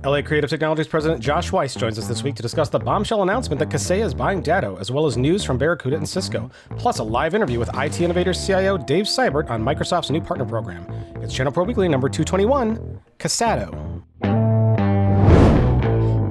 LA Creative Technologies President Josh Weiss joins us this week to discuss the bombshell announcement that Kaseya is buying Datto, as well as news from Barracuda and Cisco, plus a live interview with IT Innovators CIO Dave Seibert on Microsoft's new partner program. It's ChannelPro Weekly number 221, Casatto.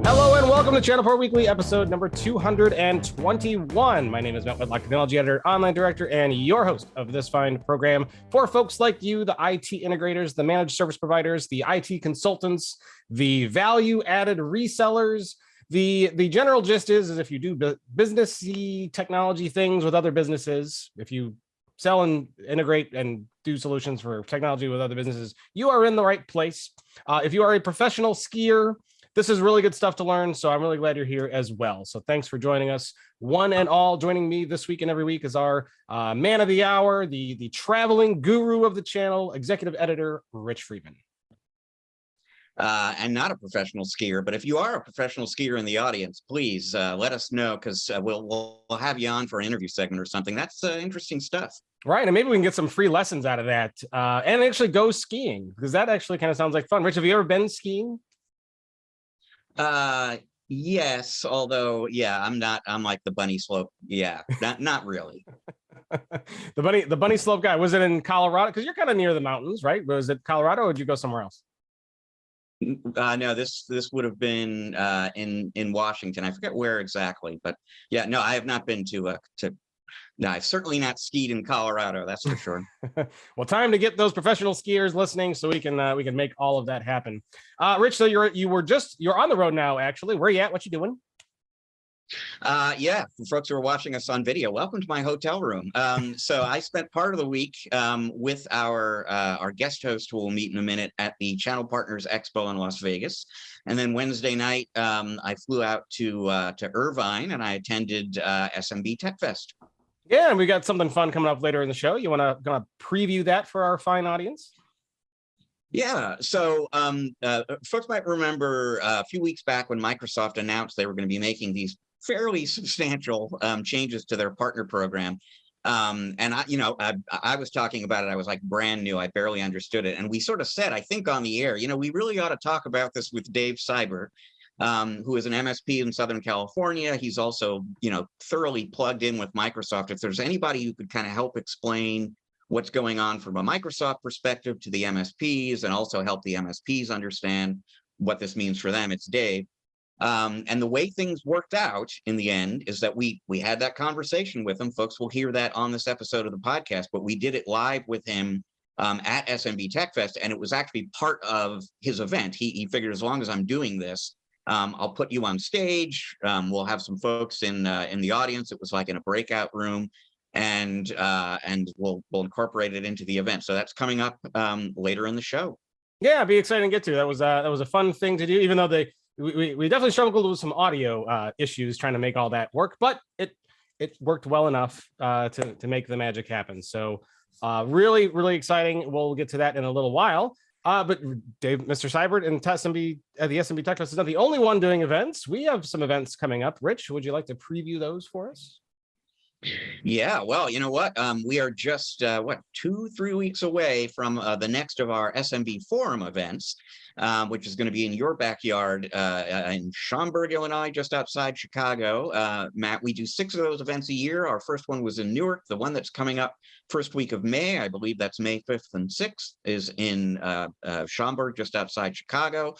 Hello and welcome to ChannelPro Weekly episode number 221. My name is Matt Whitlock, Technology Editor, Online Director, and your host of this fine program for folks like you, the IT integrators, the managed service providers, the IT consultants, the value-added resellers. The general gist is if you do businessy technology things with other businesses, if you sell and integrate and do solutions for technology with other businesses, you are in the right place. If you are a professional skier, this is really good stuff to learn, so I'm really glad you're here as well. So thanks for joining us. One and all, joining me this week and every week is our man of the hour, the traveling guru of the channel, executive editor, Rich Friedman. And not a professional skier, but if you are a professional skier in the audience, please let us know, because we'll have you on for an interview segment or something. That's interesting stuff. Right, and maybe we can get some free lessons out of that and actually go skiing, because that actually kind of sounds like fun. Rich, have you ever been skiing? Yes, although I'm like the bunny slope. Yeah, not really. the bunny slope guy. Was it in Colorado? Because you're kind of near the mountains, right? Was it Colorado, or did you go somewhere else? No, this would have been in Washington. I forget where exactly, but yeah, no, I have not been to no, I've certainly not skied in Colorado, that's for sure. Well, time to get those professional skiers listening so we can make all of that happen. Rich, so you're on the road now, actually. Where are you at? What you doing? Yeah, for folks who are watching us on video, welcome to my hotel room. So I spent part of the week with our guest host, who we'll meet in a minute, at the Channel Partners Expo in Las Vegas. And then Wednesday night, I flew out to Irvine, and I attended SMB TechFest. Yeah, and we got something fun coming up later in the show. You gonna preview that for our fine audience? Yeah, so folks might remember a few weeks back when Microsoft announced they were going to be making these fairly substantial changes to their partner program. And I was talking about it. I was like brand new. I barely understood it. And we sort of said, I think on the air, we really ought to talk about this with Dave Seibert, who is an MSP in Southern California. He's also, thoroughly plugged in with Microsoft. If there's anybody who could kind of help explain what's going on from a Microsoft perspective to the MSPs, and also help the MSPs understand what this means for them, it's Dave. And the way things worked out in the end is that we had that conversation with him. Folks will hear that on this episode of the podcast, but we did it live with him at SMB TechFest, and it was actually part of his event. He figured, as long as I'm doing this, I'll put you on stage. We'll have some folks in the audience. It was like in a breakout room, and we'll incorporate it into the event. So that's coming up later in the show. Yeah, it'd be exciting to get to. That was a fun thing to do, even though we definitely struggled with some audio issues trying to make all that work, but it worked well enough to make the magic happen. So really, really exciting. We'll get to that in a little while. But Dave, Mr. Seibert, and the SMB TechFest is not the only one doing events. We have some events coming up. Rich, would you like to preview those for us? Yeah, well, you know what? We are just 2-3 weeks away from the next of our SMB Forum events, which is going to be in your backyard in Schaumburg, Illinois, just outside Chicago. Matt, we do 6 of those events a year. Our first one was in Newark. The one that's coming up first week of May, I believe that's May 5th and 6th, is in Schaumburg, just outside Chicago.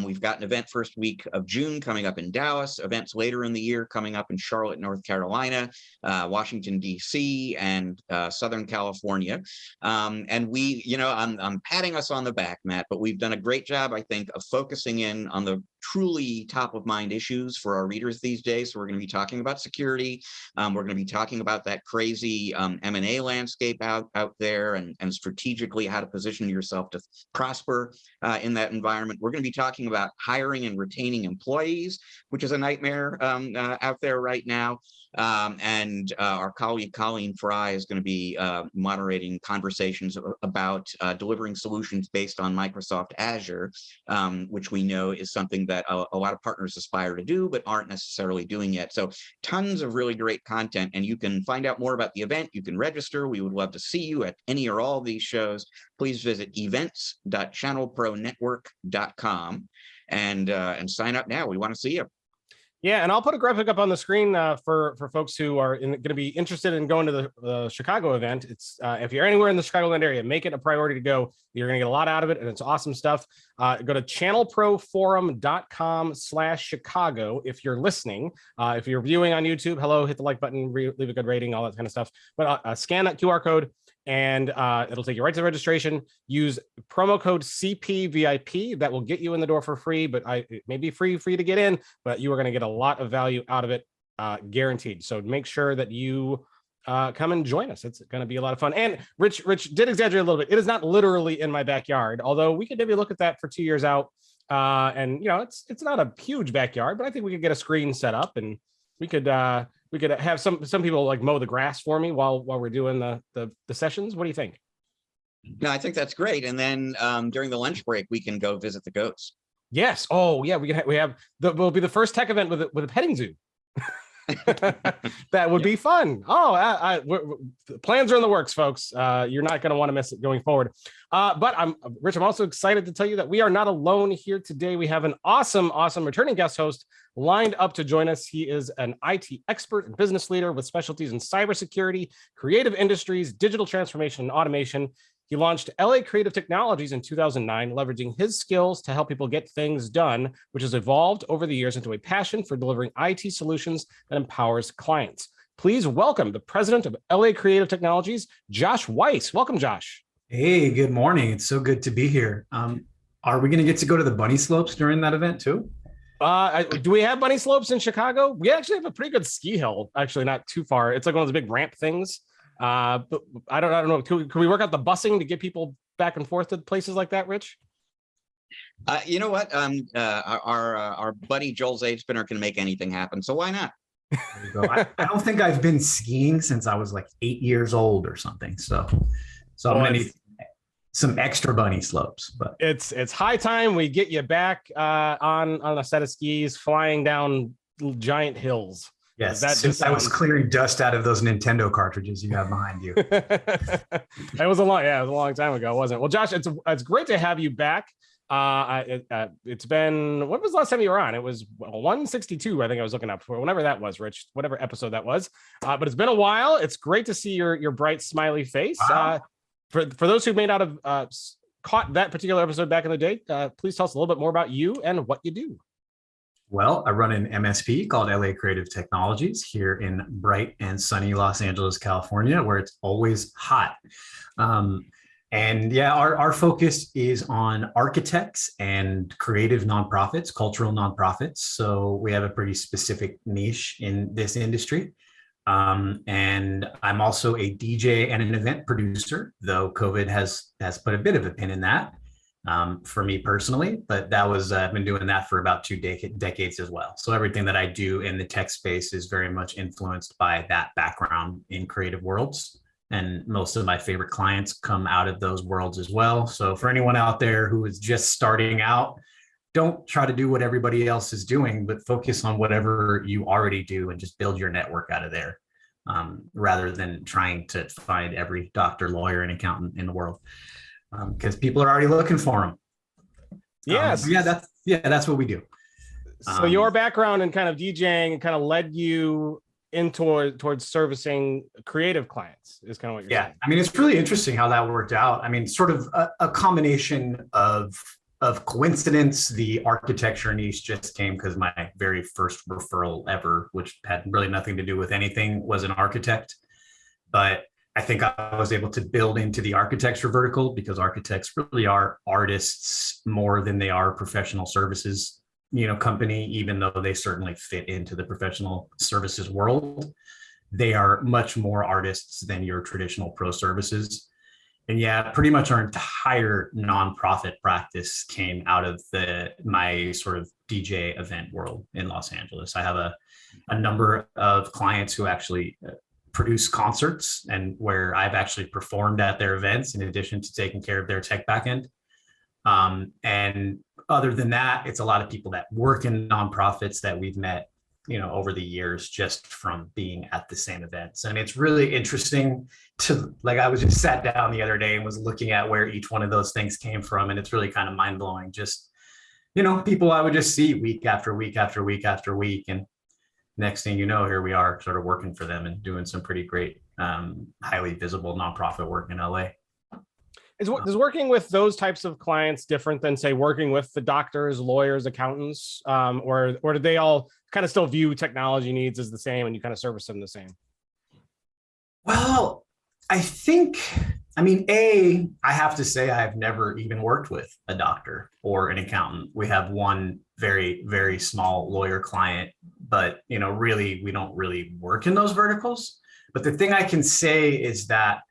We've got an event first week of June coming up in Dallas. Events later in the year coming up in Charlotte, North Carolina, Washington, D.C., and Southern California. And I'm patting us on the back, Matt, but we've done a great job, I think, of focusing in on the truly top of mind issues for our readers these days. So we're going to be talking about security. We're going to be talking about that crazy M&A landscape out there, and strategically how to position yourself to prosper in that environment. We're going to be talking about hiring and retaining employees, which is a nightmare out there right now. And our colleague Colleen Fry is going to be moderating conversations about delivering solutions based on Microsoft Azure, which we know is something that that a lot of partners aspire to do, but aren't necessarily doing yet. So tons of really great content, and you can find out more about the event. You can register. We would love to see you at any or all of these shows. Please visit events.channelpronetwork.com and sign up now. We want to see you. Yeah, and I'll put a graphic up on the screen for folks who are going to be interested in going to the Chicago event. It's if you're anywhere in the Chicagoland area, make it a priority to go. You're going to get a lot out of it, and it's awesome stuff. Go to channelproforum.com/Chicago if you're listening. If you're viewing on YouTube, hello, hit the like button, leave a good rating, all that kind of stuff. But scan that QR code, and it'll take you right to the registration. Use promo code CPVIP. That will get you in the door for free, but it may be free for you to get in, but you are going to get a lot of value out of it, guaranteed. So make sure that you come and join us. It's going to be a lot of fun. And Rich did exaggerate a little bit. It is not literally in my backyard, although we could maybe look at that for 2 years out. And it's not a huge backyard, but I think we could get a screen set up, and we could have some people like mow the grass for me while we're doing the sessions. What do you think? No, I think that's great. And then during the lunch break, we can go visit the goats. Yes. Oh, yeah. We'll be the first tech event with a petting zoo. That would be fun. Plans are in the works, folks. You're not going to want to miss it going forward. But I'm also excited to tell you that we are not alone here today. We have an awesome returning guest host lined up to join us. He is an IT expert and business leader with specialties in cybersecurity, creative industries, digital transformation, and automation. He launched LA Creative Technologies in 2009, leveraging his skills to help people get things done, which has evolved over the years into a passion for delivering IT solutions that empowers clients. Please welcome the president of LA Creative Technologies, Josh Weiss. Welcome, Josh. Hey, good morning. It's so good to be here. Are we going to get to go to the bunny slopes during that event too? Do we have bunny slopes in Chicago? We actually have a pretty good ski hill, actually not too far. It's like one of those big ramp things. But I don't know. Can we work out the busing to get people back and forth to places like that, Rich? You know what? Our buddy Joel Zaidspinner can make anything happen. So why not? There you go. I don't think I've been skiing since I was like 8 years old or something. So I'm gonna need some extra bunny slopes. But it's high time we get you back on a set of skis, flying down giant hills. Yes, since I was clearing dust out of those Nintendo cartridges you have behind you. It was a long time ago, wasn't it? Well, Josh, it's great to have you back. It's been, when was the last time you were on? It was 162, I think I was looking up for, whenever that was, Rich, whatever episode that was. But it's been a while. It's great to see your bright, smiley face. Wow. For those who may not have caught that particular episode back in the day, please tell us a little bit more about you and what you do. Well, I run an MSP called LA Creative Technologies here in bright and sunny Los Angeles, California, where it's always hot. Our focus is on architects and creative nonprofits, cultural nonprofits. So we have a pretty specific niche in this industry. And I'm also a DJ and an event producer, though COVID has put a bit of a pin in that. For me personally, but I've been doing that for about 2 decades as well. So everything that I do in the tech space is very much influenced by that background in creative worlds. And most of my favorite clients come out of those worlds as well. So for anyone out there who is just starting out, don't try to do what everybody else is doing, but focus on whatever you already do and just build your network out of there, rather than trying to find every doctor, lawyer, and accountant in the world. Because people are already looking for them. Yes. That's what we do. So your background in kind of DJing kind of led you towards servicing creative clients is kind of what you're saying. I mean, it's really interesting how that worked out. I mean, sort of a combination of coincidence. The architecture niche just came because my very first referral ever, which had really nothing to do with anything, was an architect. But I think I was able to build into the architecture vertical because architects really are artists more than they are professional services, company, even though they certainly fit into the professional services world. They are much more artists than your traditional pro services. And pretty much our entire nonprofit practice came out of my sort of DJ event world in Los Angeles. I have a number of clients who actually produce concerts and where I've actually performed at their events in addition to taking care of their tech backend. And other than that, it's a lot of people that work in nonprofits that we've met, over the years, just from being at the same events. And it's really interesting to, like, I was just sat down the other day and was looking at where each one of those things came from. And it's really kind of mind blowing. Just, people I would just see week after week after week after week. And next thing you know, here we are sort of working for them and doing some pretty great, highly visible nonprofit work in LA. Is working with those types of clients different than, say, working with the doctors, lawyers, accountants, or do they all kind of still view technology needs as the same and you kind of service them the same? Well, I have to say I've never even worked with a doctor or an accountant. We have one very, very small lawyer client, but, really, we don't really work in those verticals. But the thing I can say is that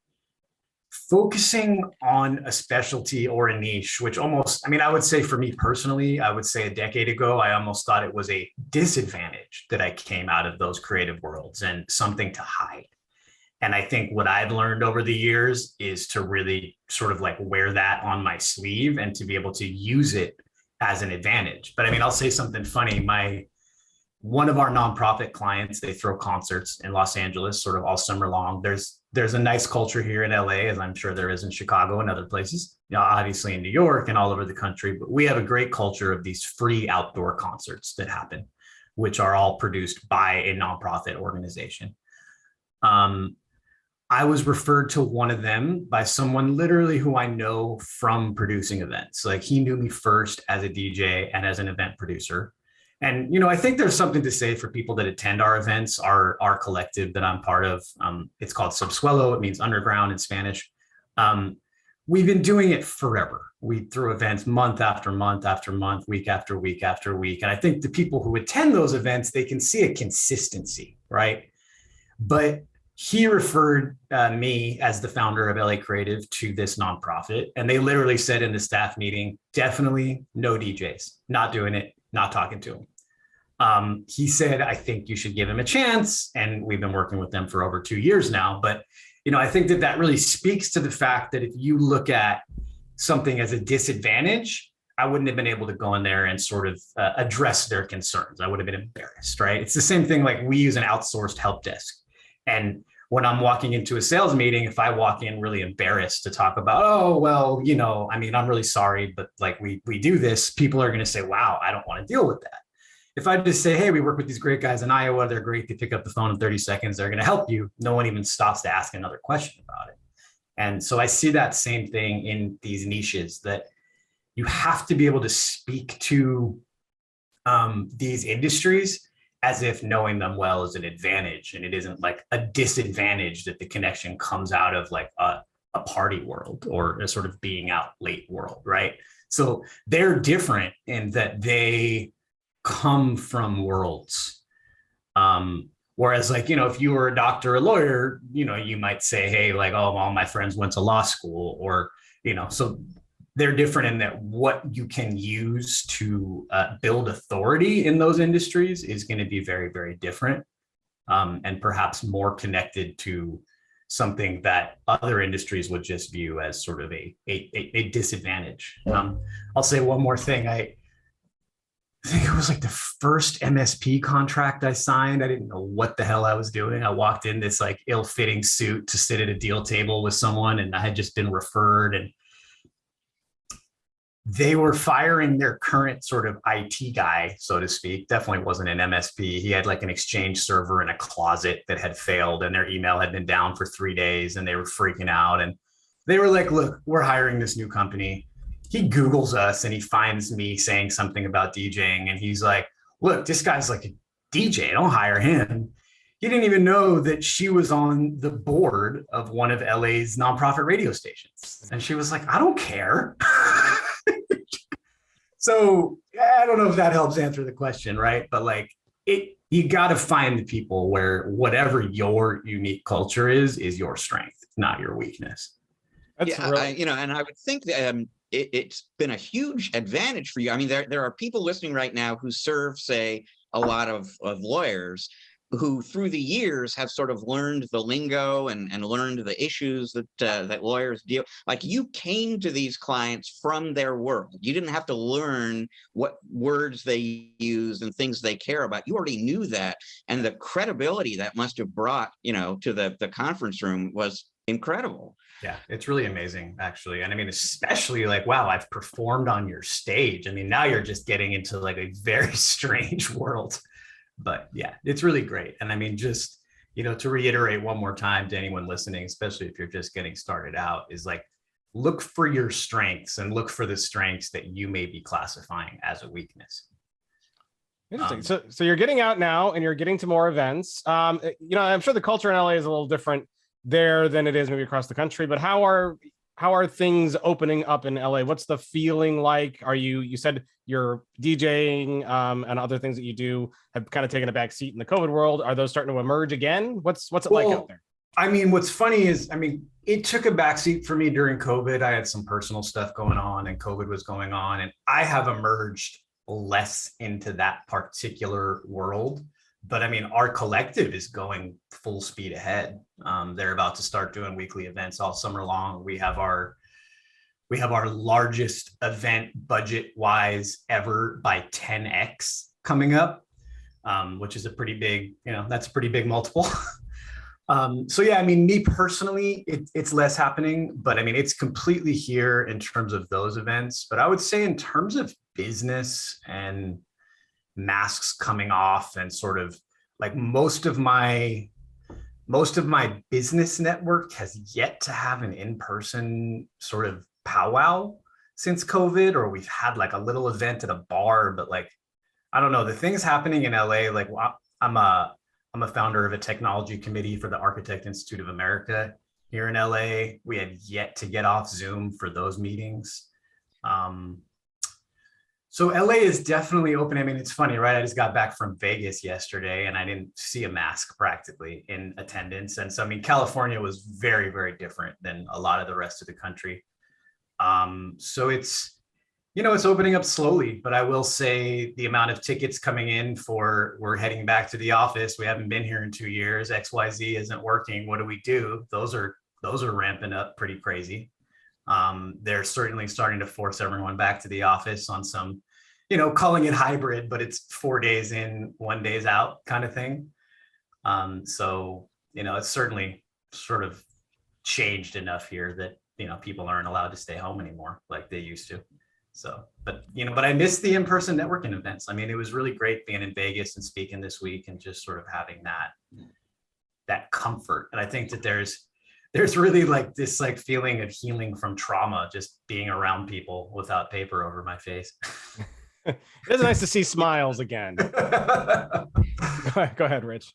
focusing on a specialty or a niche, which almost, I would say for me personally, I would say a decade ago, I almost thought it was a disadvantage that I came out of those creative worlds and something to hide. And I think what I've learned over the years is to really sort of like wear that on my sleeve and to be able to use it as an advantage. But I'll say something funny. One of our nonprofit clients, they throw concerts in Los Angeles sort of all summer long. There's a nice culture here in LA, as I'm sure there is in Chicago and other places, obviously in New York and all over the country, but we have a great culture of these free outdoor concerts that happen, which are all produced by a nonprofit organization. I was referred to one of them by someone literally who I know from producing events. Like, he knew me first as a DJ and as an event producer. And, I think there's something to say for people that attend our events, our collective that I'm part of. It's called Subsuelo. It means underground in Spanish. We've been doing it forever. We throw events month after month after month, week after week after week. And I think the people who attend those events, they can see a consistency, right? But he referred me as the founder of LA Creative to this nonprofit. And they literally said in the staff meeting, definitely no DJs, not doing it, not talking to him. He said, I think you should give him a chance. And we've been working with them for over 2 years now. But, I think that really speaks to the fact that if you look at something as a disadvantage, I wouldn't have been able to go in there and sort of address their concerns. I would have been embarrassed, right? It's the same thing, like we use an outsourced help desk. And when I'm walking into a sales meeting, if I walk in really embarrassed to talk about, I'm really sorry, but like we do this, people are going to say, wow, I don't want to deal with that. If I just say, hey, we work with these great guys in Iowa, they're great, they pick up the phone in 30 seconds, they're going to help you, no one even stops to ask another question about it. And so I see that same thing in these niches, that you have to be able to speak to these industries as if knowing them well is an advantage, and it isn't like a disadvantage that the connection comes out of like a party world or a sort of being out late world, right? So they're different in that they come from worlds. Whereas like, if you were a doctor or a lawyer, you might say, hey, like, oh, all my friends went to law school, or, so they're different in that what you can use to build authority in those industries is going to be very, very different, and perhaps more connected to something that other industries would just view as sort of a disadvantage. I'll say one more thing. I think it was like the first MSP contract I signed. I didn't know what the hell I was doing. I walked in this like ill-fitting suit to sit at a deal table with someone, and I had just been referred, and they were firing their current sort of IT guy, so to speak. Definitely wasn't an MSP. He had like an Exchange server in a closet that had failed, and their email had been down for 3 days, and they were freaking out. And they were like, look, we're hiring this new company. He Googles us and he finds me saying something about DJing. And he's like, look, this guy's like a DJ, don't hire him. He didn't even know that she was on the board of one of LA's nonprofit radio stations. And she was like, I don't care. So I don't know if that helps answer the question, right? But like you got to find the people where whatever your unique culture is your strength, not your weakness. That's and I would think that it's been a huge advantage for you. I mean, there are people listening right now who serve, say, a lot of lawyers, who through the years have sort of learned the lingo and learned the issues that that lawyers deal. Like, you came to these clients from their world. You didn't have to learn what words they use and things they care about. You already knew that, and the credibility that must have brought, you know, to the conference room was incredible. Yeah, it's really amazing, actually. And I mean, especially like, wow, I've performed on your stage. I mean, now you're just getting into like a very strange world. But yeah, it's really great. And I mean, just, you know, to reiterate one more time to anyone listening, especially if you're just getting started out, is like, look for your strengths and look for the strengths that you may be classifying as a weakness. Interesting. So you're getting out now and you're getting to more events. You know, I'm sure the culture in LA is a little different there than it is maybe across the country, but how are things opening up in LA? What's the feeling like? Are you said you're DJing and other things that you do have kind of taken a back seat in the COVID world. Are those starting to emerge again? What's it like out there? I mean, what's funny is, I mean, it took a backseat for me during COVID. I had some personal stuff going on and COVID was going on, and I have emerged less into that particular world. But I mean, our collective is going full speed ahead. They're about to start doing weekly events all summer long. We have our largest event budget wise ever by 10x coming up, which is a pretty big, you know, that's a pretty big multiple. So yeah, I mean, me personally, it's less happening, but I mean, it's completely here in terms of those events. But I would say in terms of business and masks coming off and sort of like most of my business network has yet to have an in-person sort of powwow since COVID, or we've had like a little event at a bar, but like, I don't know, the things happening in LA, like I'm a founder of a technology committee for the Architect Institute of America here in LA. We had yet to get off Zoom for those meetings. So LA is definitely open. I mean, it's funny, right? I just got back from Vegas yesterday and I didn't see a mask practically in attendance. And so, I mean, California was very, very different than a lot of the rest of the country. So it's, you know, it's opening up slowly, but I will say the amount of tickets coming in for, we're heading back to the office. We haven't been here in 2 years. XYZ isn't working. What do we do? Those are ramping up pretty crazy. They're certainly starting to force everyone back to the office on some, you know, calling it hybrid, but it's 4 days in, 1 day's out kind of thing. So, you know, it's certainly sort of changed enough here that, you know, people aren't allowed to stay home anymore like they used to. So, but, you know, but I missed the in-person networking events. I mean, it was really great being in Vegas and speaking this week and just sort of having that comfort. And I think that there's really like this like feeling of healing from trauma, just being around people without paper over my face. It's nice to see smiles again. Go ahead, Rich.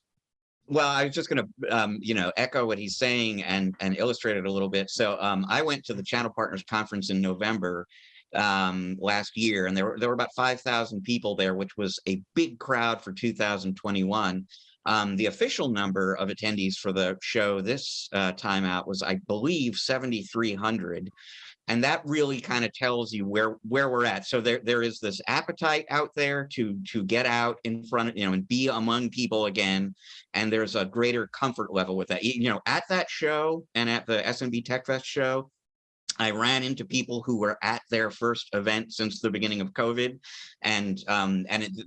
Well, I was just going to, you know, echo what he's saying and illustrate it a little bit. So I went to the Channel Partners Conference in November last year, and there were about 5,000 people there, which was a big crowd for 2021. The official number of attendees for the show this time out was, I believe, 7,300. And that really kind of tells you where we're at. So there is this appetite out there to get out in front of, you know, and be among people again. And there's a greater comfort level with that. You know, at that show and at the SMB TechFest show, I ran into people who were at their first event since the beginning of COVID, and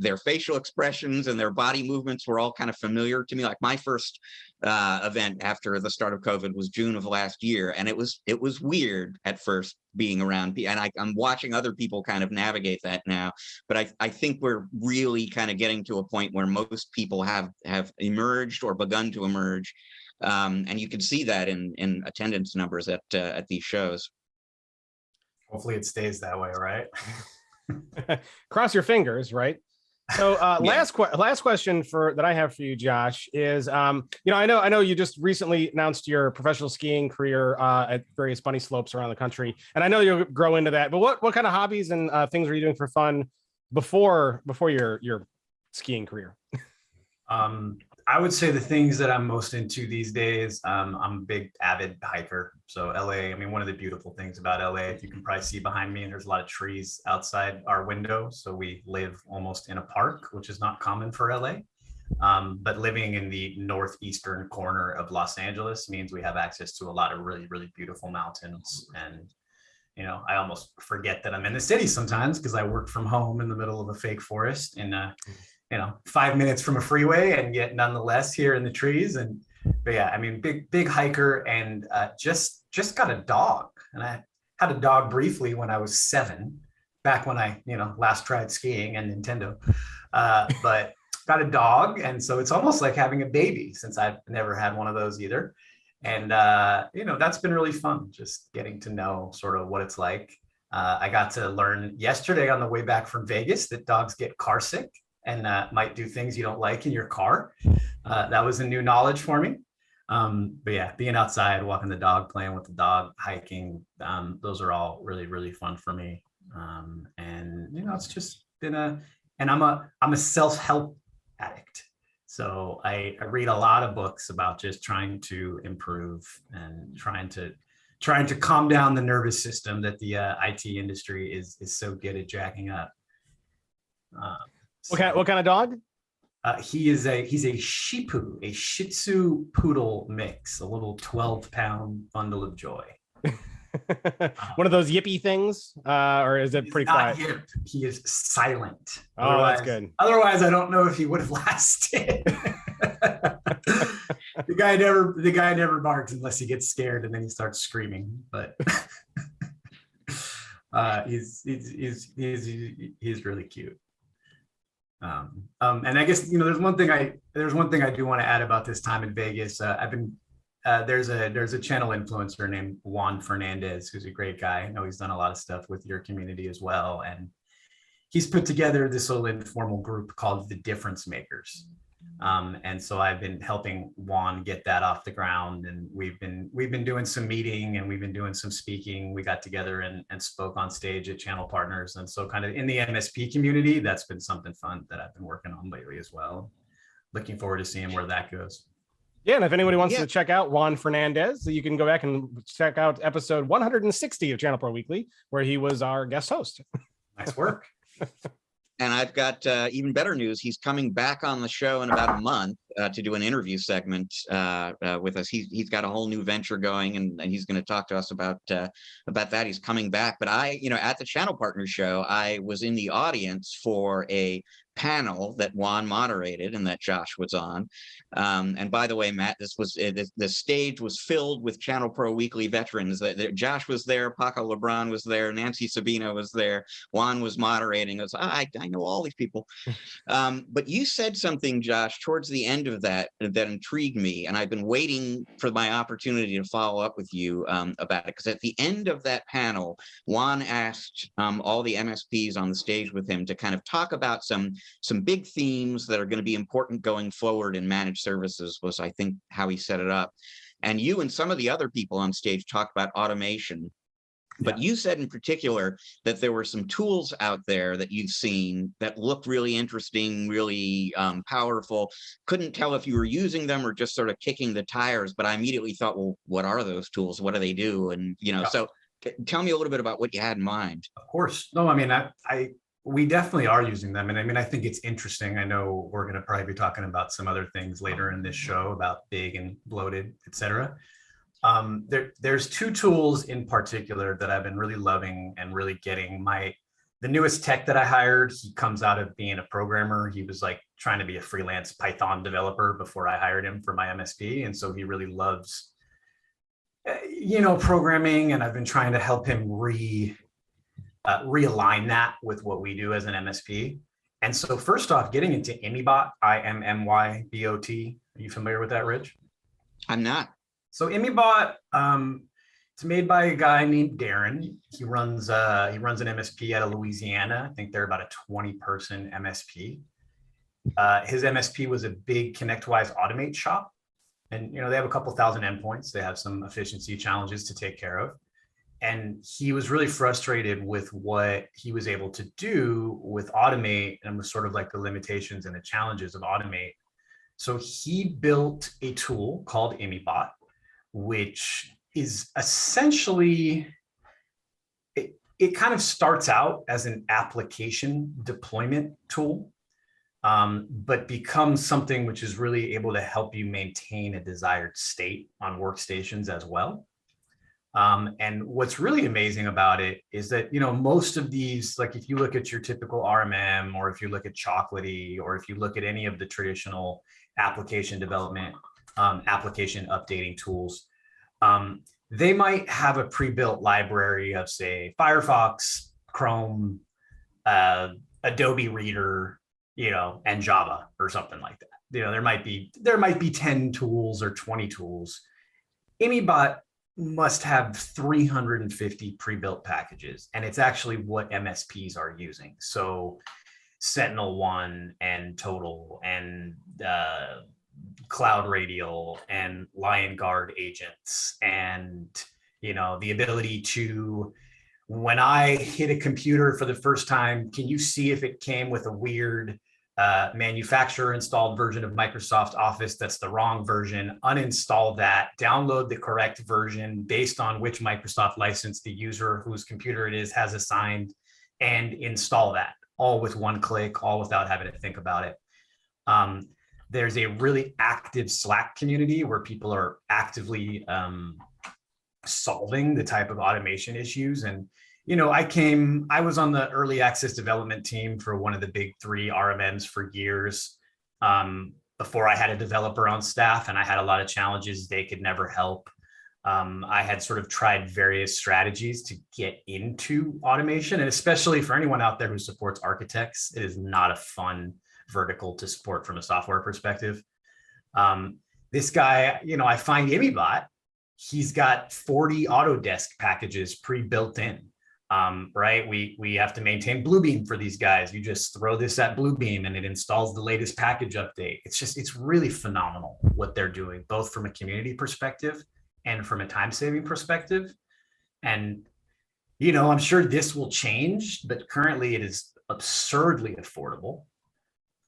their facial expressions and their body movements were all kind of familiar to me. Like my first event after the start of COVID was June of last year, and it was weird at first being around, and I'm watching other people kind of navigate that now. But I think we're really kind of getting to a point where most people have emerged or begun to emerge. And you can see that in attendance numbers at these shows. Hopefully it stays that way, right? Cross your fingers, right? So Yeah. last question that I have for you, Josh, is you know, I know you just recently announced your professional skiing career at various bunny slopes around the country, and I know you'll grow into that. But what kind of hobbies and things are you doing for fun before your skiing career? I would say the things that I'm most into these days, I'm a big avid hiker. So LA, I mean, one of the beautiful things about LA, if you can probably see behind me, there's a lot of trees outside our window. So we live almost in a park, which is not common for LA. But living in the northeastern corner of Los Angeles means we have access to a lot of really, really beautiful mountains. And, I almost forget that I'm in the city sometimes because I work from home in the middle of a fake forest and, 5 minutes from a freeway, and yet nonetheless here in the trees. But yeah, I mean, big hiker, and just got a dog. And I had a dog briefly when I was 7, back when I, last tried skiing and Nintendo. But got a dog, and so it's almost like having a baby, since I've never had one of those either. And that's been really fun, just getting to know sort of what it's like. I got to learn yesterday on the way back from Vegas that dogs get car sick and might do things you don't like in your car. That was a new knowledge for me. But yeah, being outside, walking the dog, playing with the dog, hiking, those are all really, really fun for me. And it's just been and I'm a self-help addict. So I read a lot of books about just trying to improve and trying to calm down the nervous system that the IT industry is so good at jacking up. What kind of dog? He's a Shih Tzu, a Shih Tzu poodle mix, a little 12-pound bundle of joy. One of those yippy things, or is it pretty quiet? Yip. He is silent. Oh, that's good. Otherwise, I don't know if he would have lasted. The guy never barks unless he gets scared, and then he starts screaming. But he's really cute. And I guess there's one thing I do want to add about this time in Vegas. There's a channel influencer named Juan Fernandez, who's a great guy. I know he's done a lot of stuff with your community as well, and he's put together this little informal group called the Difference Makers. And so I've been helping Juan get that off the ground, and we've been doing some meeting, and we've been doing some speaking. We got together and spoke on stage at Channel Partners, and so kind of in the MSP community, that's been something fun that I've been working on lately as well. Looking forward to seeing where that goes. Yeah, and if anybody wants to check out Juan Fernandez, you can go back and check out episode 160 of ChannelPro Weekly, where he was our guest host. Nice work. And I've got even better news. He's coming back on the show in about a month to do an interview segment with us. He's got a whole new venture going, and he's going to talk to us about that. He's coming back. But at the Channel Partners show, I was in the audience for a panel that Juan moderated and that Josh was on. And by the way, Matt, the stage was filled with ChannelPro Weekly veterans. Josh was there, Paco Lebron was there, Nancy Sabino was there, Juan was moderating. I know all these people. But you said something, Josh, towards the end of that intrigued me, and I've been waiting for my opportunity to follow up with you about it, because at the end of that panel, Juan asked all the MSPs on the stage with him to kind of talk about some big themes that are going to be important going forward in managed services, was I think how he set it up. And you and some of the other people on stage talked about automation. But you said in particular that there were some tools out there that you've seen that looked really interesting, really powerful. Couldn't tell if you were using them or just sort of kicking the tires, but I immediately thought, well, what are those tools? What do they do? And, so tell me a little bit about what you had in mind. Of course. No, I mean, we definitely are using them. And I mean, I think it's interesting. I know we're going to probably be talking about some other things later in this show about big and bloated, et cetera. There's two tools in particular that I've been really loving and really getting. The newest tech that I hired, he comes out of being a programmer. He was like trying to be a freelance Python developer before I hired him for my MSP. And so he really loves, programming. And I've been trying to help him realign that with what we do as an MSP. And so first off, getting into Imibot, Immybot. Are you familiar with that, Rich? I'm not. So Imibot, it's made by a guy named Darren. He runs an MSP out of Louisiana. I think they're about a 20-person MSP. His MSP was a big ConnectWise Automate shop. And, they have a couple thousand endpoints. They have some efficiency challenges to take care of. And he was really frustrated with what he was able to do with Automate and with sort of like the limitations and the challenges of Automate. So he built a tool called Imibot, which is essentially, it kind of starts out as an application deployment tool. but becomes something which is really able to help you maintain a desired state on workstations as well. And what's really amazing about it is that, most of these, like if you look at your typical RMM, or if you look at Chocolatey, or if you look at any of the traditional application development, application updating tools, they might have a pre-built library of, say, Firefox, Chrome, Adobe Reader, and Java or something like that. There might be 10 tools or 20 tools. Imibot must have 350 pre-built packages, and it's actually what MSPs are using. So Sentinel-1 and Total and Cloud Radial and LionGuard agents, and the ability to, when I hit a computer for the first time, can you see if it came with a weird manufacturer installed version of Microsoft Office that's the wrong version? Uninstall that, download the correct version based on which Microsoft license the user whose computer it is has assigned, and install that all with one click, all without having to think about it. There's a really active Slack community where people are actively solving the type of automation issues. And I was on the early access development team for one of the big three RMMs for years, before I had a developer on staff, and I had a lot of challenges they could never help. I had sort of tried various strategies to get into automation, and especially for anyone out there who supports architects, it is not a fun vertical to support from a software perspective. This guy, I find Imibot, he's got 40 Autodesk packages pre-built in. Right? We have to maintain Bluebeam for these guys. You just throw this at Bluebeam and it installs the latest package update. It's really phenomenal what they're doing, both from a community perspective and from a time-saving perspective. And, I'm sure this will change, but currently it is absurdly affordable.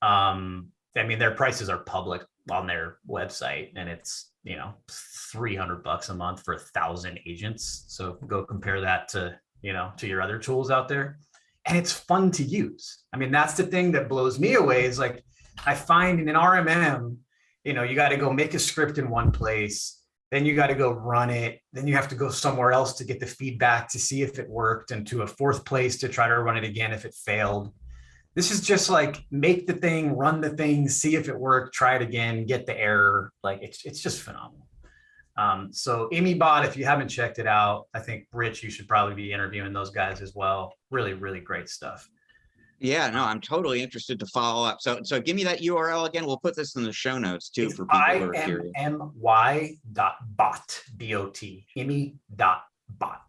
Their prices are public on their website, and it's, $300 a month for 1,000 agents. So go compare that to your other tools out there. And it's fun to use. That's the thing that blows me away, is like, I find in an RMM, you got to go make a script in one place, then you got to go run it, then you have to go somewhere else to get the feedback to see if it worked, and to a fourth place to try to run it again if it failed. This is just like, make the thing, run the thing, see if it worked, try it again, get the error. Like, it's just phenomenal. So Imibot, if you haven't checked it out, I think, Rich, you should probably be interviewing those guys as well. Really, really great stuff. Yeah, no, I'm totally interested to follow up. So give me that URL again. We'll put this in the show notes too, for people who are curious. IMMY.bot, B-O-T, Imi.bot.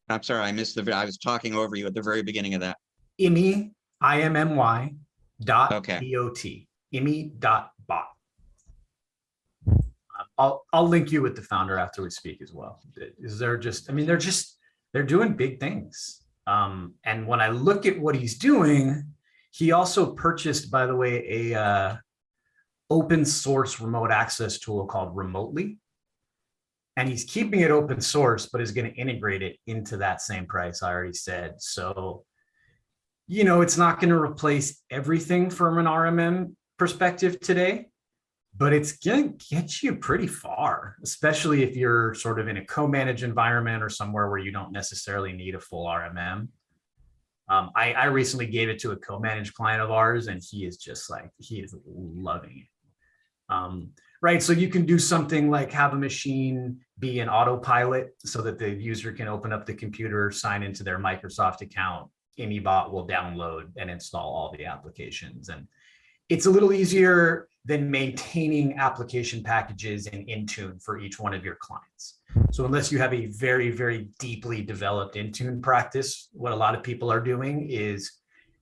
I'm sorry, I missed I was talking over you at the very beginning of that. Imi, IMMY dot Okay. B-O-T, Imi.bot. I'll link you with the founder after we speak as well. They're doing big things. And when I look at what he's doing, he also purchased, by the way, a open source remote access tool called Remotely. And he's keeping it open source, but is going to integrate it into that same price I already said. So, it's not going to replace everything from an RMM perspective today, but it's going to get you pretty far, especially if you're sort of in a co-managed environment or somewhere where you don't necessarily need a full RMM. I recently gave it to a co-managed client of ours, and he is loving it. Right. So you can do something like have a machine be an autopilot so that the user can open up the computer, sign into their Microsoft account. Imibot will download and install all the applications. And it's a little easier than maintaining application packages in Intune for each one of your clients. So unless you have a very, very deeply developed Intune practice, what a lot of people are doing is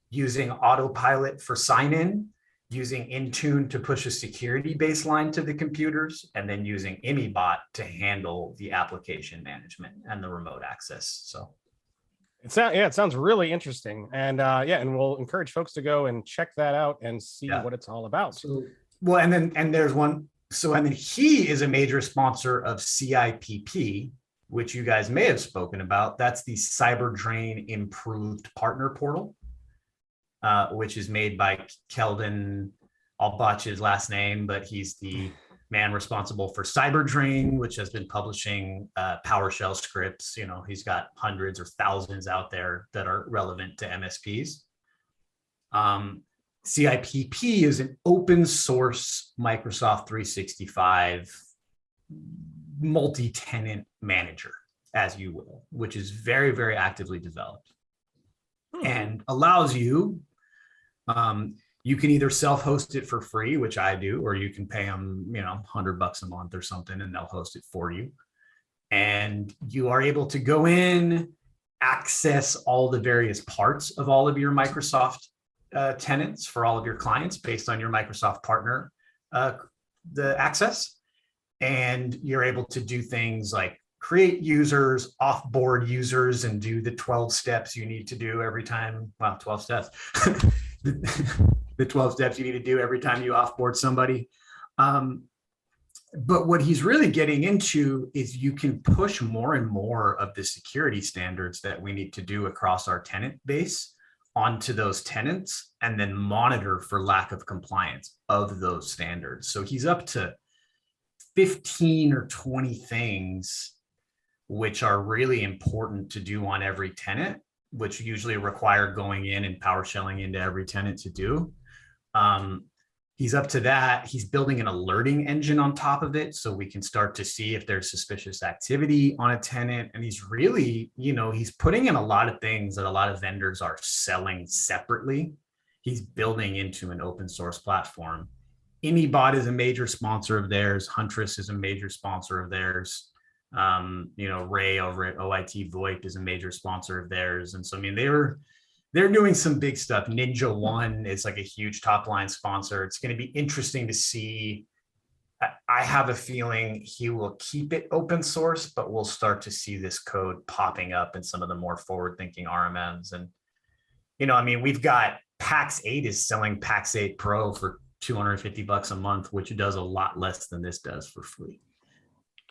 using autopilot for sign-in, using Intune to push a security baseline to the computers, and then using Imibot to handle the application management and the remote access. So it sounds really interesting. And and we'll encourage folks to go and check that out and see what it's all about. So, well, and then he is a major sponsor of CIPP, which you guys may have spoken about. That's the Cyber Drain Improved Partner Portal. which is made by Keldon. I'll botch his last name, but he's the man responsible for CyberDrain, which has been publishing PowerShell scripts. You know, he's got hundreds or thousands out there that are relevant to MSPs. CIPP is an open source Microsoft 365 multi-tenant manager, as you will, which is very, very actively developed and allows you, you can either self-host it for free, which I do, or you can pay them, you know, $100 a month or something, and they'll host it for you. And you are able to go in, access all the various parts of all of your Microsoft tenants for all of your clients based on your Microsoft partner, the access. And you're able to do things like create users, offboard users, and do the 12 steps you need to do every time. Well, 12 steps. The 12 steps you need to do every time you offboard somebody. But what he's really getting into is you can push more and more of the security standards that we need to do across our tenant base onto those tenants, and then monitor for lack of compliance of those standards. So he's up to 15 or 20 things which are really important to do on every tenant, which usually require going in and PowerShelling into every tenant to do. He's up to that. He's building an alerting engine on top of it, so we can start to see if there's suspicious activity on a tenant. And he's really, you know, he's putting in a lot of things that a lot of vendors are selling separately. He's building into an open source platform. Imibot is a major sponsor of theirs. Huntress is a major sponsor of theirs. You know, Ray over at OIT VoIP is a major sponsor of theirs. And so, I mean, they're doing some big stuff. Ninja One is like a huge top line sponsor. It's going to be interesting to see. I have a feeling he will keep it open source, but we'll start to see this code popping up in some of the more forward thinking RMMs. And, you know, I mean, we've got PAX 8 is selling PAX 8 Pro for $250 a month, which does a lot less than this does for free.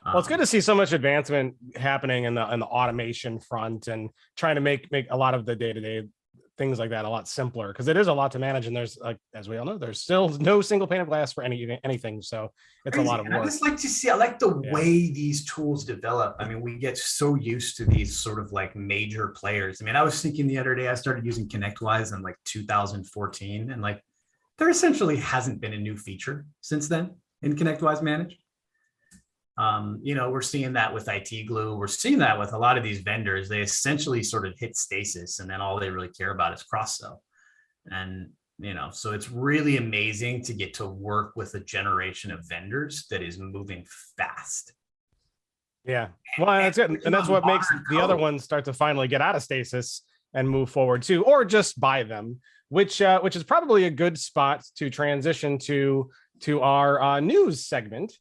Well, it's good to see so much advancement happening in the automation front and trying to make a lot of the day-to-day things like that a lot simpler, because it is a lot to manage. And there's, like, as we all know, there's still no single pane of glass for anything. So it's a lot of work. I just like to see, I like the way these tools develop. I mean, we get so used to these sort of like major players. I mean, I was thinking the other day, I started using ConnectWise in like 2014, and like there essentially hasn't been a new feature since then in ConnectWise Manage. You know, we're seeing that with IT Glue. We're seeing that with a lot of these vendors. They essentially sort of hit stasis, and then all they really care about is cross sell. And, you know, so it's really amazing to get to work with a generation of vendors that is moving fast. Yeah, well, that's it. And that's what makes the other ones start to finally get out of stasis and move forward too, or just buy them, which is probably a good spot to transition to our news segment.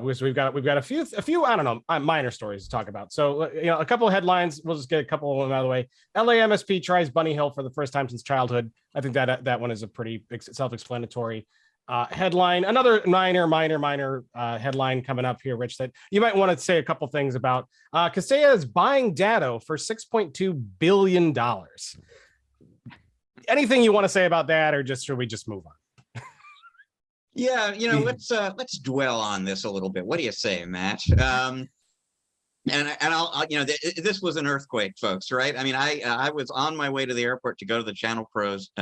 Which we've got a few I don't know, minor stories to talk about. So, you know, a couple of headlines. We'll just get a couple of them out of the way. LA MSP tries Bunny Hill for the first time since childhood. I think that one is a pretty self-explanatory headline. Another minor headline coming up here, Rich, that you might want to say a couple things about. Kaseya is buying Datto for $6.2 billion. Anything you want to say about that, or should we just move on? Yeah, you know, let's dwell on this a little bit. What do you say, Matt? And I'll you know, this was an earthquake, folks, right? I mean, I was on my way to the airport to go to the ChannelPro's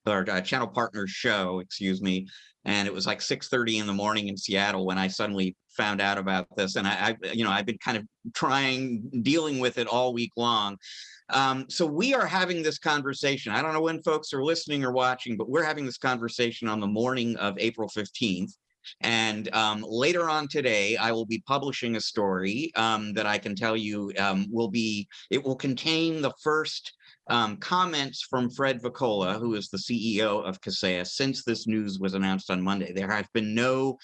or Channel Partners show, excuse me, and it was like 6:30 in the morning in Seattle when I suddenly found out about this, and you know, I've been kind of dealing with it all week long. So we are having this conversation. I don't know when folks are listening or watching, but we're having this conversation on the morning of April 15th. And later on today, I will be publishing a story that I can tell you it will contain the first comments from Fred Voccola, who is the CEO of Kaseya, since this news was announced on Monday. There have been no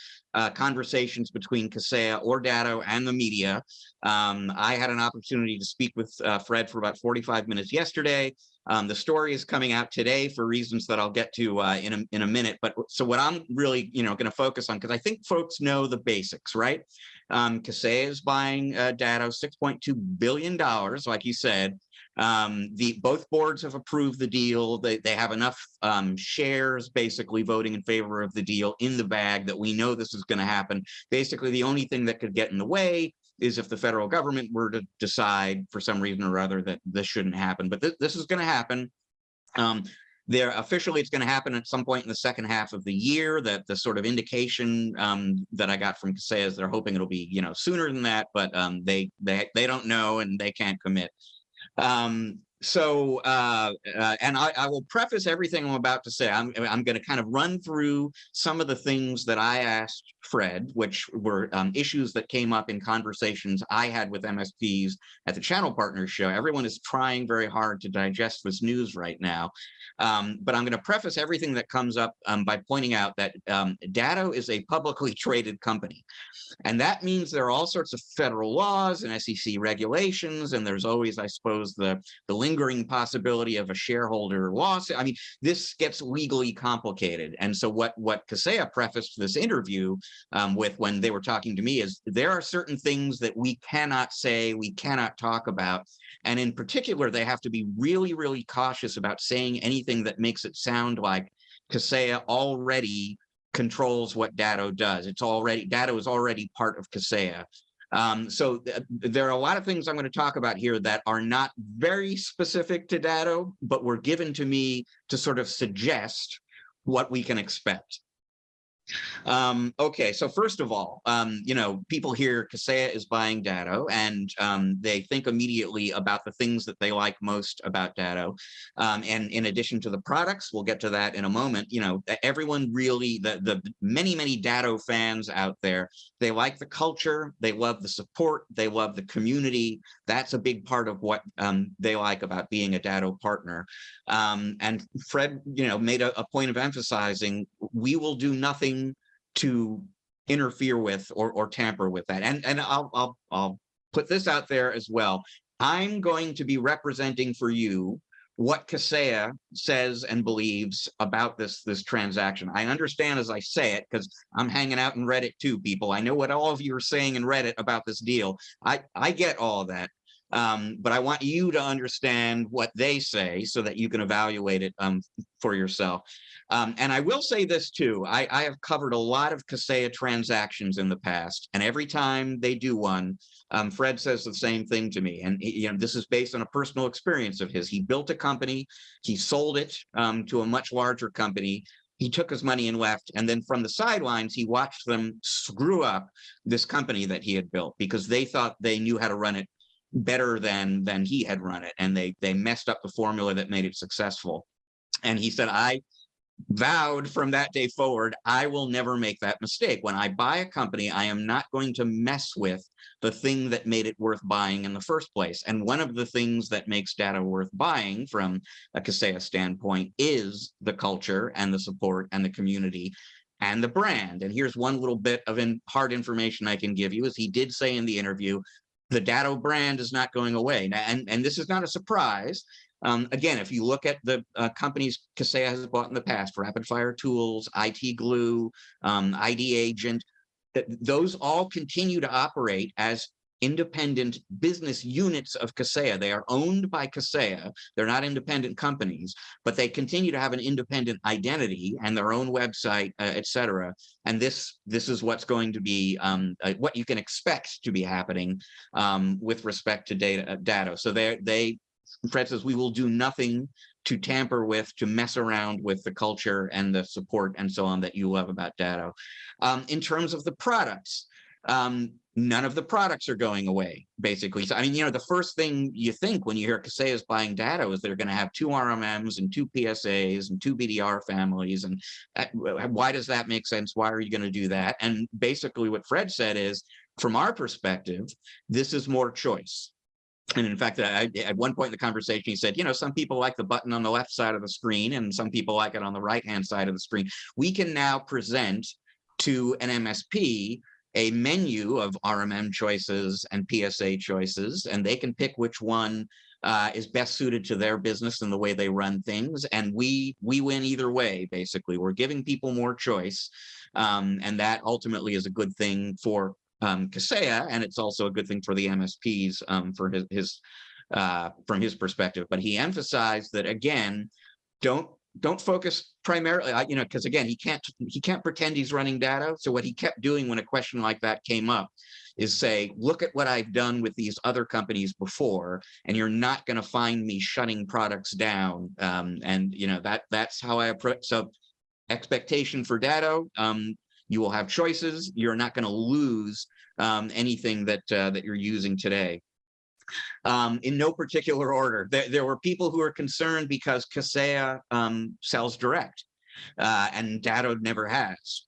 conversations between Kaseya or Datto and the media. I had an opportunity to speak with Fred for about 45 minutes yesterday. The story is coming out today for reasons that I'll get to in a minute. But so what I'm really, you know, going to focus on, because I think folks know the basics, right? Kaseya is buying Datto, $6.2 billion, like you said. Both boards have approved the deal. They have enough shares basically voting in favor of the deal in the bag that we know this is going to happen. Basically, the only thing that could get in the way is if the federal government were to decide for some reason or other that this shouldn't happen. But this is going to happen. Officially, it's going to happen at some point in the second half of the year. That the sort of indication that I got from Kaseya is they're hoping it'll be sooner than that, but they don't know and they can't commit. And I will preface everything I'm about to say. I'm going to kind of run through some of the things that I asked Fred, which were issues that came up in conversations I had with MSPs at the Channel Partners show. Everyone is trying very hard to digest this news right now. But I'm going to preface everything that comes up by pointing out that Datto is a publicly traded company. And that means there are all sorts of federal laws and SEC regulations, and there's always, I suppose, the lingering possibility of a shareholder loss. I mean, this gets legally complicated. And so what Kaseya prefaced this interview with when they were talking to me is there are certain things that we cannot say, we cannot talk about. And in particular, they have to be really, really cautious about saying anything that makes it sound like Kaseya already controls what Datto does. Datto is already part of Kaseya. So there are a lot of things I'm going to talk about here that are not very specific to Datto, but were given to me to sort of suggest what we can expect. Okay, so first of all, people hear Kaseya is buying Datto, and they think immediately about the things that they like most about Datto. And in addition to the products, we'll get to that in a moment. Everyone really, the many Datto fans out there, they like the culture, they love the support, they love the community. That's a big part of what they like about being a Datto partner. And Fred, made a point of emphasizing, we will do nothing to interfere with or tamper with that. And I'll put this out there as well. I'm going to be representing for you what Kaseya says and believes about this transaction. I understand as I say it, because I'm hanging out in Reddit too, people. I know what all of you are saying in Reddit about this deal. I get all of that. But I want you to understand what they say so that you can evaluate it for yourself. And I will say this too, I have covered a lot of Kaseya transactions in the past, and every time they do one, Fred says the same thing to me. And this is based on a personal experience of his. He built a company, he sold it to a much larger company. He took his money and left. And then from the sidelines, he watched them screw up this company that he had built because they thought they knew how to run it better than he had run it. And they messed up the formula that made it successful. And he said, I vowed from that day forward, I will never make that mistake. When I buy a company, I am not going to mess with the thing that made it worth buying in the first place. And one of the things that makes Datto worth buying from a Kaseya standpoint is the culture and the support and the community and the brand. And here's one little bit of hard information I can give you, is he did say in the interview, the Datto brand is not going away. And this is not a surprise. Again, if you look at the companies Kaseya has bought in the past, Rapid Fire Tools, IT Glue, ID Agent, those all continue to operate as independent business units of Kaseya. They are owned by Kaseya. They're not independent companies, but they continue to have an independent identity and their own website, et cetera. And this is what's going to be, what you can expect to be happening with respect to Datto. So Fred says, we will do nothing to tamper with, to mess around with the culture and the support and so on that you love about Datto. In terms of the products, none of the products are going away, basically. So, I mean, the first thing you think when you hear Kaseya is buying Datto is they're going to have 2 RMMs and 2 PSAs and 2 BDR families. And why does that make sense? Why are you going to do that? And basically what Fred said is, from our perspective, this is more choice. And in fact, at one point in the conversation, he said, some people like the button on the left side of the screen and some people like it on the right-hand side of the screen. We can now present to an MSP a menu of RMM choices and PSA choices, and they can pick which one is best suited to their business and the way they run things. And we win either way, basically. We're giving people more choice, and that ultimately is a good thing for Kaseya, and it's also a good thing for the MSPs for from his perspective. But he emphasized that, again, don't focus primarily, because again, he can't pretend he's running Datto. So what he kept doing when a question like that came up is say, look at what I've done with these other companies before, and you're not going to find me shutting products down. And that's how I approach. So expectation for Datto, you will have choices. You're not going to lose anything that you're using today. In no particular order. There were people who were concerned because Kaseya sells direct, and Datto never has.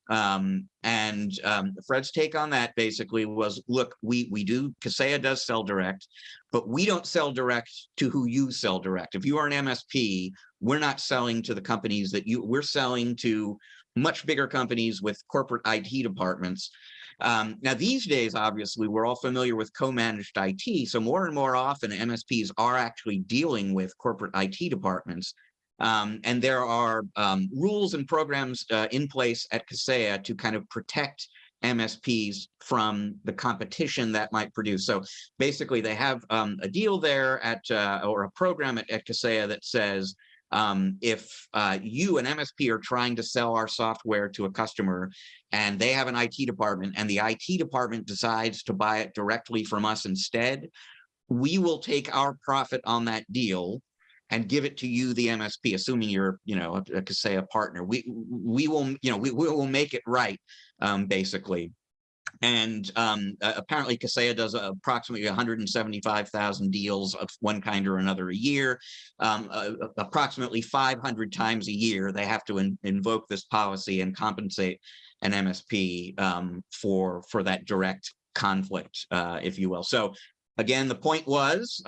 Fred's take on that basically was, look, Kaseya does sell direct, but we don't sell direct to who you sell direct. If you are an MSP, we're not selling to the companies we're selling to much bigger companies with corporate IT departments. Now, these days, obviously, we're all familiar with co-managed IT. So more and more often, MSPs are actually dealing with corporate IT departments. And there are rules and programs in place at Kaseya to kind of protect MSPs from the competition that might produce. So basically, they have a deal there or a program at Kaseya that says, if you, an MSP, are trying to sell our software to a customer and they have an IT department and the IT department decides to buy it directly from us instead, we will take our profit on that deal and give it to you, the MSP, assuming you're, a Kaseya partner. We will make it right, basically. And apparently Kaseya does approximately 175,000 deals of one kind or another a year. Approximately 500 times a year, they have to invoke this policy and compensate an MSP for that direct conflict, if you will. So again, the point was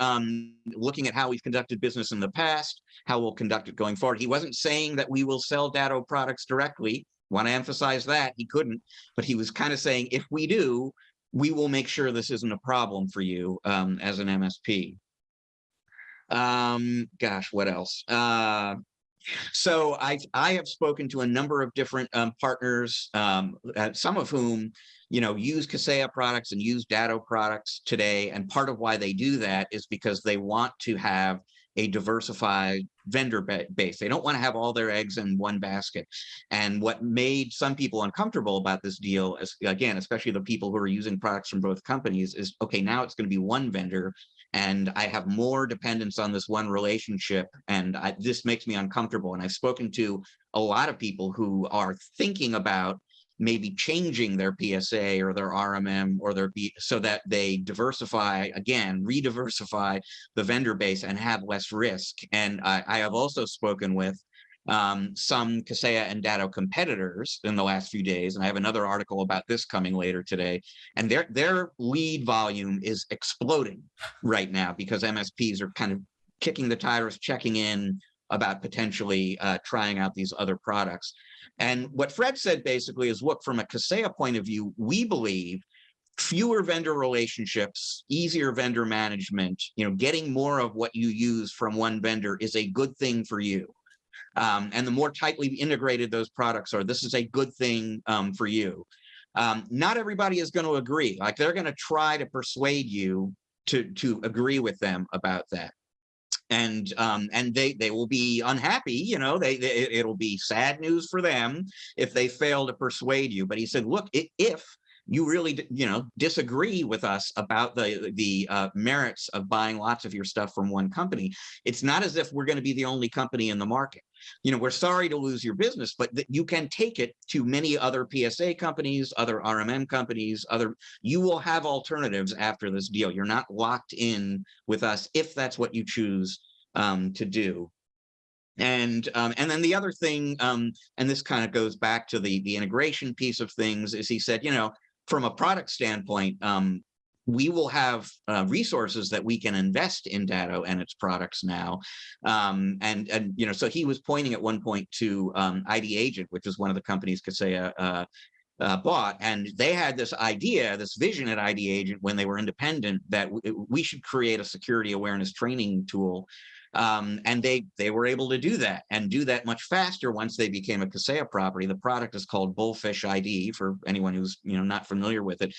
looking at how we've conducted business in the past, how we'll conduct it going forward. He wasn't saying that we will sell Datto products directly. Want to emphasize that he couldn't, but he was kind of saying, if we do, we will make sure this isn't a problem for you as an MSP. Gosh, what else? So I have spoken to a number of different partners, some of whom use Kaseya products and use Datto products today. And part of why they do that is because they want to have a diversified vendor base. They don't want to have all their eggs in one basket. And what made some people uncomfortable about this deal, again, especially the people who are using products from both companies, is, okay, now it's going to be one vendor and I have more dependence on this one relationship, and this makes me uncomfortable. And I've spoken to a lot of people who are thinking about maybe changing their PSA or their RMM or so that they diversify, again, re-diversify the vendor base and have less risk. And I have also spoken with some Kaseya and Datto competitors in the last few days, and I have another article about this coming later today, and their lead volume is exploding right now because MSPs are kind of kicking the tires, checking in about potentially trying out these other products. And what Fred said basically is, look, from a Kaseya point of view, we believe fewer vendor relationships, easier vendor management, getting more of what you use from one vendor is a good thing for you. And the more tightly integrated those products are, this is a good thing for you. Not everybody is going to agree. Like, they're going to try to persuade you to agree with them about that. And they will be unhappy, it'll be sad news for them if they fail to persuade you. But he said, look, if you really, disagree with us about the merits of buying lots of your stuff from one company, it's not as if we're going to be the only company in the market. We're sorry to lose your business, but you can take it to many other PSA companies, other RMM companies, you will have alternatives after this deal. You're not locked in with us if that's what you choose to do. And then the other thing, and this kind of goes back to the integration piece of things, is he said, from a product standpoint, we will have resources that we can invest in Datto and its products now. So he was pointing at one point to ID Agent, which is one of the companies Kaseya bought. And they had this idea, this vision at ID Agent when they were independent, that we should create a security awareness training tool. And they were able to do that, and do that much faster once they became a Kaseya property. The product is called Bullfish ID, for anyone who's not familiar with it.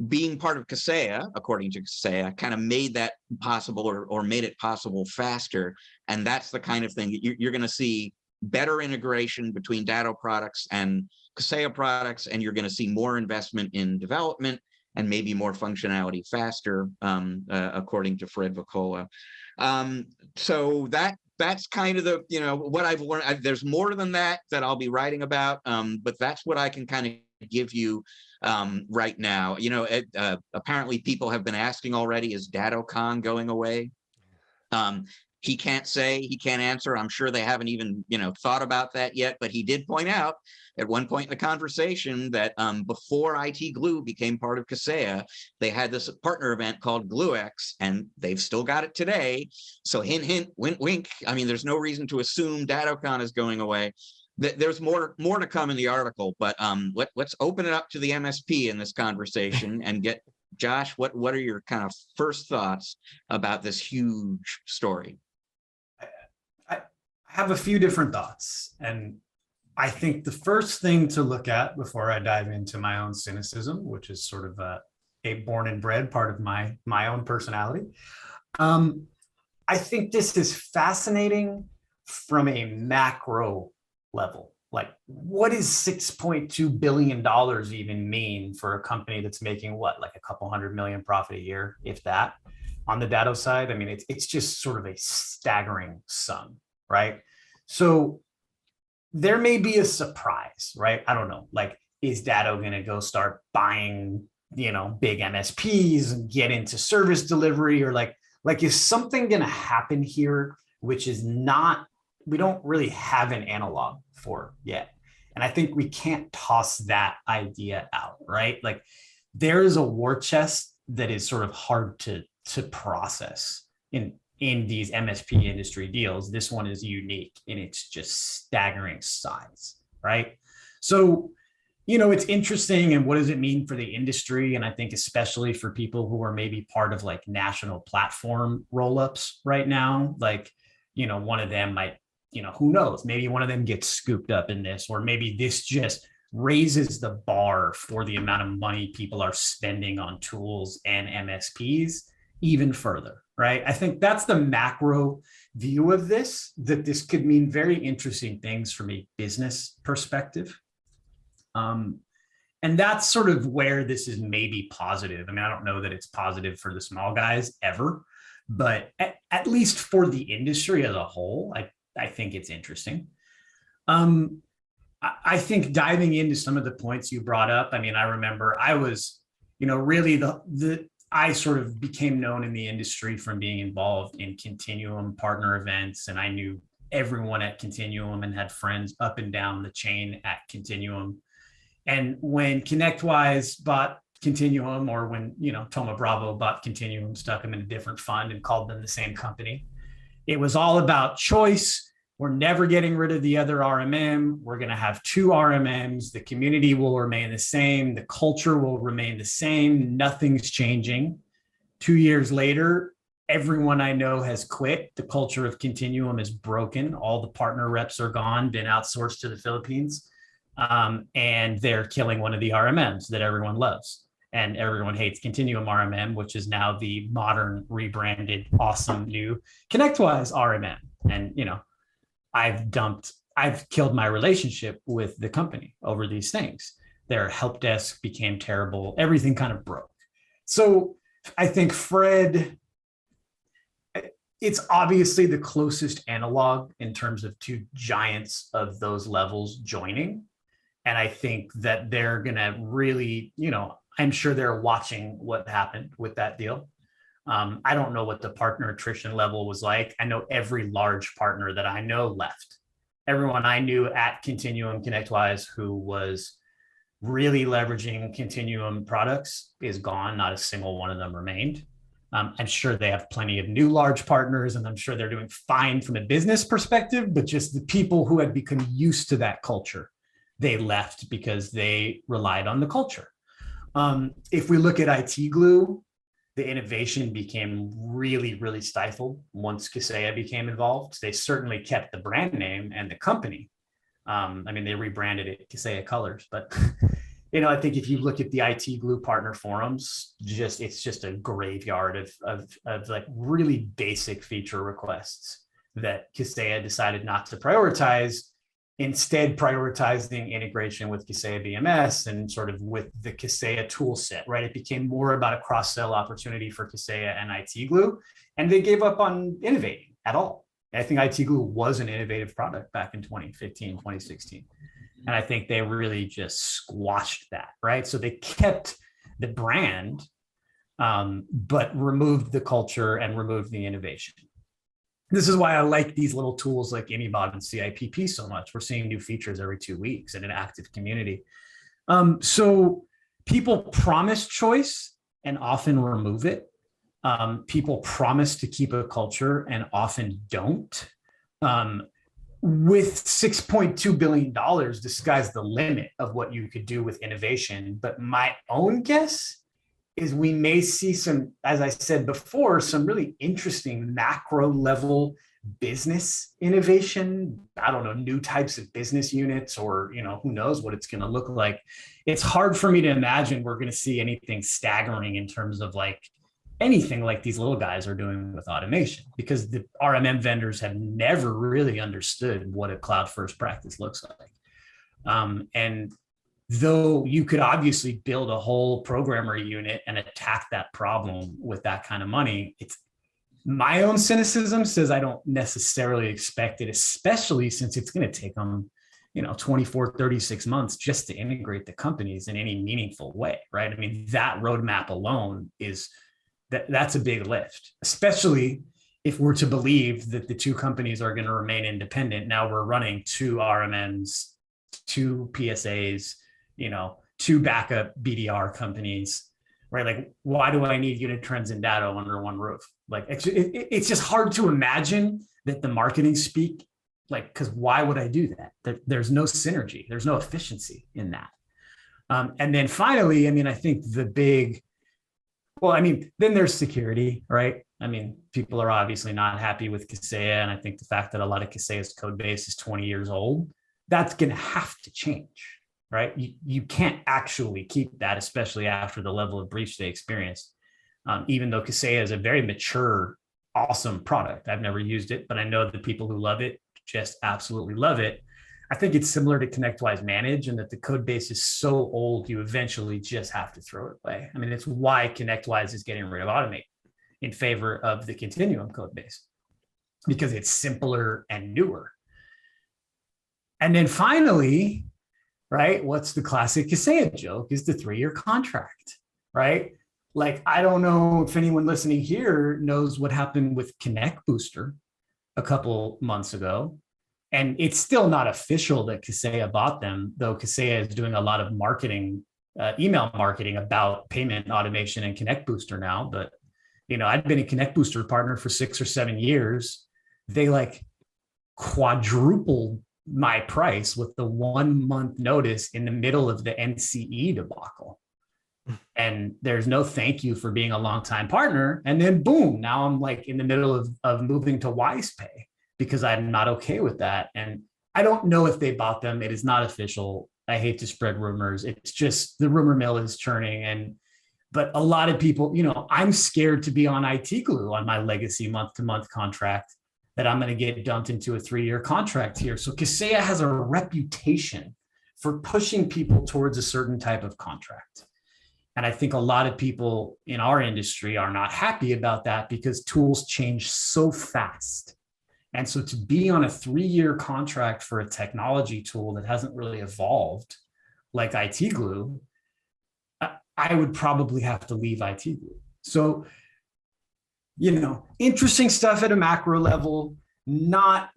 being part of Kaseya, according to Kaseya, kind of made that possible, or made it possible faster. And that's the kind of thing that you're going to see better integration between Datto products and Kaseya products, and you're going to see more investment in development and maybe more functionality faster, according to Fred Voccola. So that's kind of the, what I've learned. There's more than that I'll be writing about, but that's what I can kind of give you right now. Apparently people have been asking already, is Dattocon going away? He can't say, he can't answer. I'm sure they haven't even, thought about that yet, but he did point out at one point in the conversation that before IT Glue became part of Kaseya, they had this partner event called GlueX, and they've still got it today. So hint, hint, wink, wink. I mean, there's no reason to assume Dattocon is going away. There's more to come in the article, but let's open it up to the MSP in this conversation and get, Josh, what are your kind of first thoughts about this huge story? I have a few different thoughts, and I think the first thing to look at before I dive into my own cynicism, which is sort of a born and bred part of my own personality, I think this is fascinating from a macro level. Like, what does $6.2 billion even mean for a company that's making like a couple $100 million profit a year, if that, on the Datto side? I mean, it's just sort of a staggering sum, right? So there may be a surprise, right? I don't know. Like, is Datto going to go start buying, big MSPs and get into service delivery, or like is something going to happen here, which is not, we don't really have an analog for yet. And I think we can't toss that idea out, right? Like, there is a war chest that is sort of hard to process in these MSP industry deals. This one is unique in its just staggering size, right? So, it's interesting. And what does it mean for the industry? And I think especially for people who are maybe part of like national platform roll-ups right now, like, one of them might, who knows, maybe one of them gets scooped up in this, or maybe this just raises the bar for the amount of money people are spending on tools and MSPs even further, right? I think that's the macro view of this, that this could mean very interesting things from a business perspective. And that's sort of where this is maybe positive. I mean, I don't know that it's positive for the small guys ever, but at least for the industry as a whole, I think it's interesting. I think diving into some of the points you brought up, I mean, I remember I was, really I sort of became known in the industry from being involved in Continuum partner events, and I knew everyone at Continuum and had friends up and down the chain at Continuum. And when ConnectWise bought Continuum, or when, Thoma Bravo bought Continuum, stuck them in a different fund and called them the same company, it was all about choice. We're never getting rid of the other RMM. We're going to have two RMMs. The community will remain the same. The culture will remain the same. Nothing's changing. 2 years later, everyone I know has quit. The culture of Continuum is broken. All the partner reps are gone, been outsourced to the Philippines. And they're killing one of the RMMs that everyone loves. And everyone hates Continuum RMM, which is now the modern, rebranded, awesome new ConnectWise RMM. And, I've killed my relationship with the company over these things. Their help desk became terrible. Everything kind of broke. So I think Fred, it's obviously the closest analog in terms of two giants of those levels joining. And I think that they're going to really, I'm sure they're watching what happened with that deal. I don't know what the partner attrition level was like. I know every large partner that I know left. Everyone I knew at Continuum ConnectWise who was really leveraging Continuum products is gone. Not a single one of them remained. I'm sure they have plenty of new large partners, and I'm sure they're doing fine from a business perspective, but just the people who had become used to that culture, they left because they relied on the culture. If we look at IT Glue, the innovation became really, really stifled once Kaseya became involved. They certainly kept the brand name and the company. They rebranded it Kaseya Colors, but I think if you look at the IT Glue partner forums, it's just a graveyard of like really basic feature requests that Kaseya decided not to prioritize, instead prioritizing integration with Kaseya BMS and sort of with the Kaseya tool set, right? It became more about a cross-sell opportunity for Kaseya and IT Glue, and they gave up on innovating at all. I think IT Glue was an innovative product back in 2015, 2016. And I think they really just squashed that, right? So they kept the brand, but removed the culture and removed the innovation. This is why I like these little tools like Imibot and CIPP so much. We're seeing new features every 2 weeks in an active community. So people promise choice and often remove it. People promise to keep a culture and often don't. With $6.2 billion, the sky's the limit of what you could do with innovation. But my own guess is we may see some, as I said before, some really interesting macro level business innovation. I don't know, new types of business units, or, who knows what it's going to look like. It's hard for me to imagine we're going to see anything staggering in terms of like anything like these little guys are doing with automation, because the RMM vendors have never really understood what a cloud first practice looks like. And though you could obviously build a whole programmer unit and attack that problem with that kind of money, it's my own cynicism says I don't necessarily expect it, especially since it's going to take them 24, 36 months just to integrate the companies in any meaningful way, right? I mean, that roadmap alone that's a big lift, especially if we're to believe that the two companies are going to remain independent. Now we're running 2 RMMs, 2 PSAs, 2 backup BDR companies, right? Like, why do I need unit trends and Datto under one roof? Like, it's just hard to imagine that the marketing speak, like, because why would I do that? There's no synergy. There's no efficiency in that. And then finally, I think then there's security, right? People are obviously not happy with Kaseya. And I think the fact that a lot of Kaseya's code base is 20 years old, that's going to have to change, right? You can't actually keep that, especially after the level of breach they experienced. Even though Kaseya is a very mature, awesome product. I've never used it, but I know the people who love it just absolutely love it. I think it's similar to ConnectWise Manage, and that the code base is so old, you eventually just have to throw it away. It's why ConnectWise is getting rid of Automate in favor of the Continuum code base, because it's simpler and newer. And then finally, right, what's the classic Kaseya joke is the 3-year contract, right? Like, I don't know if anyone listening here knows what happened with Connect Booster a couple months ago. And it's still not official that Kaseya bought them, though Kaseya is doing a lot of marketing, email marketing about payment automation and Connect Booster now. But, I've been a Connect Booster partner for 6 or 7 years. They like quadrupled my price with the 1 month notice in the middle of the NCE debacle. And there's no thank you for being a longtime partner. And then boom, now I'm like in the middle of moving to Wise Pay, because I'm not okay with that. And I don't know if they bought them. It is not official. I hate to spread rumors. It's just the rumor mill is churning. But a lot of people, I'm scared to be on IT Glue on my legacy month-to-month contract, that I'm going to get dumped into a 3-year contract here. So Kaseya has a reputation for pushing people towards a certain type of contract. And I think a lot of people in our industry are not happy about that, because tools change so fast. And so to be on a 3-year contract for a technology tool that hasn't really evolved like IT Glue, I would probably have to leave IT Glue. So, interesting stuff at a macro level. I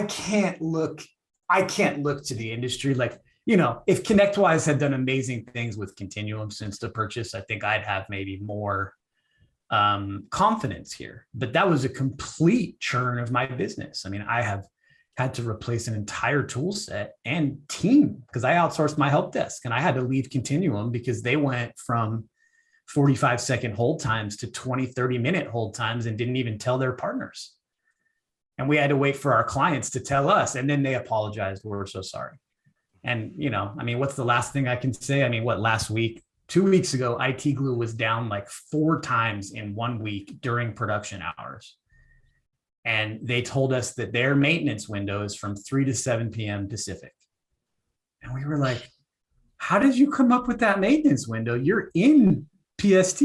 can't look to the industry. Like, if ConnectWise had done amazing things with Continuum since the purchase, I think I'd have maybe more confidence here. But that was a complete churn of my business. I have had to replace an entire tool set and team, because I outsourced my help desk, and I had to leave Continuum because they went from 45-second hold times to 20, 30-minute hold times and didn't even tell their partners. And we had to wait for our clients to tell us, and then they apologized. We're so sorry. And, I mean, what's the last thing I can say? I mean, last week, 2 weeks ago, IT Glue was down like 4 times in 1 week during production hours. And they told us that their maintenance window is from 3 to 7 p.m. Pacific. And we were like, how did you come up with that maintenance window? You're in PST.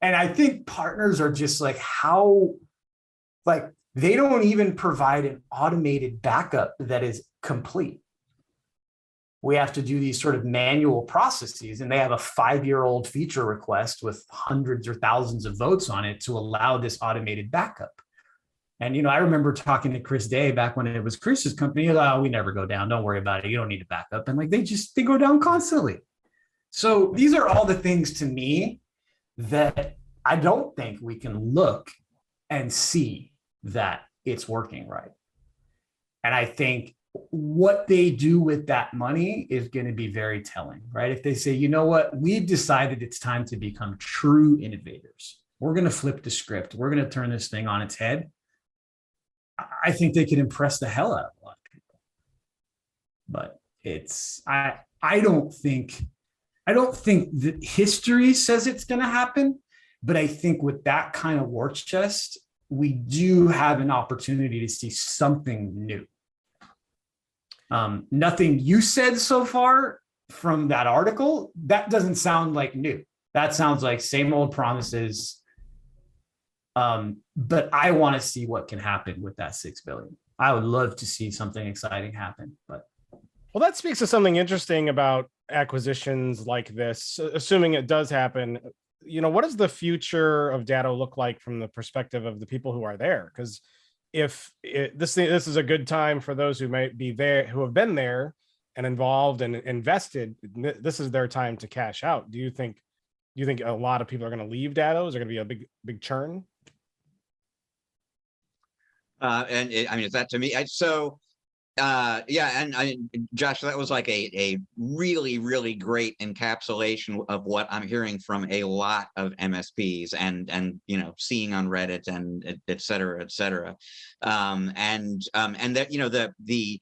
And I think partners are just like, they don't even provide an automated backup that is complete. We have to do these sort of manual processes, and they have a 5-year-old feature request with hundreds or thousands of votes on it to allow this automated backup. And, I remember talking to Chris Day back when it was Chris's company. Oh, we never go down. Don't worry about it. You don't need a backup. And they go down constantly. So these are all the things to me that I don't think we can look and see that it's working right. And I think what they do with that money is going to be very telling, right? If they say, you know what, we've decided it's time to become true innovators. We're going to flip the script. We're going to turn this thing on its head. I think they can impress the hell out of a lot of people. But I don't think that history says it's going to happen, but I think with that kind of war chest, we do have an opportunity to see something new. Nothing you said so far from that article, that doesn't sound like new. That sounds like same old promises. But I want to see what can happen with that 6 billion. I would love to see something exciting happen. But well, that speaks to something interesting about acquisitions like this, assuming it does happen. What does the future of Datto look like from the perspective of the people who are there? Because if this is a good time for those who might be there, who have been there and involved and invested, this is their time to cash out. Do you think a lot of people are going to leave Datto? Is there going to be a big churn? Is that to me? Josh, that was like a really, really great encapsulation of what I'm hearing from a lot of MSPs and seeing on Reddit and et cetera, et cetera. And that, the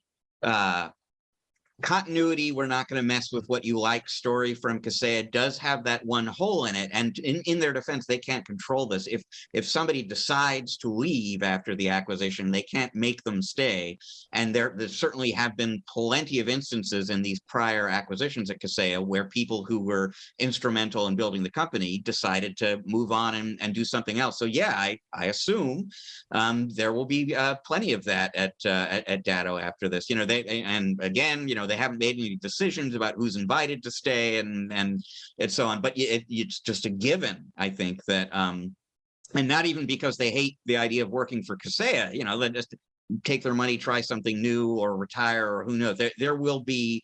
continuity, we're not going to mess with what you like story from Kaseya does have that one hole in it. And in their defense, they can't control this. If somebody decides to leave after the acquisition, they can't make them stay. And there certainly have been plenty of instances in these prior acquisitions at Kaseya where people who were instrumental in building the company decided to move on and do something else. So yeah, I assume there will be plenty of that at Datto after this. They haven't made any decisions about who's invited to stay and so on. But it's just a given, I think, that and not even because they hate the idea of working for Kaseya, they just take their money, try something new, or retire, or who knows. There will be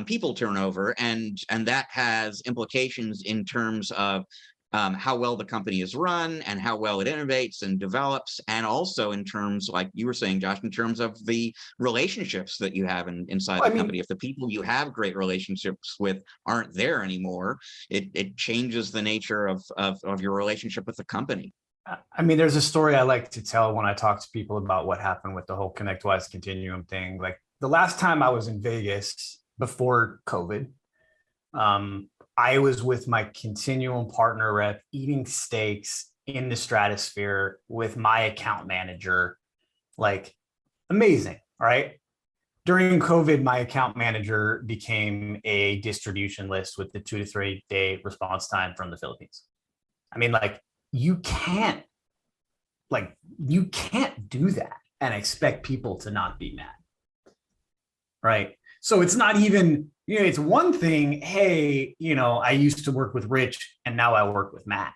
people turnover, and that has implications in terms of how well the company is run and how well it innovates and develops, and also in terms, like you were saying, Josh, in terms of the relationships that you have inside the company. If the people you have great relationships with aren't there anymore, it changes the nature of your relationship with the company. I mean, there's a story I like to tell when I talk to people about what happened with the whole ConnectWise Continuum thing. Like the last time I was in Vegas before COVID, I was with my Continuum partner rep eating steaks in the stratosphere with my account manager. Like, amazing, right? During COVID, my account manager became a distribution list with the 2 to 3 day response time from the Philippines. I mean, you can't do that and expect people to not be mad, right? So it's not even, it's one thing, hey, I used to work with Rich and now I work with Matt.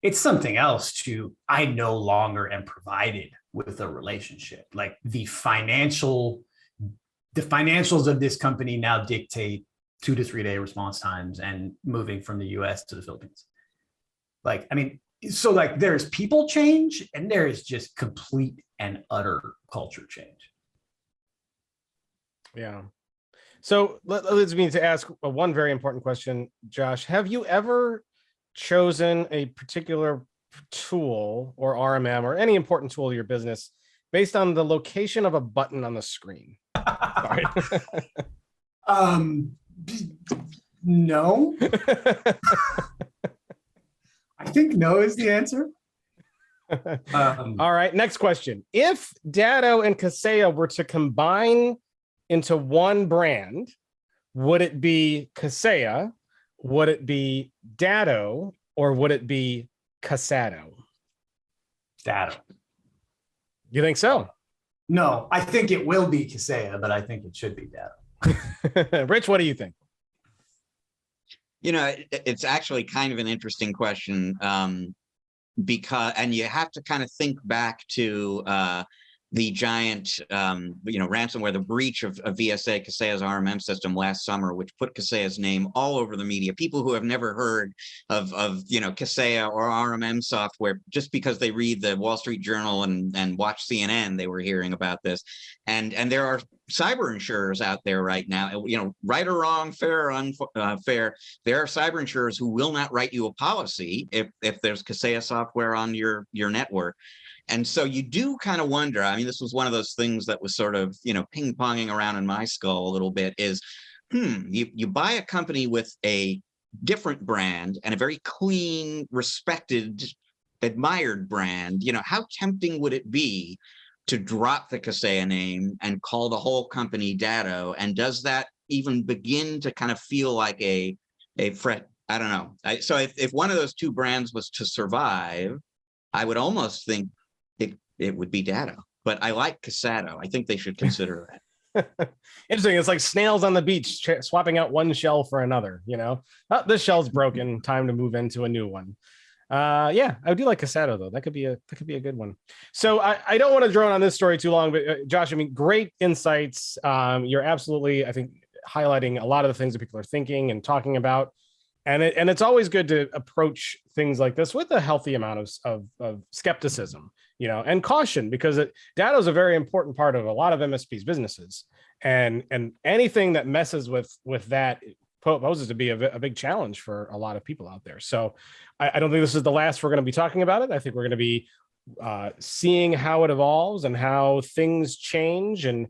It's something else I no longer am provided with a relationship. Like the financials of this company now dictate 2 to 3 day response times and moving from the US to the Philippines. There's people change and there is just complete and utter culture change. Yeah. So that leads me to ask one very important question, Josh. Have you ever chosen a particular tool or RMM or any important tool of your business based on the location of a button on the screen. Sorry. No. I think no is the answer. All right, next question. If Datto and Kaseo were to combine into one brand, would it be Kaseya? Would it be Datto? Or would it be Casatto? Datto. You think so? No, I think it will be Kaseya, but I think it should be Datto. Rich, what do you think? You know, it's actually kind of an interesting question, because, and you have to kind of think back to the giant, ransomware, the breach of VSA, Kaseya's RMM system last summer, which put Kaseya's name all over the media. People who have never heard of Kaseya or RMM software, just because they read the Wall Street Journal and watch CNN, they were hearing about this. And there are cyber insurers out there right now, right or wrong, fair or unfair. There are cyber insurers who will not write you a policy if there's Kaseya software on your network. And so you do kind of wonder, I mean, this was one of those things that was sort of, ping-ponging around in my skull a little bit is, you buy a company with a different brand and a very clean, respected, admired brand, how tempting would it be to drop the Kaseya name and call the whole company Datto? And does that even begin to kind of feel like a threat? I don't know. So if one of those two brands was to survive, I would almost think it would be Datto, but I like Casatto. I think they should consider that. Interesting. It's like snails on the beach, swapping out one shell for another, Oh, this shell's broken. Time to move into a new one. Yeah, I do like Casatto though. That could be a good one. So I don't want to drone on this story too long, but Josh, I mean, great insights. You're absolutely, I think, highlighting a lot of the things that people are thinking and talking about. And it's always good to approach things like this with a healthy amount of skepticism, and caution, because data is a very important part of a lot of MSPs businesses, and anything that messes with that poses to be a big challenge for a lot of people out there. So I don't think this is the last we're going to be talking about it. I think we're going to be seeing how it evolves and how things change, and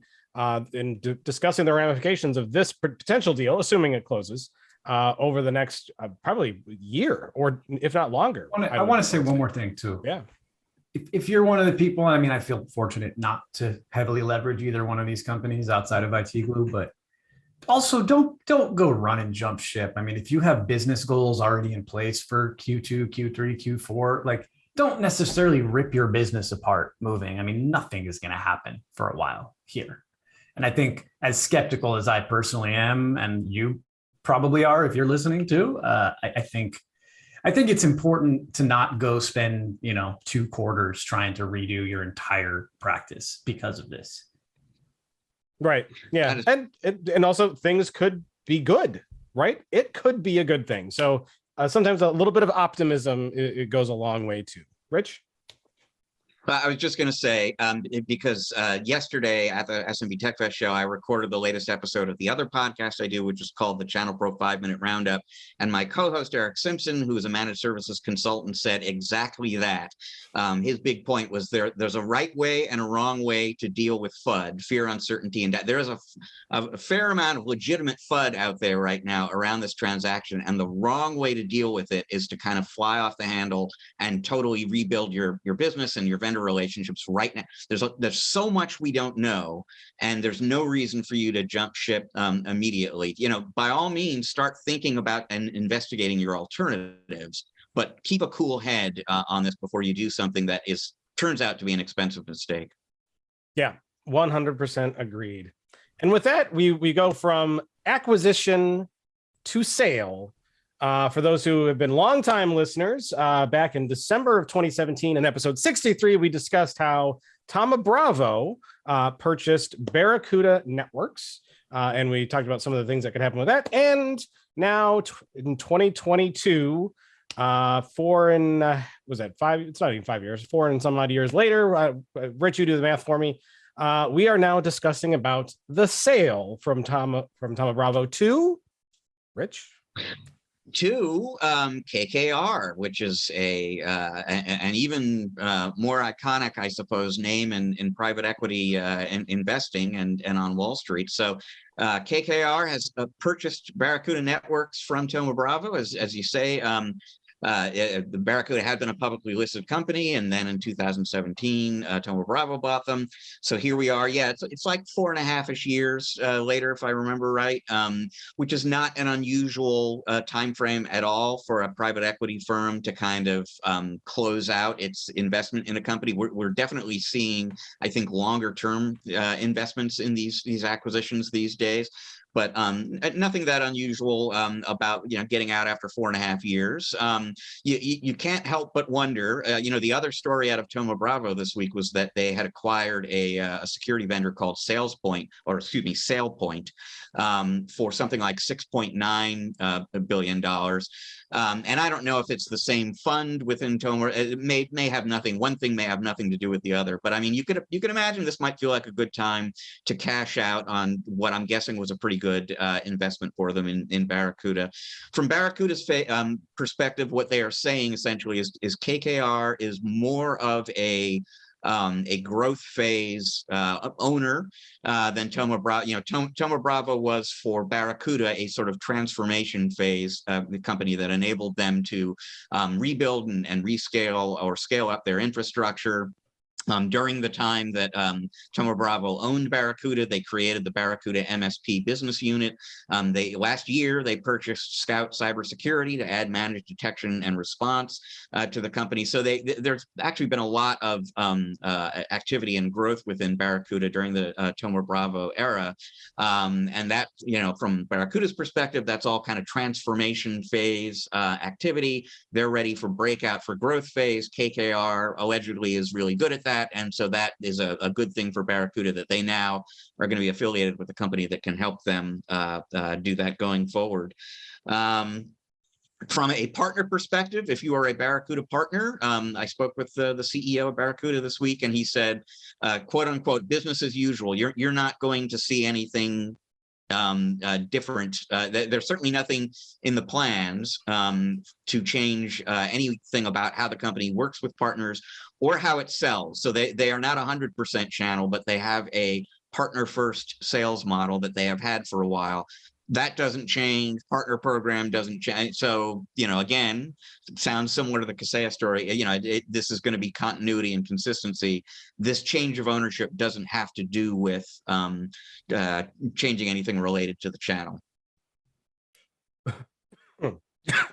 discussing the ramifications of this potential deal, assuming it closes. Over the next probably year, or if not longer. I want to say one more thing too. Yeah. If you're one of the people, I mean, I feel fortunate not to heavily leverage either one of these companies outside of IT Glue, but also don't go run and jump ship. I mean, if you have business goals already in place for Q2, Q3, Q4, like, don't necessarily rip your business apart moving. I mean, nothing is going to happen for a while here. And I think, as skeptical as I personally am, and you probably are if you're listening too, I think it's important to not go spend 2 quarters trying to redo your entire practice because of this. Right. Yeah. And also things could be good, right? It could be a good thing. So sometimes a little bit of optimism, it goes a long way too. Rich? I was just going to say, because yesterday at the SMB TechFest show, I recorded the latest episode of the other podcast I do, which is called the ChannelPro 5-Minute Roundup. And my co-host, Eric Simpson, who is a managed services consultant, said exactly that. His big point was there's a right way and a wrong way to deal with FUD, fear, uncertainty, and there is a fair amount of legitimate FUD out there right now around this transaction. And the wrong way to deal with it is to kind of fly off the handle and totally rebuild your business and your vendor relationships right now. There's so much we don't know, and there's no reason for you to jump ship immediately. By all means, start thinking about and investigating your alternatives, but keep a cool head on this before you do something that turns out to be an expensive mistake. Yeah, 100% agreed. And with that, we go from acquisition to sale. For those who have been longtime listeners, back in December of 2017, in episode 63, we discussed how Thoma Bravo purchased Barracuda Networks, and we talked about some of the things that could happen with that. And now in 2022, 4 and was that 5? It's not even 5 years. 4 and some odd years later, Rich, you do the math for me. We are now discussing about the sale from Thoma Bravo to Rich. to KKR, which is an even more iconic, I suppose, name in private equity investing and on Wall Street. So KKR has purchased Barracuda Networks from Thoma Bravo, as you say. The Barracuda had been a publicly listed company, and then in 2017, Thoma Bravo bought them. So here we are. Yeah, it's like 4.5-ish years later, if I remember right, which is not an unusual time frame at all for a private equity firm to kind of close out its investment in a company. We're definitely seeing, I think, longer term investments in these acquisitions these days. But nothing that unusual about getting out after 4.5 years. You can't help but wonder. The other story out of Thoma Bravo this week was that they had acquired a security vendor called SailPoint, for something like $6.9 billion. And I don't know if it's the same fund within Thoma. It may have nothing. One thing may have nothing to do with the other. But I mean, you could imagine this might feel like a good time to cash out on what I'm guessing was a pretty good investment for them in Barracuda. From Barracuda's perspective, what they are saying essentially is KKR is more of a growth phase owner than Thoma Bravo. Thoma Bravo was for Barracuda a sort of transformation phase, the company that enabled them to rebuild and rescale or scale up their infrastructure. During the time that Thoma Bravo owned Barracuda, they created the Barracuda MSP business unit. Last year, they purchased Scout Cybersecurity to add managed detection and response to the company. So there's actually been a lot of activity and growth within Barracuda during the Thoma Bravo era. And that, from Barracuda's perspective, that's all kind of transformation phase activity. They're ready for breakout for growth phase. KKR allegedly is really good at that. And so that is a good thing for Barracuda, that they now are going to be affiliated with a company that can help them do that going forward. From a partner perspective, if you are a Barracuda partner, I spoke with the CEO of Barracuda this week, and he said, quote unquote, business as usual. You're not going to see anything different. There's certainly nothing in the plans to change anything about how the company works with partners or how it sells. So they are not 100% channel, but they have a partner first sales model that they have had for a while. That doesn't change. Partner program doesn't change. So, again, it sounds similar to the Kaseya story. This is going to be continuity and consistency. This change of ownership doesn't have to do with changing anything related to the channel.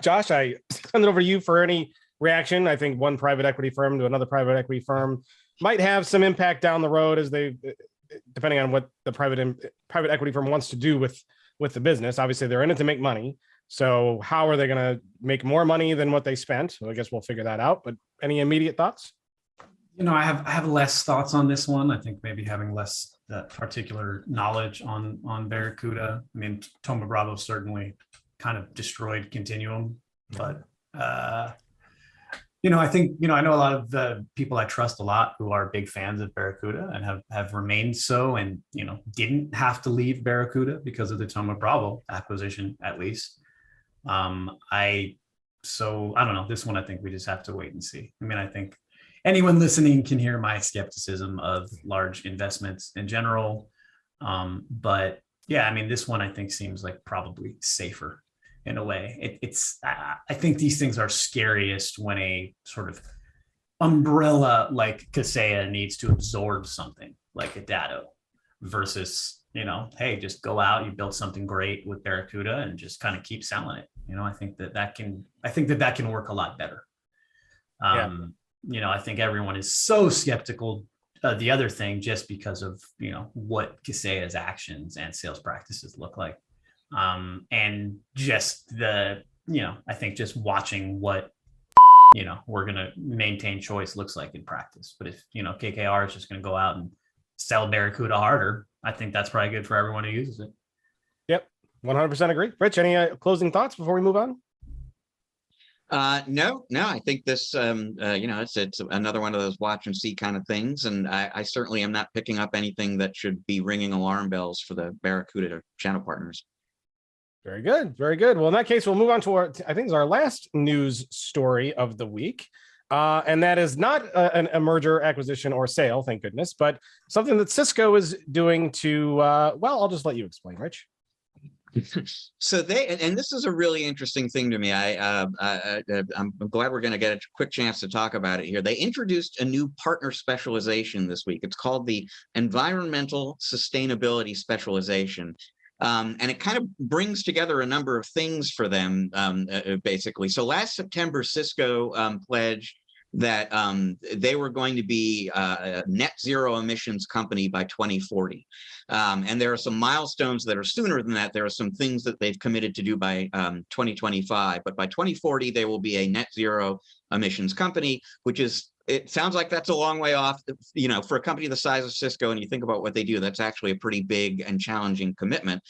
Josh, I send it over to you for any reaction. I think one private equity firm to another private equity firm might have some impact down the road, as depending on what the private equity firm wants to do with the business. Obviously, they're in it to make money. So how are they going to make more money than what they spent? So I guess we'll figure that out. But any immediate thoughts? I have less thoughts on this one. I think maybe having less that particular knowledge on Barracuda. I mean, Thoma Bravo certainly kind of destroyed Continuum, but I think, I know a lot of the people I trust a lot who are big fans of Barracuda and have remained so, and, didn't have to leave Barracuda because of the Thoma Bravo acquisition, at least. So I don't know, this one, I think we just have to wait and see. I mean, I think anyone listening can hear my skepticism of large investments in general. But yeah, I mean, this one I think seems like probably safer in a way. I think these things are scariest when a sort of umbrella like Kaseya needs to absorb something like a Datto versus, hey, just go out, you build something great with Barracuda and just kind of keep selling it. I think that can work a lot better. I think everyone is so skeptical of the other thing just because of, what Kaseya's actions and sales practices look like. And just I think just watching what, we're going to maintain choice looks like in practice. But if, KKR is just going to go out and sell Barracuda harder, I think that's probably good for everyone who uses it. Yep. 100% agree. Rich, any closing thoughts before we move on? No, I think this, it's another one of those watch and see kind of things. And I certainly am not picking up anything that should be ringing alarm bells for the Barracuda channel partners. Very good. Very good. Well, in that case, we'll move on to I think it's our last news story of the week. And that is not a merger, acquisition, or sale, thank goodness, but something that Cisco is doing to, well, I'll just let you explain, Rich. So and this is a really interesting thing to me. I'm glad we're going to get a quick chance to talk about it here. They introduced a new partner specialization this week. It's called the Environmental Sustainability Specialization. And it kind of brings together a number of things for them, basically. So last September, Cisco pledged that they were going to be a net zero emissions company by 2040. And there are some milestones that are sooner than that. There are some things that they've committed to do by 2025, but by 2040, they will be a net zero emissions company, which is, it sounds like that's a long way off, you know, for a company the size of Cisco, and you think about what they do, that's actually a pretty big and challenging commitment.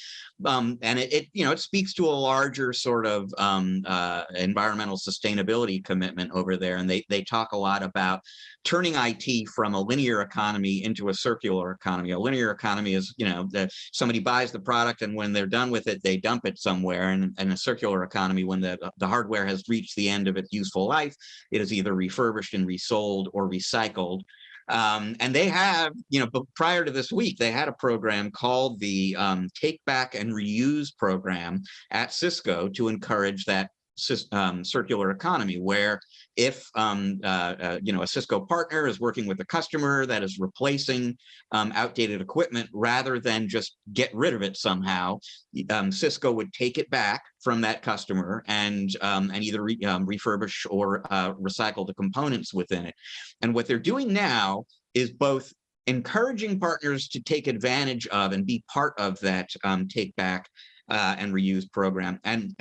And it you know, it speaks to a larger sort of environmental sustainability commitment over there. And they talk a lot about turning IT from a linear economy into a circular economy. A linear economy is, you know, somebody buys the product and when they're done with it, they dump it somewhere. And a circular economy, when the hardware has reached the end of its useful life, it is either refurbished and resold or recycled. And they have, you know, but prior to this week, they had a program called the Take Back and Reuse program at Cisco to encourage that circular economy, where if you know, a Cisco partner is working with a customer that is replacing outdated equipment, rather than just get rid of it somehow, Cisco would take it back from that customer and either refurbish or recycle the components within it. And what they're doing now is both encouraging partners to take advantage of and be part of that take back and reuse program, and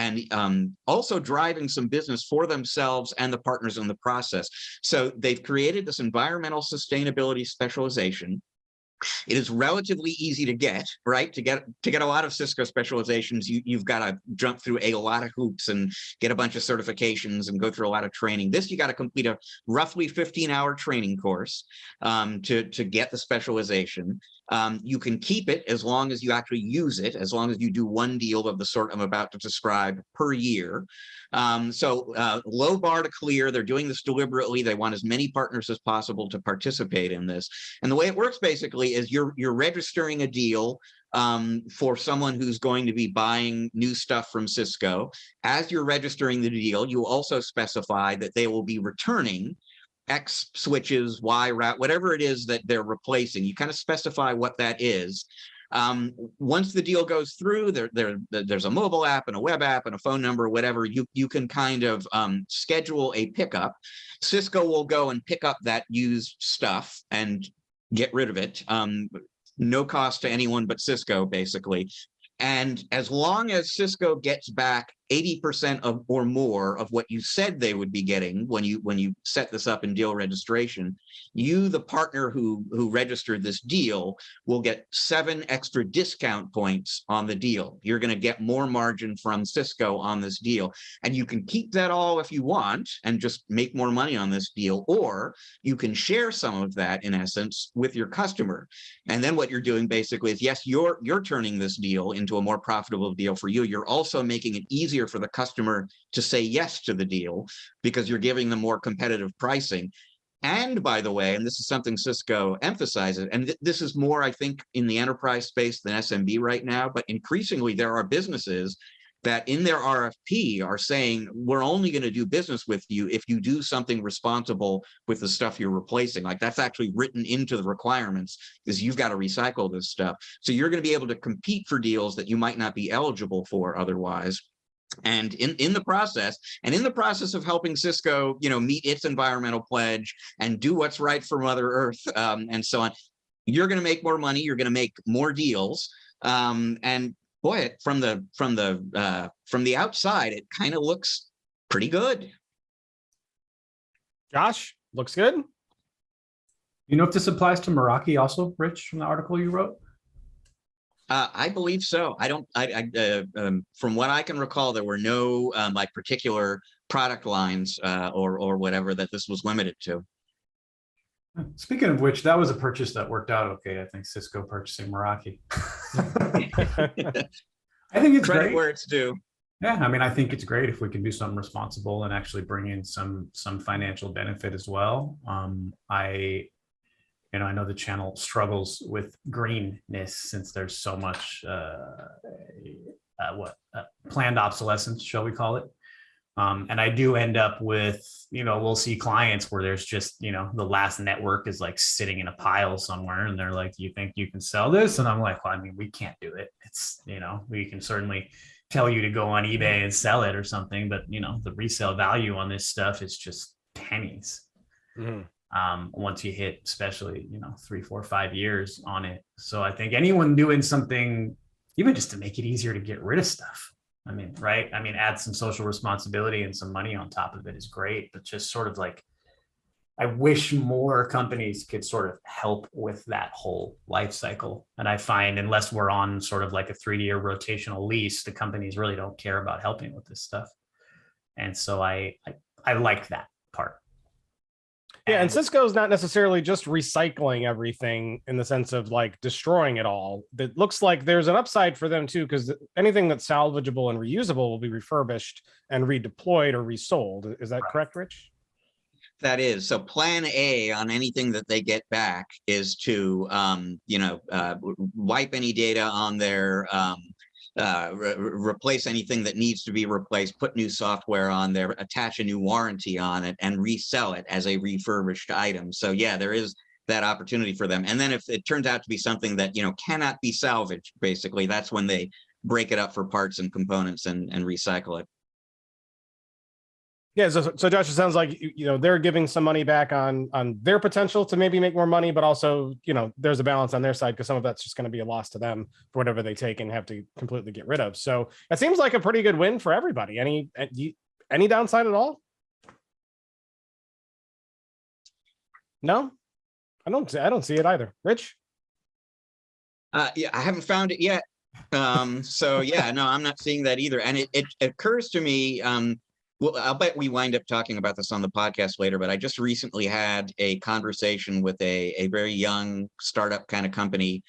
also driving some business for themselves and the partners in the process. So they've created this environmental sustainability specialization. It is relatively easy to get, right? To get a lot of Cisco specializations, you've got to jump through a lot of hoops and get a bunch of certifications and go through a lot of training. This, you got to complete a roughly 15-hour training course to get the specialization. You can keep it as long as you actually use it, as long as you do one deal of the sort I'm about to describe per year. So low bar to clear. They're doing this deliberately. They want as many partners as possible to participate in this. And the way it works basically is you're registering a deal for someone who's going to be buying new stuff from Cisco. As you're registering the deal, you also specify that they will be returning X switches, Y route, whatever it is that they're replacing. You kind of specify what that is. Once the deal goes through, there's a mobile app and a web app and a phone number, whatever. You can kind of schedule a pickup. Cisco will go and pick up that used stuff and get rid of it. No cost to anyone but Cisco, basically. And as long as Cisco gets back 80% of or more of what you said they would be getting when you set this up in deal registration, you, the partner who registered this deal, will get 7 extra discount points on the deal. You're going to get more margin from Cisco on this deal. And you can keep that all if you want and just make more money on this deal, or you can share some of that, in essence, with your customer. And then what you're doing basically is, yes, you're turning this deal into a more profitable deal for you. You're also making it easier for the customer to say yes to the deal because you're giving them more competitive pricing. And by the way, and this is something Cisco emphasizes, and this is more, I think, in the enterprise space than SMB right now, but increasingly there are businesses that in their RFP are saying, we're only going to do business with you if you do something responsible with the stuff you're replacing. Like, that's actually written into the requirements, is you've got to recycle this stuff. So you're going to be able to compete for deals that you might not be eligible for otherwise. And in the process of helping Cisco, you know, meet its environmental pledge and do what's right for Mother Earth, and so on, you're going to make more money. You're going to make more deals. And boy, from the outside, it kind of looks pretty good. Josh, looks good. You know if this applies to Meraki also, Rich, from the article you wrote? I believe so. From what I can recall, there were no like particular product lines or whatever that this was limited to. Speaking of which, that was a purchase that worked out okay. I think Cisco purchasing Meraki. I think it's Credit great where it's due. Yeah, I mean, I think it's great if we can do something responsible and actually bring in some financial benefit as well. I know the channel struggles with greenness since there's so much planned obsolescence, shall we call it? And I do end up with, we'll see clients where there's just, the last network is like sitting in a pile somewhere and they're like, you think you can sell this? And I'm like, well, I mean, we can't do it. It's, we can certainly tell you to go on eBay and sell it or something, but the resale value on this stuff is just pennies. Once you hit, especially 3, 4, 5 years on it. So I think anyone doing something, even just to make it easier to get rid of stuff, I mean, right? I mean, add some social responsibility and some money on top of it is great, but just sort of like, I wish more companies could sort of help with that whole life cycle. And I find unless we're on sort of like a 3-year rotational lease, the companies really don't care about helping with this stuff. And so I like that part. Yeah, and Cisco is not necessarily just recycling everything in the sense of like destroying it all. It looks like there's an upside for them too, because anything that's salvageable and reusable will be refurbished and redeployed or resold. Is that correct, Rich? That is. So plan A on anything that they get back is to, wipe any data on their, replace anything that needs to be replaced, put new software on there, attach a new warranty on it, and resell it as a refurbished item. So yeah, there is that opportunity for them. And then if it turns out to be something that, cannot be salvaged, basically, that's when they break it up for parts and components and recycle it. Yeah, so Josh, it sounds like they're giving some money back on their potential to maybe make more money, but also there's a balance on their side because some of that's just going to be a loss to them for whatever they take and have to completely get rid of. So it seems like a pretty good win for everybody. Any downside at all? No, I don't see it either. Rich? Yeah, I haven't found it yet. So yeah, no, I'm not seeing that either. And it occurs to me. Well, I'll bet we wind up talking about this on the podcast later, but I just recently had a conversation with a very young startup kind of company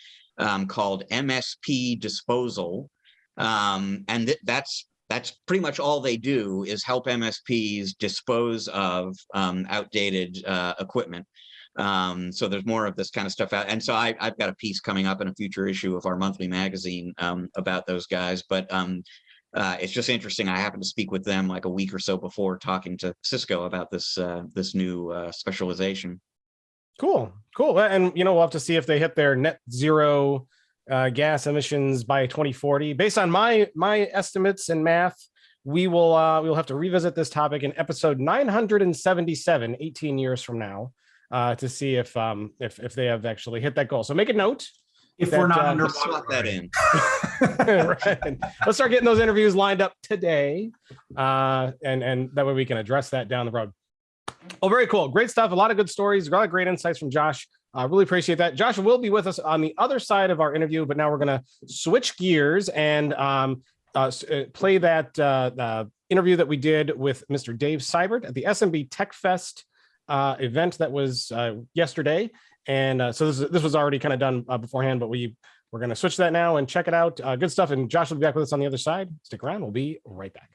called MSP Disposal. And that's pretty much all they do is help MSPs dispose of outdated equipment. So there's more of this kind of stuff out. And so I've got a piece coming up in a future issue of our monthly magazine about those guys. But it's just interesting. I happened to speak with them like a week or so before talking to Cisco about this new specialization. Cool. And we'll have to see if they hit their net zero gas emissions by 2040. Based on my estimates and math, we'll have to revisit this topic in episode 977, 18 years from now, to see if they have actually hit that goal. So make a note. If we're not under swap that in. Right. Let's start getting those interviews lined up today. And that way we can address that down the road. Oh, very cool. Great stuff. A lot of good stories, a lot of great insights from Josh. I really appreciate that. Josh will be with us on the other side of our interview, but now we're going to switch gears and play that interview that we did with Mr. Dave Seibert at the SMB TechFest event that was yesterday. And so this was already kind of done beforehand, but we're going to switch that now and check it out. Good stuff. And Josh will be back with us on the other side. Stick around. We'll be right back.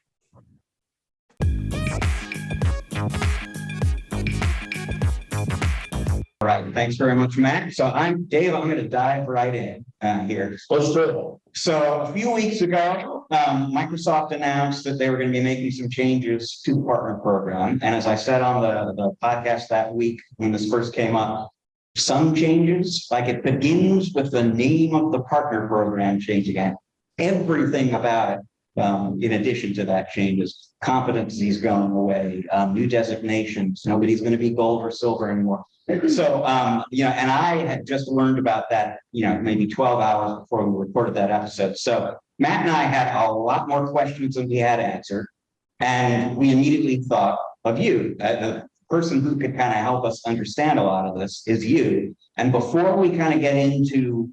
All right. Thanks very much, Matt. So I'm Dave. I'm going to dive right in here. Let's do it. So a few weeks ago, Microsoft announced that they were going to be making some changes to the partner program. And as I said on the podcast that week when this first came up, some changes, like it begins with the name of the partner program changing. Everything about it, in addition to that, changes. Competencies going away, new designations. Nobody's going to be gold or silver anymore. So, and I had just learned about that, maybe 12 hours before we recorded that episode. So Matt and I had a lot more questions than we had answered. And we immediately thought of you. The person who could kind of help us understand a lot of this is you. And before we kind of get into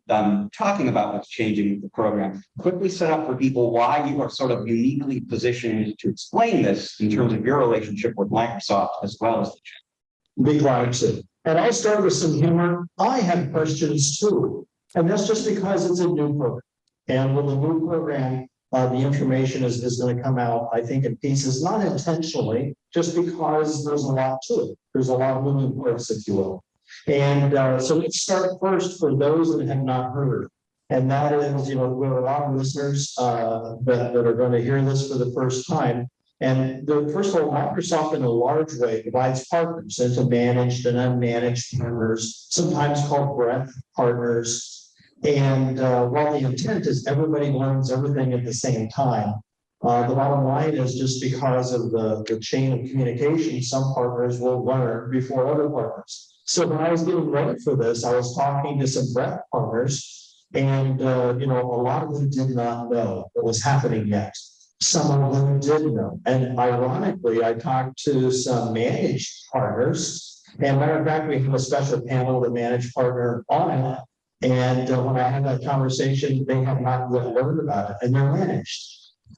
talking about what's changing with the program, quickly set up for people why you are sort of uniquely positioned to explain this in terms of your relationship with Microsoft as well as the channel. Be glad to. And I'll start with some humor. I have questions too. And that's just because it's a new program. And with a new program, The information is going to come out, I think, in pieces, not intentionally, just because there's a lot to it. There's a lot of moving parts, if you will. And so let's start first for those that have not heard. And that is, we have a lot of listeners that are going to hear this for the first time. And first of all, Microsoft in a large way divides partners into managed and unmanaged partners, sometimes called breadth partners. And while the intent is everybody learns everything at the same time, the bottom line is just because of the chain of communication, some partners will learn before other partners. So when I was getting ready for this, I was talking to some breadth partners. And, a lot of them did not know what was happening yet. Some of them did know. And ironically, I talked to some managed partners. And matter of fact, we have a special panel, the managed partner on it. And when I had that conversation, they have not yet learned about it and they're managed.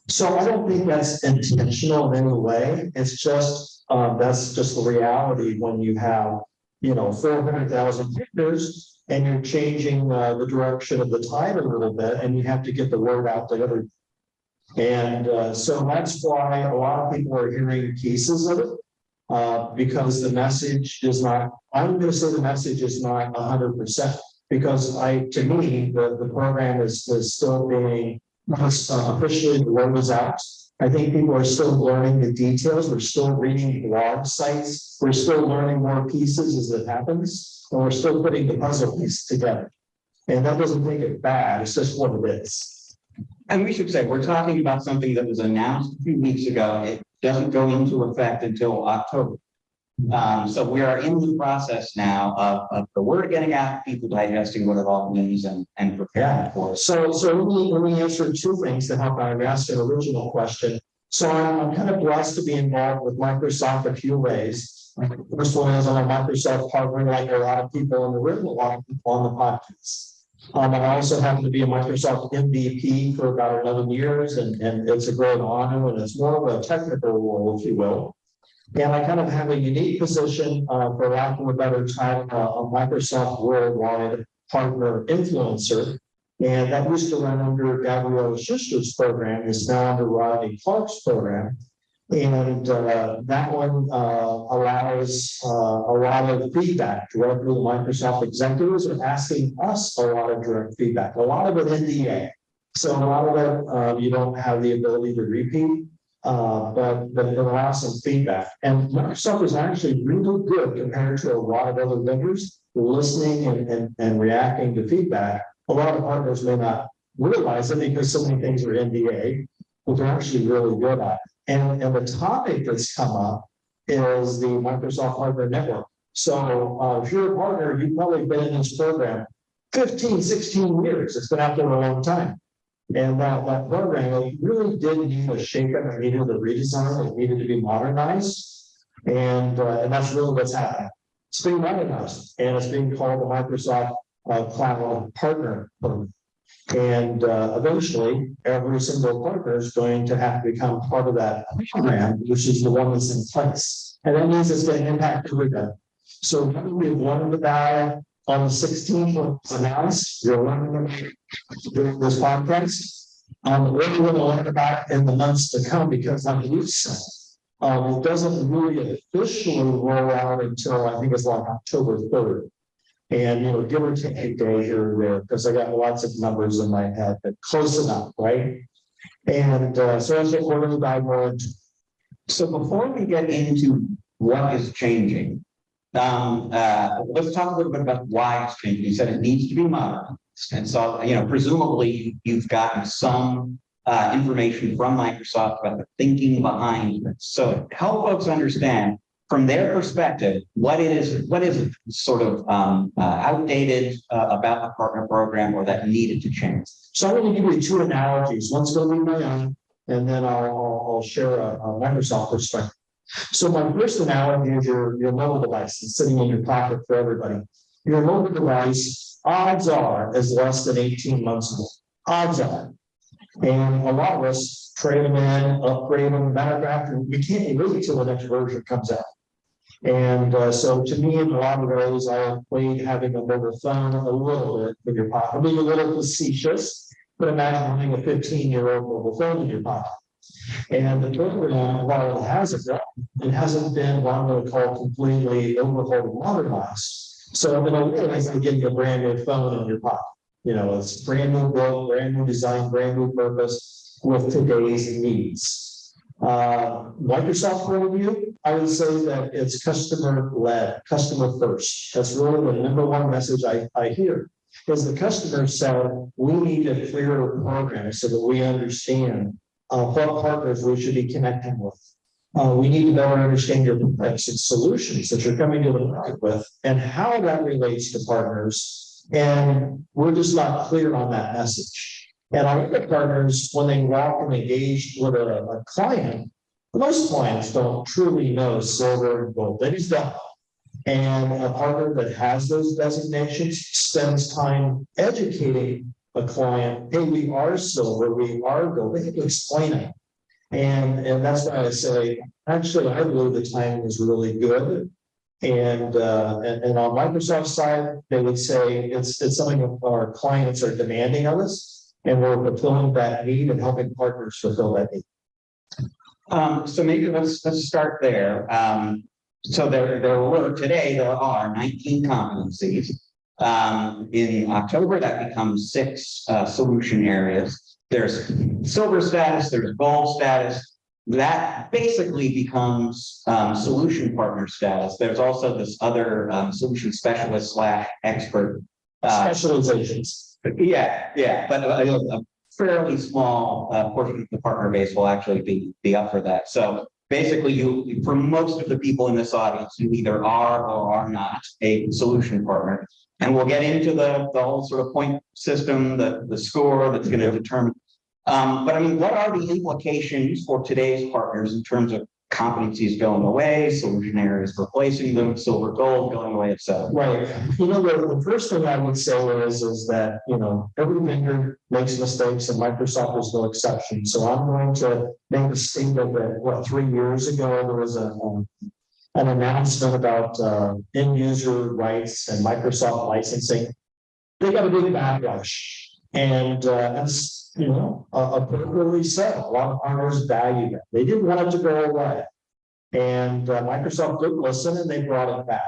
So I don't think that's intentional in any way. It's just, that's just the reality when you have, 400,000 partners. And you're changing the direction of the tide a little bit, and you have to get the word out to everyone. And so that's why a lot of people are hearing pieces of it, because the message is not, I'm going to say the message is not 100%, because to me, the program is still being officially the word is out. I think people are still learning the details. We're still reading blog sites. We're still learning more pieces as it happens. And we're still putting the puzzle piece together. And that doesn't make it bad. It's just what it is. And we should say, we're talking about something that was announced a few weeks ago. It doesn't go into effect until October. So we are in the process now of the word getting out, people digesting what it all means and preparing for it. So let me answer two things to help out. I asked an original question. So I'm kind of blessed to be involved with Microsoft a few ways. The first one is I'm a Microsoft partner, like a lot of people in the Riddle, a lot of people on the podcast. I also happen to be a Microsoft MVP for about 11 years, and it's a great honor, and it's more of a technical role, if you will. And I kind of have a unique position, for lack of a better title, a Microsoft Worldwide Partner Influencer. And that used to run under Gabrielle Schuster's program, is now under Rodney Clark's program. And that one allows a lot of feedback directly to Microsoft executives are asking us a lot of direct feedback, a lot of it NDA. So a lot of it you don't have the ability to repeat. But it allows some feedback. And Microsoft is actually really good compared to a lot of other vendors listening and reacting to feedback. A lot of partners may not realize it because so many things are NDA, but they're actually really good at it. And the topic that's come up is the Microsoft Partner Network. So if you're a partner, you've probably been in this program 15, 16 years. It's been out there a long time. And that program, it really did need a shakeup. It needed a redesign. It needed to be modernized. And that's really what's happening. It's being modernized, and it's being called the Microsoft Cloud Partner Program. And eventually, every single partner is going to have to become part of that program, which is the one that's in place. And that means it's going to impact everybody. So we have learned about it on the 16th when it was announced. You're learning this podcast. We're going to learn about it in the months to come because, like you said, it doesn't really officially roll out until I think it's like October 3rd. And, give or take a day here or there, because I got lots of numbers in my head, but close enough, right? And so that's what we're going to dive more into. So before we get into what is changing, let's talk a little bit about why it's changing. You said it needs to be modernized. And so, presumably you've gotten some information from Microsoft about the thinking behind it. So help folks understand from their perspective, what is sort of outdated about the partner program or that needed to change? So I'm going to give you two analogies. One's going to be my own, and then I'll share a Microsoft perspective. So my first analogy is your mobile device. It's sitting in your pocket for everybody. Your mobile device, odds are, is less than 18 months old. Odds are. And a lot of us trade them in, upgrade them. Matter of fact, we can't wait until the next version comes out. And so to me, in a lot of ways, I equate having a mobile phone a little bit in your pocket. I'm being a little facetious, But imagine having a 15-year-old mobile phone in your pocket. And the program, while it has a it hasn't been what I'm going to call completely overhauled and modernized. So in a way, it's like getting a brand new phone in your pocket. You know, it's brand new build, brand new design, brand new purpose with today's needs. Microsoft point of view, I would say that it's customer led, customer first. That's really the number one message I hear. Is the customer said, we need a clearer program so that we understand what partners we should be connecting with. We need to better understand your products and solutions that you're coming to the market with and how that relates to partners. And we're just not clear on that message. And our other partners, when they walk and engage with a client, most clients don't truly know silver and gold. They just don't. And a partner that has those designations spends time educating a client, hey, we are silver, we are gold. They have to explain it. And that's why I say, actually, I believe the timing is really good. And on Microsoft's side, they would say it's something that our clients are demanding of us, and we're fulfilling that need and helping partners fulfill that need. So maybe let's start there. So there are 19 competencies. In October, that becomes 6 solution areas. There's silver status, there's gold status. That basically becomes solution partner status. There's also this other solution specialist / expert. Specializations. Yeah, but a fairly small portion of the partner base will actually be up for that. So basically, you, for most of the people in this audience, you either are or are not a solution partner. And we'll get into the whole sort of point system, the score that's going to determine. But I mean, what are the implications for today's partners in terms of competencies going away, solution areas replacing them, silver, gold going away, et cetera? Right. You know, the first thing I would say is that, you know, every vendor makes mistakes and Microsoft is no exception. So I'm going to make a statement that 3 years ago, there was an announcement about end user rights and Microsoft licensing. They got a big backlash. And that's, you know, appropriately said. A lot of partners value that. They didn't want it to go away. And Microsoft did listen and they brought it back.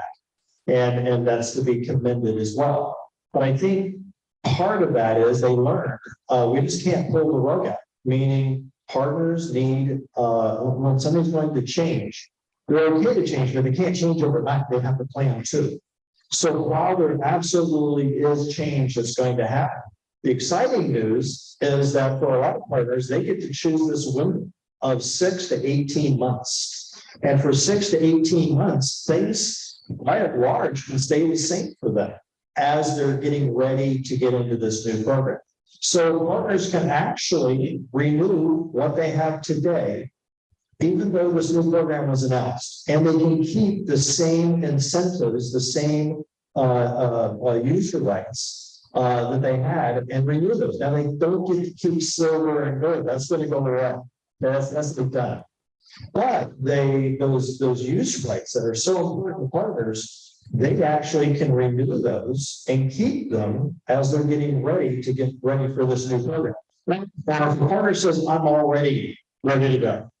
And that's to be commended as well. But I think part of that is they learned we just can't pull the rug out, meaning partners need, when something's going to change, they're okay to change, but they can't change overnight. They have to plan too. So while there absolutely is change that's going to happen, the exciting news is that for a lot of partners, they get to choose this window of 6 to 18 months. And for 6 to 18 months, things by and large can stay the same for them as they're getting ready to get into this new program. So partners can actually renew what they have today, even though this new program was announced, and they can keep the same incentives, the same user rights that they had and renew those. Now they don't get to keep silver and gold. That's going to go around. That's the done. But those user rights that are so important to partners, they actually can renew those and keep them as they're getting ready to get ready for this new program. Now, if the partner says, I'm already ready to go,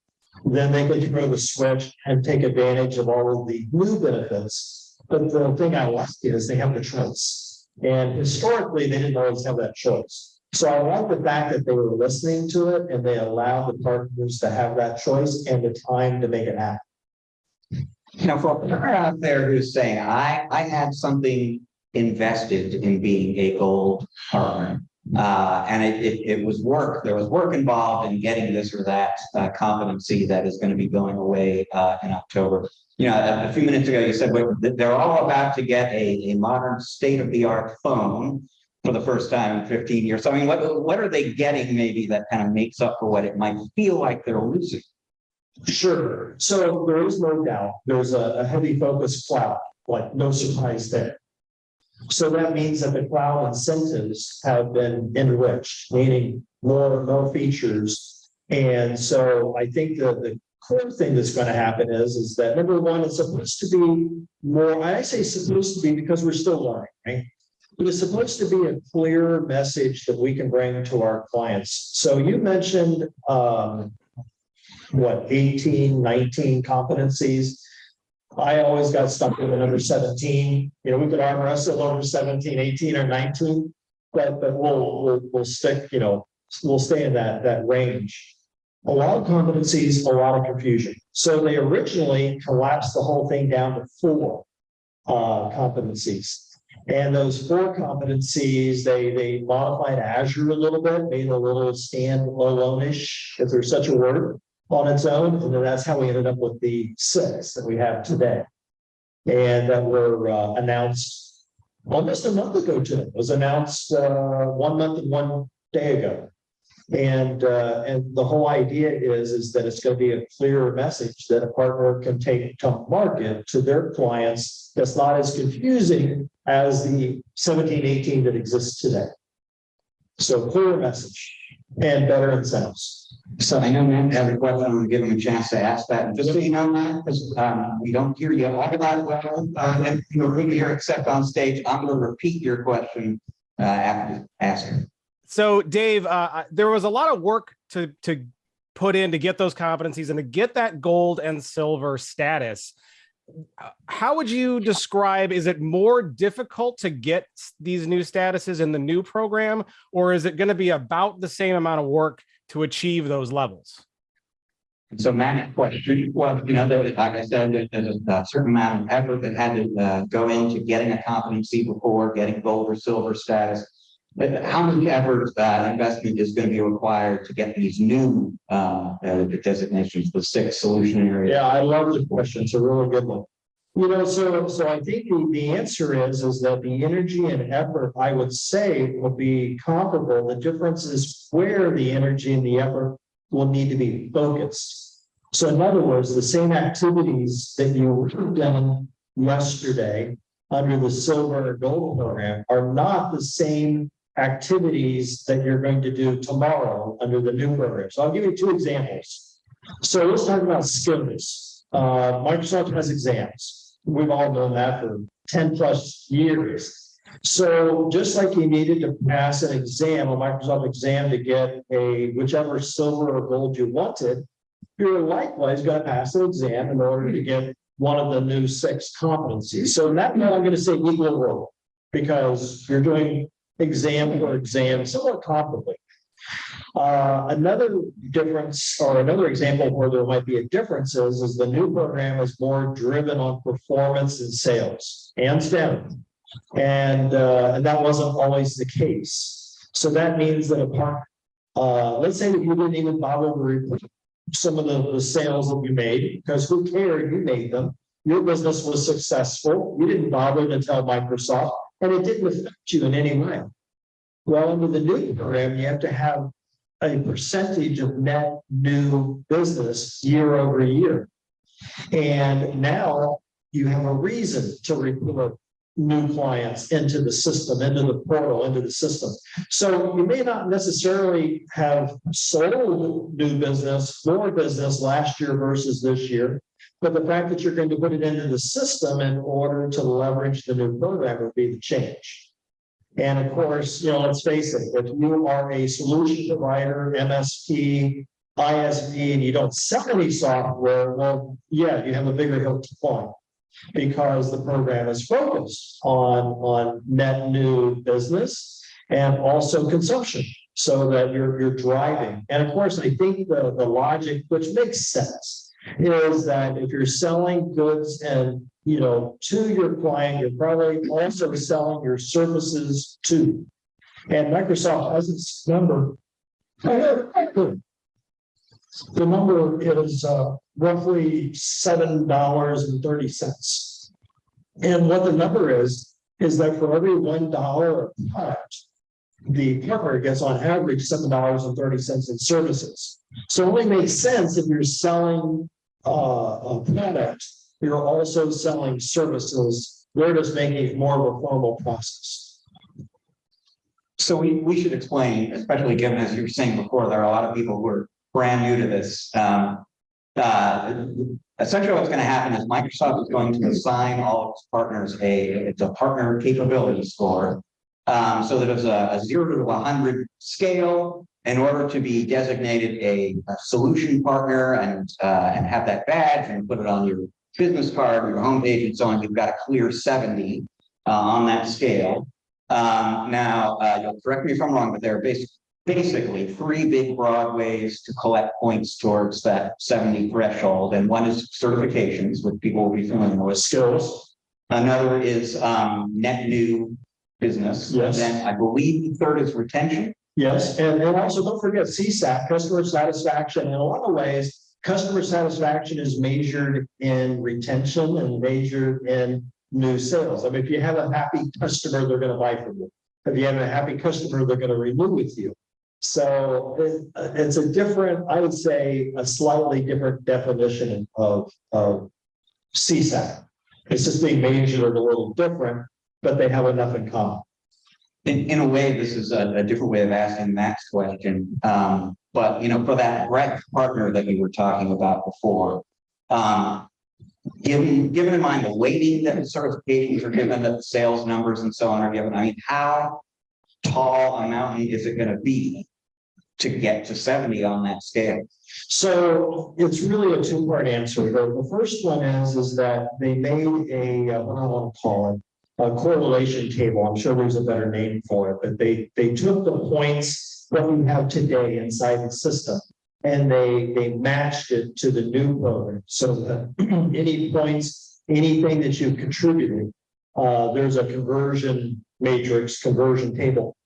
then they can throw the switch and take advantage of all of the new benefits. But the thing I like is they have the choice. And historically, they didn't always have that choice. So I like the fact that they were listening to it and they allowed the partners to have that choice and the time to make it happen. You know, for a partner out there who's saying, I had something invested in being a gold partner, and it was work. There was work involved in getting this or that competency that is going to be going away in October. You know, a few minutes ago, you said they're all about to get a modern state-of-the-art phone for the first time in 15 years. So, I mean, what are they getting maybe that kind of makes up for what it might feel like they're losing? Sure. So there is no doubt there's a heavy focus cloud, like no surprise there. So that means that the cloud incentives have been enriched, meaning more features. And so I think the core thing that's going to happen is that number one, it's supposed to be more, I say supposed to be because we're still learning, right? It is supposed to be a clear message that we can bring to our clients. So you mentioned, 18, 19 competencies. I always got stuck with the number 17. You know, we could arm wrestle over 17, 18, or 19, but we'll stick, we'll stay in that range. A lot of competencies, a lot of confusion. So they originally collapsed the whole thing down to 4 competencies. And those 4 competencies, they modified Azure a little bit, made it a little standalone-ish, if there's such a word, on its own. And then that's how we ended up with the 6 that we have today. And that were announced almost a month ago today. It was announced 1 month and 1 day ago. And the whole idea is that it's going to be a clearer message that a partner can take to market to their clients that's not as confusing as the 17, 18 that exists today. So clearer message and better incentives. So I know Matt has a question. I'm going to give him a chance to ask that. And just so you know, Matt, because we don't hear you all that well, and you're really here except on stage, I'm going to repeat your question after asking. So Dave, there was a lot of work to put in to get those competencies and to get that gold and silver status. How would you describe, is it more difficult to get these new statuses in the new program, or is it going to be about the same amount of work to achieve those levels? So Matt, question, well, like I said, there's a certain amount of effort that had to go into getting a competency before getting gold or silver status. But how much effort investment is going to be required to get these new designations, the 6 solution areas? Yeah, I love the question. It's a really good one. So I think the answer is that the energy and effort, I would say, will be comparable. The difference is where the energy and the effort will need to be focused. So in other words, the same activities that you done yesterday under the silver or gold program are not the same activities that you're going to do tomorrow under the new program. So I'll give you 2 examples. So let's talk about skills. Microsoft has exams. We've all known that for 10 plus years. So just like you needed to pass an exam, a Microsoft exam, to get whichever silver or gold you wanted, you're likewise going to pass an exam in order to get one of the new 6 competencies. So in that way, I'm going to say equal role, because you're doing exam for exam, somewhat comparably. Another difference, or another example where there might be a difference, is the new program is more driven on performance and sales, hands down. And that wasn't always the case. So that means that let's say that you didn't even bother to report some of the sales that you made, because who cared? You made them. Your business was successful. You didn't bother to tell Microsoft, and it didn't affect you in any way. Well, under the new program, you have to have a percentage of net new business year over year. And now you have a reason to report new clients into the system, into the portal, into the system. So you may not necessarily have sold new business, more business last year versus this year, but the fact that you're going to put it into the system in order to leverage the new program would be the change. And of course, let's face it, if you are a solution provider, MSP, ISV, and you don't sell any software, well, yeah, you have a bigger hill to climb, because the program is focused on net new business and also consumption, so that you're driving. And of course, I think the logic, which makes sense, is that if you're selling goods and to your client, you're probably also selling your services too. And Microsoft has its number. The number is roughly $7.30. And what the number is that for every $1 of product, the partner gets on average $7.30 in services. So it only makes sense if you're selling a product, you're also selling services. We're just making it more of a formal process. So we should explain, especially given, as you were saying before, there are a lot of people who are brand new to this. Essentially what's going to happen is Microsoft is going to assign all of its partners it's a partner capability score. So that it's a 0 to 100 scale. In order to be designated a solution partner and have that badge and put it on your business card or your homepage and so on, you've got to clear 70 on that scale. Now, you'll correct me if I'm wrong, but there are basically 3 big broad ways to collect points towards that 70 threshold. And one is certifications, which people will be familiar with. Skills. Another is net new business. Yes. And then I believe the third is retention. Yes, and also don't forget CSAT, customer satisfaction. In a lot of ways, customer satisfaction is measured in retention and measured in new sales. I mean, if you have a happy customer, they're going to buy from you. If you have a happy customer, they're going to renew with you. So it's a different, I would say, a slightly different definition of CSAT. It's just being measured a little different, but they have enough in common. In a way, this is a different way of asking Matt's question. But, for that direct partner that we were talking about before, given in mind the weighting that the certifications are given, that the sales numbers and so on are given, I mean, how tall a mountain is it going to be to get to 70 on that scale? So it's really a 2-part answer. The first one is that they made what I want to call it, a correlation table. I'm sure there's a better name for it, but they took the points that we have today inside the system and they matched it to the new program. So that any points, anything that you've contributed, there's a conversion matrix, conversion table.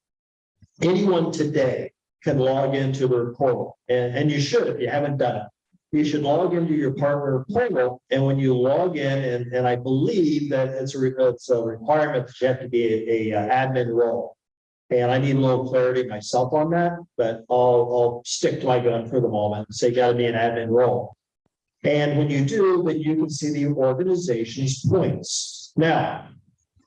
Anyone today can log into their portal, and you should if you haven't done it. You should log into your partner portal, and when you log in, and I believe that it's a requirement that you have to be a admin role. And I need a little clarity myself on that, but I'll stick to my gun for the moment and say you got to be an admin role. And when you do, then you can see the organization's points. Now,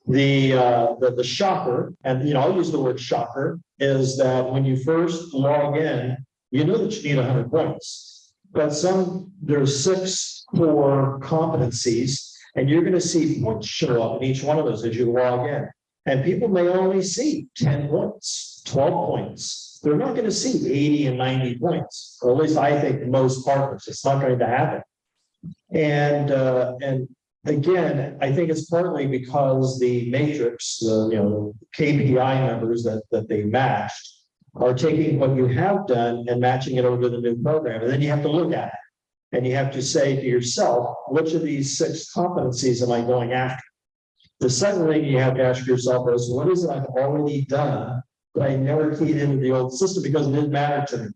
the shocker, and I'll use the word shocker, is that when you first log in, you know that you need 100 points. But there's 6 core competencies, and you're going to see points show up in each one of those as you log in. And people may only see 10 points, 12 points. They're not going to see 80 and 90 points, or at least I think most partners. It's not going to happen. And again, I think it's partly because the matrix, the KPI numbers that they matched, are taking what you have done and matching it over to the new program. And then you have to look at it and you have to say to yourself, which of these 6 competencies am I going after? The second thing you have to ask yourself is, what is it I've already done that I never keyed into the old system because it didn't matter to me?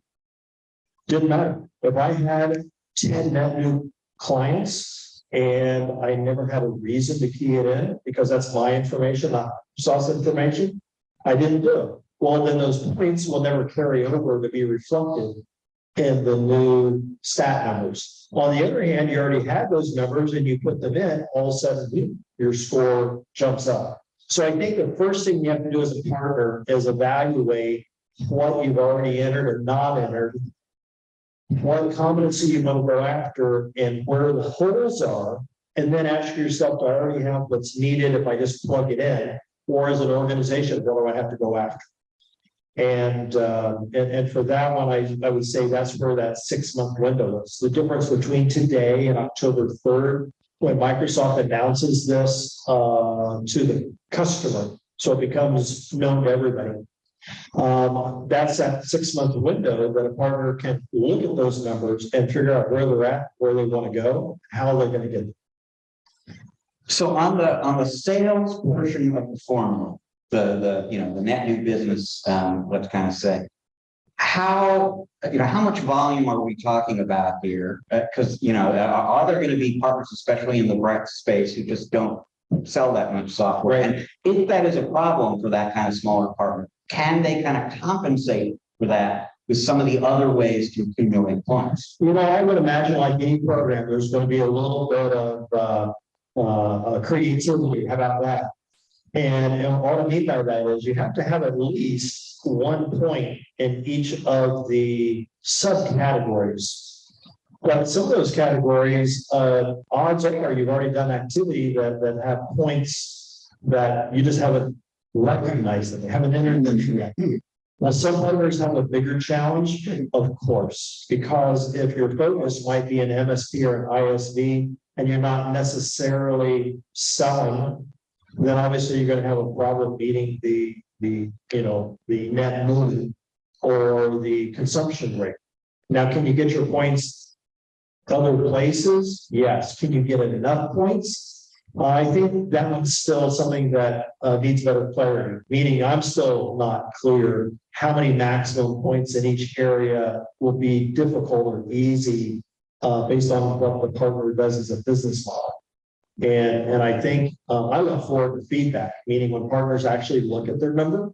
Didn't matter. If I had 10 net new clients and I never had a reason to key it in because that's my information, not Microsoft's information, I didn't do it. Well, then those points will never carry over to be reflected in the new stat numbers. On the other hand, you already had those numbers and you put them in, all of a sudden your score jumps up. So I think the first thing you have to do as a partner is evaluate what you've already entered or not entered, what competency you want to go after and where the holes are, and then ask yourself, do I already have what's needed if I just plug it in? Or as an organization, what do I have to go after? And for that one, I would say that's where that 6-month window is. The difference between today and October 3rd, when Microsoft announces this to the customer, so it becomes known to everybody. That's that 6-month window that a partner can look at those numbers and figure out where they're at, where they want to go, how they're going to get there. So on the sales portion of the formula, the net new business, let's kind of say, how much volume are we talking about here? Because are there going to be partners, especially in the breadth space, who just don't sell that much software? And if that is a problem for that kind of smaller partner, can they kind of compensate for that with some of the other ways to accumulate points? I would imagine, like any program, there's going to be a little bit of creativity. How about that? And what I mean by that is you have to have at least 1 point in each of the subcategories. But some of those categories, odds are you've already done activity that have points that you just haven't recognize that they haven't entered them yet. Now, some partners have a bigger challenge, of course, because if your focus might be an MSP or an ISV and you're not necessarily selling, then obviously you're going to have a problem meeting the net movement or the consumption rate. Now, can you get your points other places? Yes. Can you get enough points? I think that one's still something that needs better clarity, meaning I'm still not clear how many maximum points in each area will be difficult or easy based on what the partner does as a business model. And I think I look forward to feedback, meaning when partners actually look at their number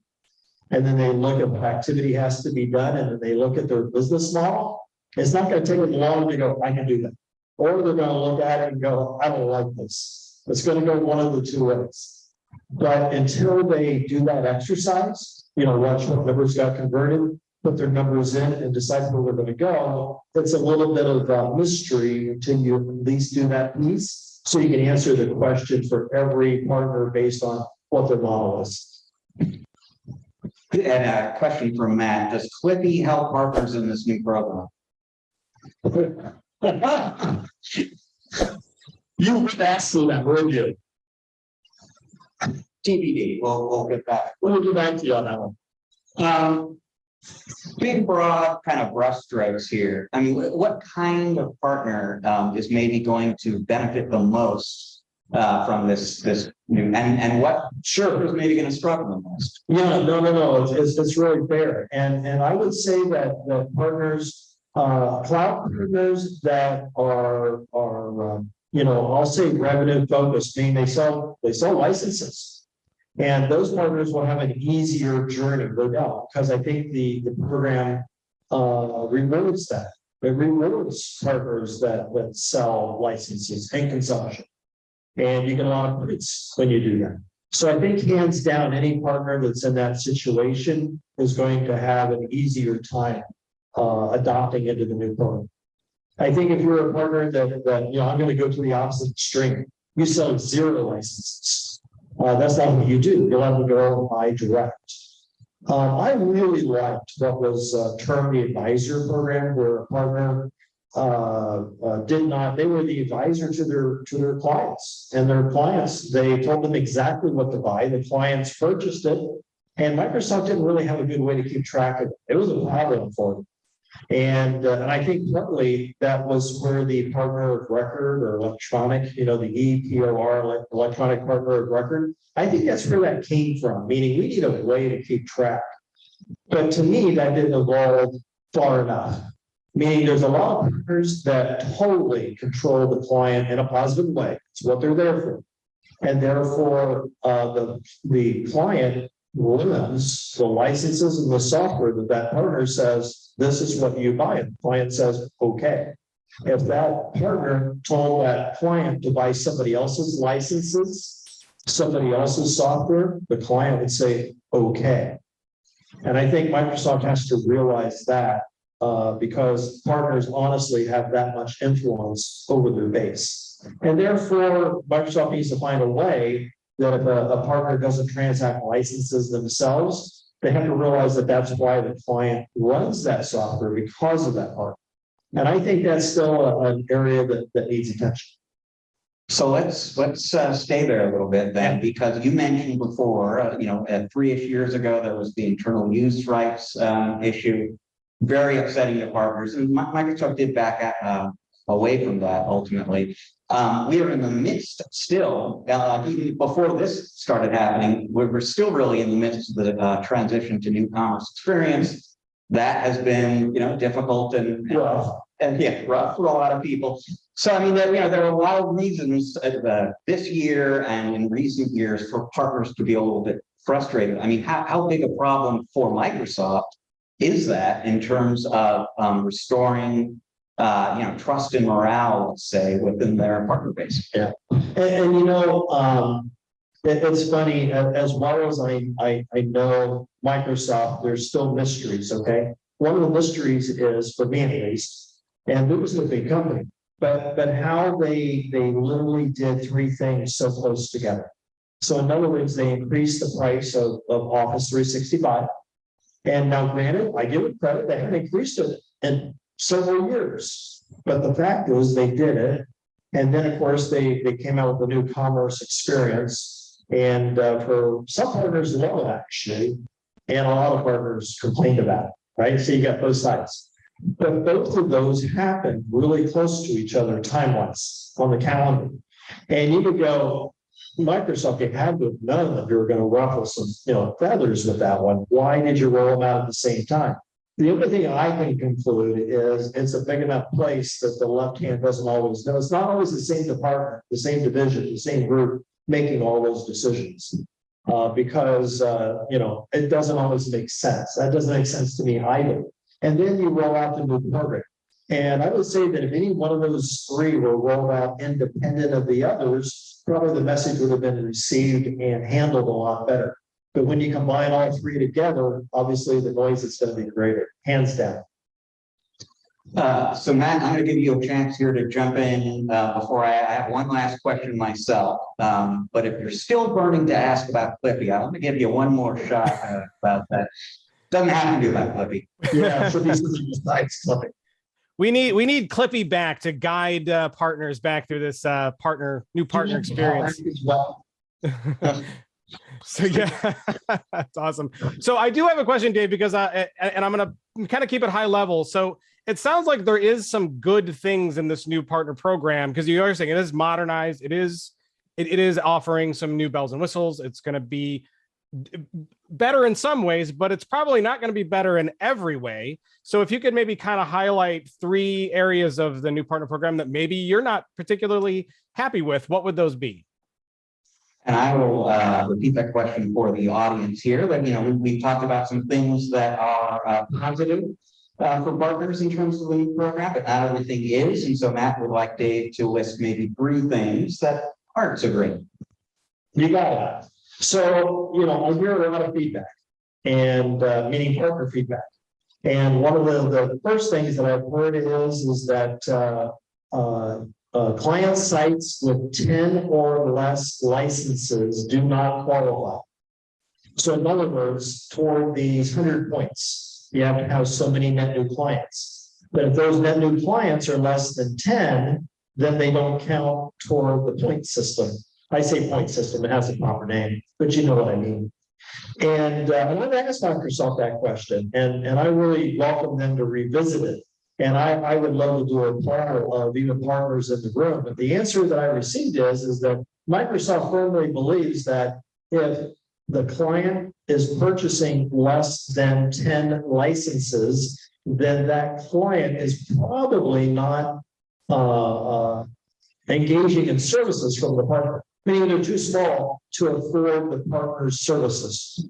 and then they look at what activity has to be done and then they look at their business model, it's not going to take them long to go, I can do that. Or they're going to look at it and go, I don't like this. It's going to go one of the two ways. But until they do that exercise, watch what numbers got converted, put their numbers in and decide where they're going to go, it's a little bit of mystery until you at least do that piece. So you can answer the question for every partner based on what their model is. And a question from Matt, does Clippy help partners in this new program? You would ask them that, would you? TBD, we'll get back. We'll get back to you on that one. Big, broad kind of brushstrokes here. I mean, what kind of partner is maybe going to benefit the most from this new, and what sure is maybe going to struggle the most? Yeah, no. It's really fair. And I would say that partners, cloud partners that are I'll say revenue focused, meaning they sell licenses. And those partners will have an easier journey, no doubt, because I think the program rewards that. It rewards partners that sell licenses and consumption. And you get a lot of points when you do that. So I think hands down, any partner that's in that situation is going to have an easier time adopting into the new program. I think if you're a partner that I'm going to go to the opposite extreme, you sell 0 licenses. That's not what you do. You'll have to go buy direct. I really liked what was termed the advisor program, where a partner they were the advisor to their clients, and their clients, they told them exactly what to buy. The clients purchased it, and Microsoft didn't really have a good way to keep track of it. It was a problem for them. And I think partly that was where the partner of record or electronic, the EPOR, electronic partner of record, I think that's where that came from, meaning we need a way to keep track. But to me, that didn't evolve far enough. Meaning there's a lot of partners that totally control the client in a positive way. It's what they're there for. And therefore, the client runs the licenses and the software that partner says, this is what you buy. And the client says, okay. If that partner told that client to buy somebody else's licenses, somebody else's software, the client would say, okay. And I think Microsoft has to realize that because partners honestly have that much influence over their base. And therefore, Microsoft needs to find a way that if a partner doesn't transact licenses themselves, they have to realize that that's why the client runs that software, because of that partner. And I think that's still an area that needs attention. So let's stay there a little bit then, because you mentioned before, 3-ish years ago, there was the internal use rights issue, very upsetting to partners, and Microsoft did back away from that ultimately. We are in the midst still, even before this started happening, we're still really in the midst of the transition to new commerce experience. That has been, difficult and rough for a lot of people. So, I mean, there are a lot of reasons this year and in recent years for partners to be a little bit frustrated. I mean, how big a problem for Microsoft is that in terms of restoring trust and morale, let's say, within their partner base? Yeah. And it's funny, as well as I know Microsoft, there's still mysteries, okay? One of the mysteries is, for me at least, and it was a big company, but how they literally did 3 things so close together. So in other words, they increased the price of Office 365. And now granted, I give it credit, they haven't increased it in several years. But the fact is they did it. And then of course they came out with the new commerce experience. And for some partners, love it actually. And a lot of partners complained about it, right? So you got both sides. But both of those happened really close to each other time-wise on the calendar. And you could go, Microsoft, you had to have known that you were going to ruffle some, feathers with that one. Why did you roll them out at the same time? The only thing I can conclude is it's a big enough place that the left hand doesn't always know. It's not always the same department, the same division, the same group making all those decisions. Because it doesn't always make sense. That doesn't make sense to me either. And then you roll out the new program. And I would say that if any one of those three were rolled out independent of the others, probably the message would have been received and handled a lot better. But when you combine all three together, obviously the noise is going to be greater, hands down. So Matt, I'm going to give you a chance here to jump in before I have one last question myself. But if you're still burning to ask about Clippy, I'm going to give you one more shot about that. Doesn't have to be about Clippy. Yeah, so these besides Clippy. We need Clippy back to guide partners back through this new partner experience. Well. So yeah, that's awesome. So I do have a question, Dave, because and I'm going to kind of keep it high level. So it sounds like there is some good things in this new partner program, because you are saying it is modernized. It is offering some new bells and whistles. It's going to be better in some ways, but it's probably not going to be better in every way. So if you could maybe kind of highlight 3 areas of the new partner program that maybe you're not particularly happy with, what would those be? And I will repeat that question for the audience here. But we've talked about some things that are positive for partners in terms of the new program, but not everything is. And so Matt would like Dave to list maybe 3 things that aren't so great. You got it. So, I hear a lot of feedback, and meaning partner feedback. And one of the first things that I've heard is that client sites with 10 or less licenses do not qualify. So in other words, toward these 100 points, you have to have so many net new clients. But if those net new clients are less than 10, then they don't count toward the point system. I say point system, it has a proper name, but you know what I mean. And I've asked Microsoft that question, and I really welcome them to revisit it. And I would love to do a panel of even partners in the room. But the answer that I received is that Microsoft firmly believes that if the client is purchasing less than 10 licenses, then that client is probably not engaging in services from the partner. Meaning they're too small to afford the partner's services.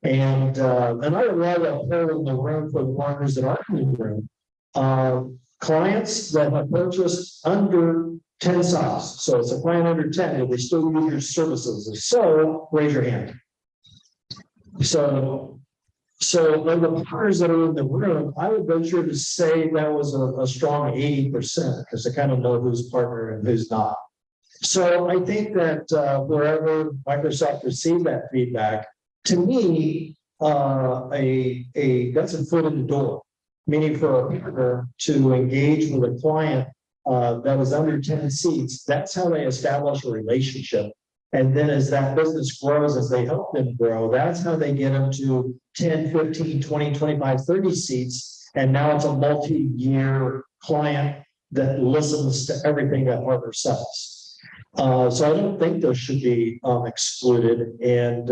And I would rather hold in the room for the partners that aren't in the room. Clients that have purchased under 10 size. So it's a client under 10, and they still use your services. If so, raise your hand. So of the partners that are in the room, I would venture to say that was a strong 80%, because I kind of know who's partner and who's not. So I think that wherever Microsoft received that feedback, to me, that's a foot in the door. Meaning for a partner to engage with a client that was under 10 seats, that's how they establish a relationship. And then as that business grows, as they help them grow, that's how they get them to 10, 15, 20, 25, 30 seats. And now it's a multi-year client that listens to everything that partner says. So I don't think those should be excluded. And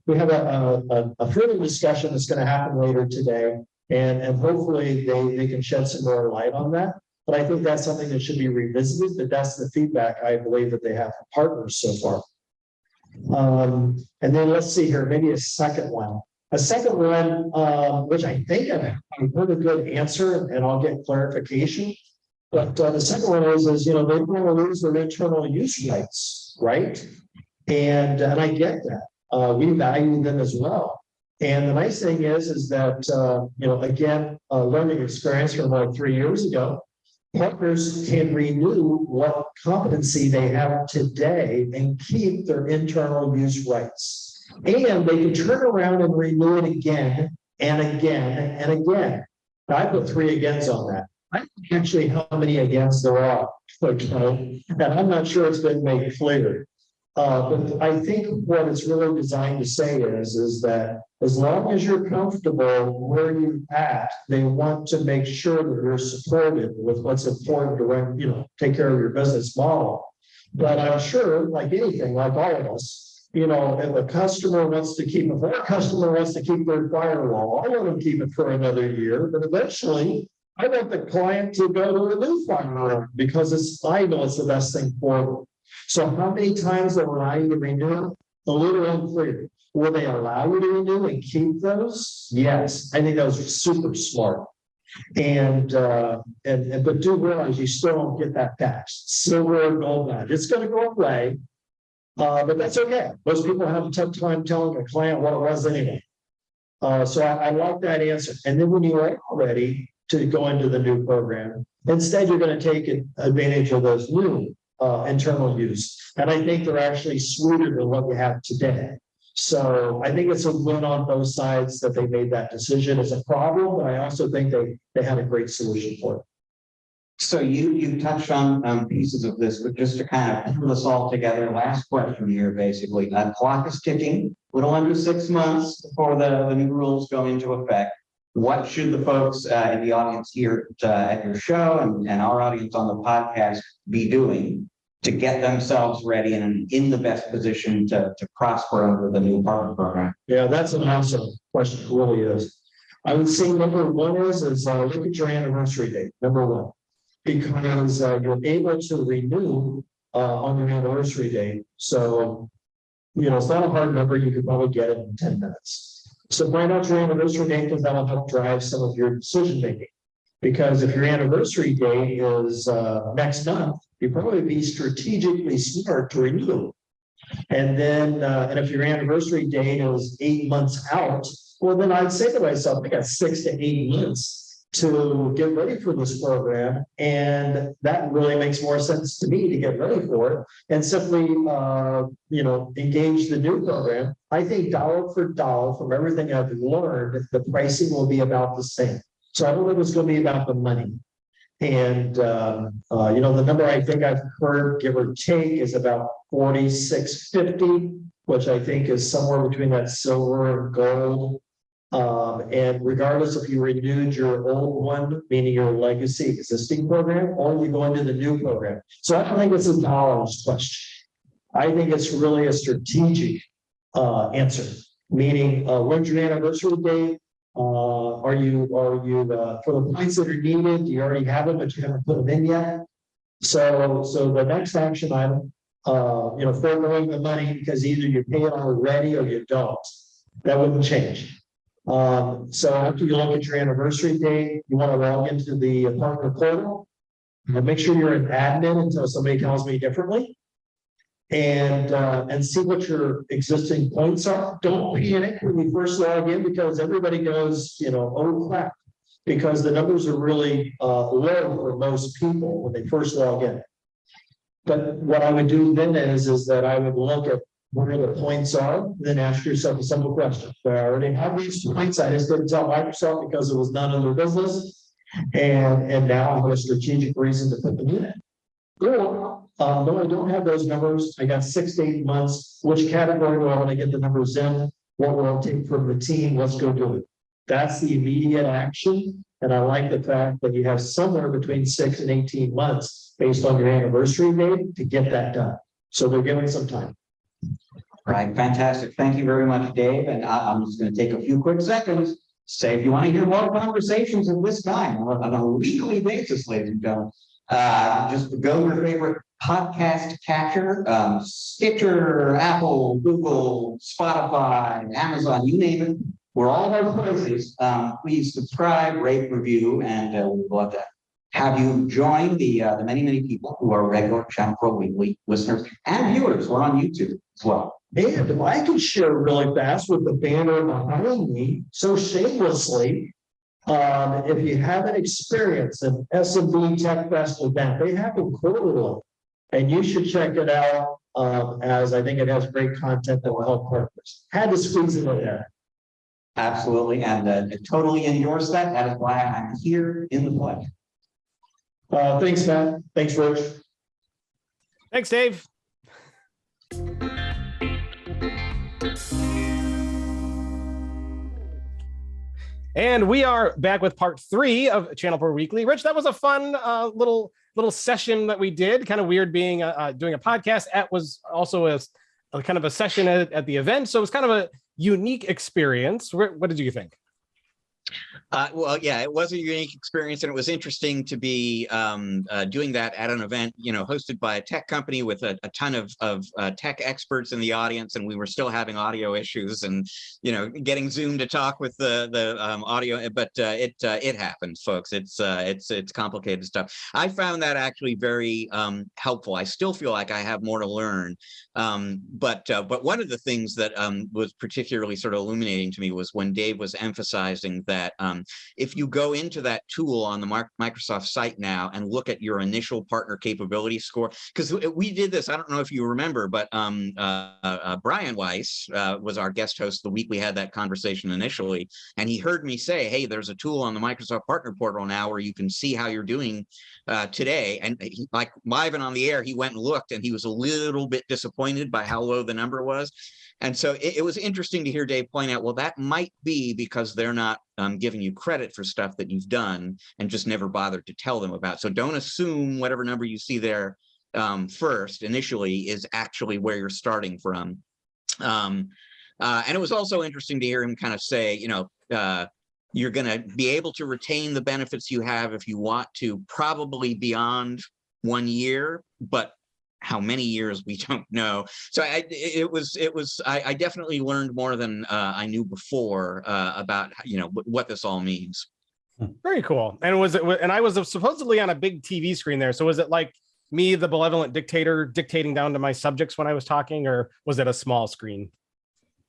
we have a further discussion that's going to happen later today. And hopefully they can shed some more light on that. But I think that's something that should be revisited, but that's the feedback I believe that they have from partners so far. And then let's see here, maybe a second one. A second one, which I think I've heard a good answer, and I'll get clarification. But the second one is they don't want to lose their internal use rights, right? And I get that. We value them as well. And the nice thing is that, again, learning experience from like 3 years ago, partners can renew what competency they have today and keep their internal use rights. And they can turn around and renew it again and again and again. Now, I put 3 agains on that. I don't know actually how many agains there are, and I'm not sure it's been made clear. But I think what it's really designed to say is that as long as you're comfortable where you're at, they want to make sure that you're supported with what's important to run, take care of your business model. But I'm sure, like anything, like all of us, if a customer wants to keep, if our customer wants to keep their firewall, I want them to keep it for another year, but eventually I want the client to go to a new firewall because I know it's the best thing for them. So how many times they allow you to renew? A little unclear. Will they allow you to renew and keep those? Yes, I think those are super smart. And but do realize you still don't get that patch, silver or gold badge. It's going to go away, but that's okay. Most people have a tough time telling a client what it was anyway. So I like that answer. And then when you are ready to go into the new program, instead you're going to take advantage of those new internal use. And I think they're actually sweeter than what we have today. So I think it's a win on both sides that they made that decision. It's a problem, but I also think they had a great solution for it. So you touched on pieces of this, but just to kind of pull this all together, last question here, basically. Clock is ticking, a little under 6 months before the new rules go into effect. What should the folks in the audience here at your show and our audience on the podcast be doing to get themselves ready and in the best position to prosper under the new partner program? Yeah, that's an awesome question. It really is. I would say number one is look at your anniversary date, number one, because you're able to renew on your anniversary date. So, it's not a hard number. You could probably get it in 10 minutes. So find out your anniversary date because that'll help drive some of your decision making. Because if your anniversary date is next month, you probably be strategically smart to renew. And then, and if your anniversary date is 8 months out, well, then I'd say to myself, I got 6 to 8 months to get ready for this program. And that really makes more sense to me to get ready for it and simply, engage the new program. I think dollar for dollar from everything I've learned, the pricing will be about the same. So I don't think it's going to be about the money. And, the number I think I've heard, give or take, is about $46.50, which I think is somewhere between that silver and gold. And regardless if you renewed your old one, meaning your legacy existing program, or you go into the new program. So I don't think it's a dollars question. I think it's really a strategic answer, meaning when's your anniversary date? Are you for the points that are needed? Do you already have them, but you haven't put them in yet? So the next action item, foregoing the money because either you pay it already or you don't. That wouldn't change. So after you look at your anniversary date, you want to log into the partner portal and make sure you're an admin until somebody tells me differently. And see what your existing points are. Don't panic when you first log in because everybody goes, oh crap, because the numbers are really low for most people when they first log in. But what I would do then is that I would look at where the points are, then ask yourself a simple question. I already have these points. I just didn't tell Microsoft because it was none of their business. And now I have a strategic reason to put them in. Or, no, I don't have those numbers. I got 6 to 8 months. Which category do I want to get the numbers in? What will it take from the team? Let's go do it. That's the immediate action. And I like the fact that you have somewhere between 6 and 18 months based on your anniversary date to get that done. So they're giving some time. Right, fantastic. Thank you very much, Dave. And I'm just going to take a few quick seconds. Say if you want to hear more conversations of this kind on a weekly basis, ladies and gentlemen, just go to your favorite podcast catcher, Stitcher, Apple, Google, Spotify, Amazon, you name it. We're all those places. Please subscribe, rate, review, and we'd love to have you join the many people who are regular ChannelPro Weekly listeners and viewers. We're on YouTube as well. And if I could share really fast with the banner behind me, so shamelessly, If you haven't experienced an SMB TechFest event, they happen quarterly, and you should check it out. As I think it has great content that will help partners. Had to squeeze it in there. Absolutely, and totally endorse that. That is why I'm here in the flesh. Thanks, Matt. Thanks, Rich. Thanks, Dave. And we are back with part 3 of ChannelPro Weekly. Rich, that was a fun little session that we did. Kind of weird being doing a podcast. It was also a kind of a session at the event, so it was kind of a unique experience. What did you think? Well, yeah, it was a unique experience, and it was interesting to be doing that at an event, hosted by a tech company with a ton of tech experts in the audience, and we were still having audio issues, and getting Zoom to talk with the audio, but it happens, folks. It's complicated stuff. I found that actually very helpful. I still feel like I have more to learn, but one of the things that was particularly sort of illuminating to me was when Dave was emphasizing that if you go into that tool on the Microsoft site now and look at your initial partner capability score, because we did this, I don't know if you remember, but Brian Weiss was our guest host the week we had that conversation initially, and he heard me say, hey, there's a tool on the Microsoft Partner Portal now where you can see how you're doing today. And he, like live and on the air, he went and looked, and he was a little bit disappointed by how low the number was. And so it was interesting to hear Dave point out, well, that might be because they're not giving you credit for stuff that you've done and just never bothered to tell them about. So don't assume whatever number you see there first initially is actually where you're starting from. And it was also interesting to hear him kind of say, you're going to be able to retain the benefits you have if you want to, probably beyond 1 year, but how many years we don't know. So I definitely learned more than I knew before about what this all means. Very cool. And I was supposedly on a big TV screen there. So was it like me, the benevolent dictator, dictating down to my subjects when I was talking, or was it a small screen?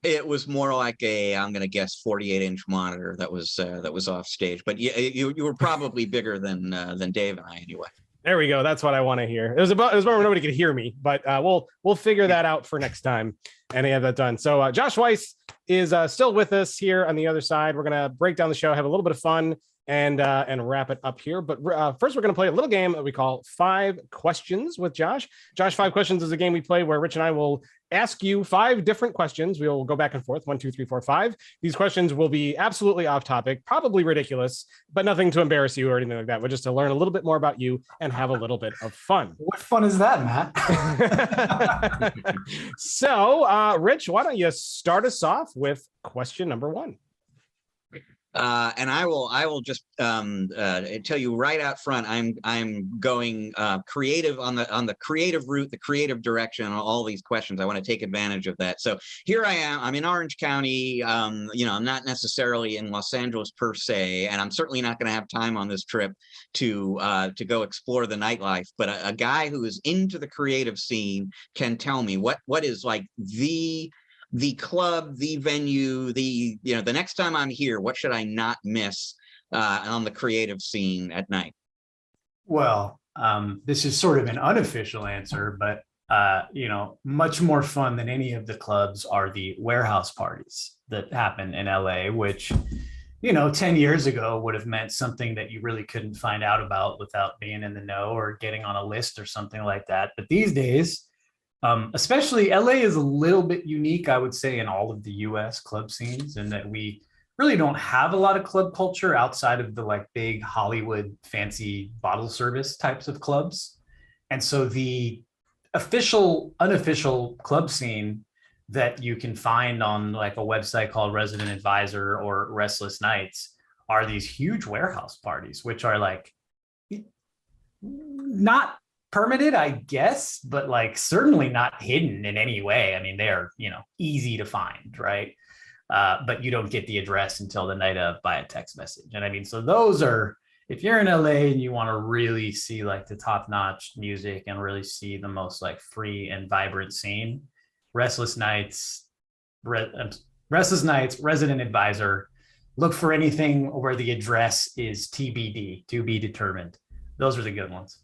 It was more like I'm going to guess 48-inch monitor that was off stage. But you were probably bigger than Dave and I anyway. There we go. That's what I want to hear. It was more nobody could hear me, but we'll figure that out for next time and have that done. So Josh Weiss is still with us here on the other side. We're gonna break down the show, have a little bit of fun, and wrap it up here. But first, we're gonna play a little game that we call 5 Questions with Josh. Josh, 5 Questions is a game we play where Rich and I will ask you 5 different questions. We'll go back and forth, 1, 2, 3, 4, 5. These questions will be absolutely off topic, probably ridiculous, but nothing to embarrass you or anything like that. But just to learn a little bit more about you and have a little bit of fun. What fun is that, Matt? So, Rich, why don't you start us off with question number 1? And I will just tell you right out front, I'm going creative on the creative route, the creative direction on all these questions. I want to take advantage of that. So here I am. I'm in Orange County. I'm not necessarily in Los Angeles per se, and I'm certainly not going to have time on this trip to go explore the nightlife. But a guy who is into the creative scene can tell me what is like the club, the venue, the next time I'm here, what should I not miss on the creative scene at night? Well, this is sort of an unofficial answer, but much more fun than any of the clubs are the warehouse parties that happen in LA, which 10 years ago would have meant something that you really couldn't find out about without being in the know or getting on a list or something like that. But these days, especially LA is a little bit unique, I would say, in all of the US club scenes, in that we really don't have a lot of club culture outside of the like big Hollywood fancy bottle service types of clubs. And so the unofficial club scene that you can find on like a website called Resident Advisor or Restless Nights are these huge warehouse parties, which are like not permitted, I guess, but like certainly not hidden in any way. I mean, they're, easy to find, right? But you don't get the address until the night of by a text message. And I mean, so those are, if you're in LA and you want to really see like the top-notch music and really see the most like free and vibrant scene, Restless Nights, Resident Advisor, look for anything where the address is TBD, to be determined. Those are the good ones.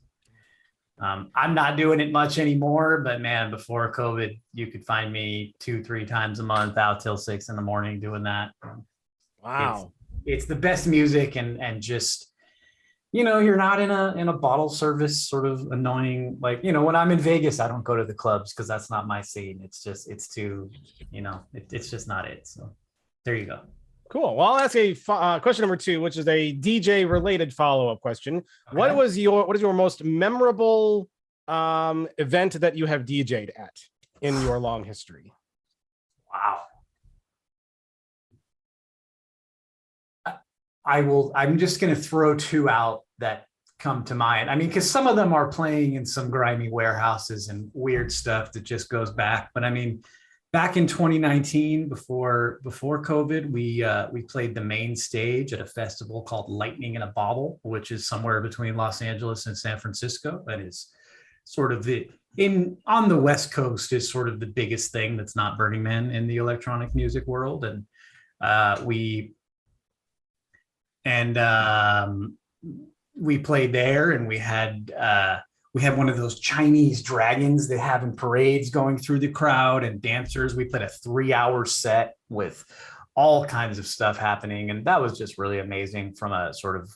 I'm not doing it much anymore, but man, before COVID, you could find me 2-3 times a month out till 6 a.m. doing that. Wow. It's the best music, and just, you're not in a bottle service sort of annoying, like, when I'm in Vegas, I don't go to the clubs because that's not my scene. It's too, it's just not it. So there you go. Cool. Well, I'll ask a question number 2, which is a DJ related follow-up question. Okay. What is your most memorable event that you have DJ'd at in your long history? Wow. I'm just going to throw 2 out that come to mind. I mean, because some of them are playing in some grimy warehouses and weird stuff that just goes back. But I mean, back in 2019, before COVID, we played the main stage at a festival called Lightning in a Bottle, which is somewhere between Los Angeles and San Francisco. That is sort of on the West Coast is sort of the biggest thing that's not Burning Man in the electronic music world. And we played there, and we had one of those Chinese dragons they have in parades going through the crowd, and dancers. We played a 3-hour set with all kinds of stuff happening. And that was just really amazing from a sort of,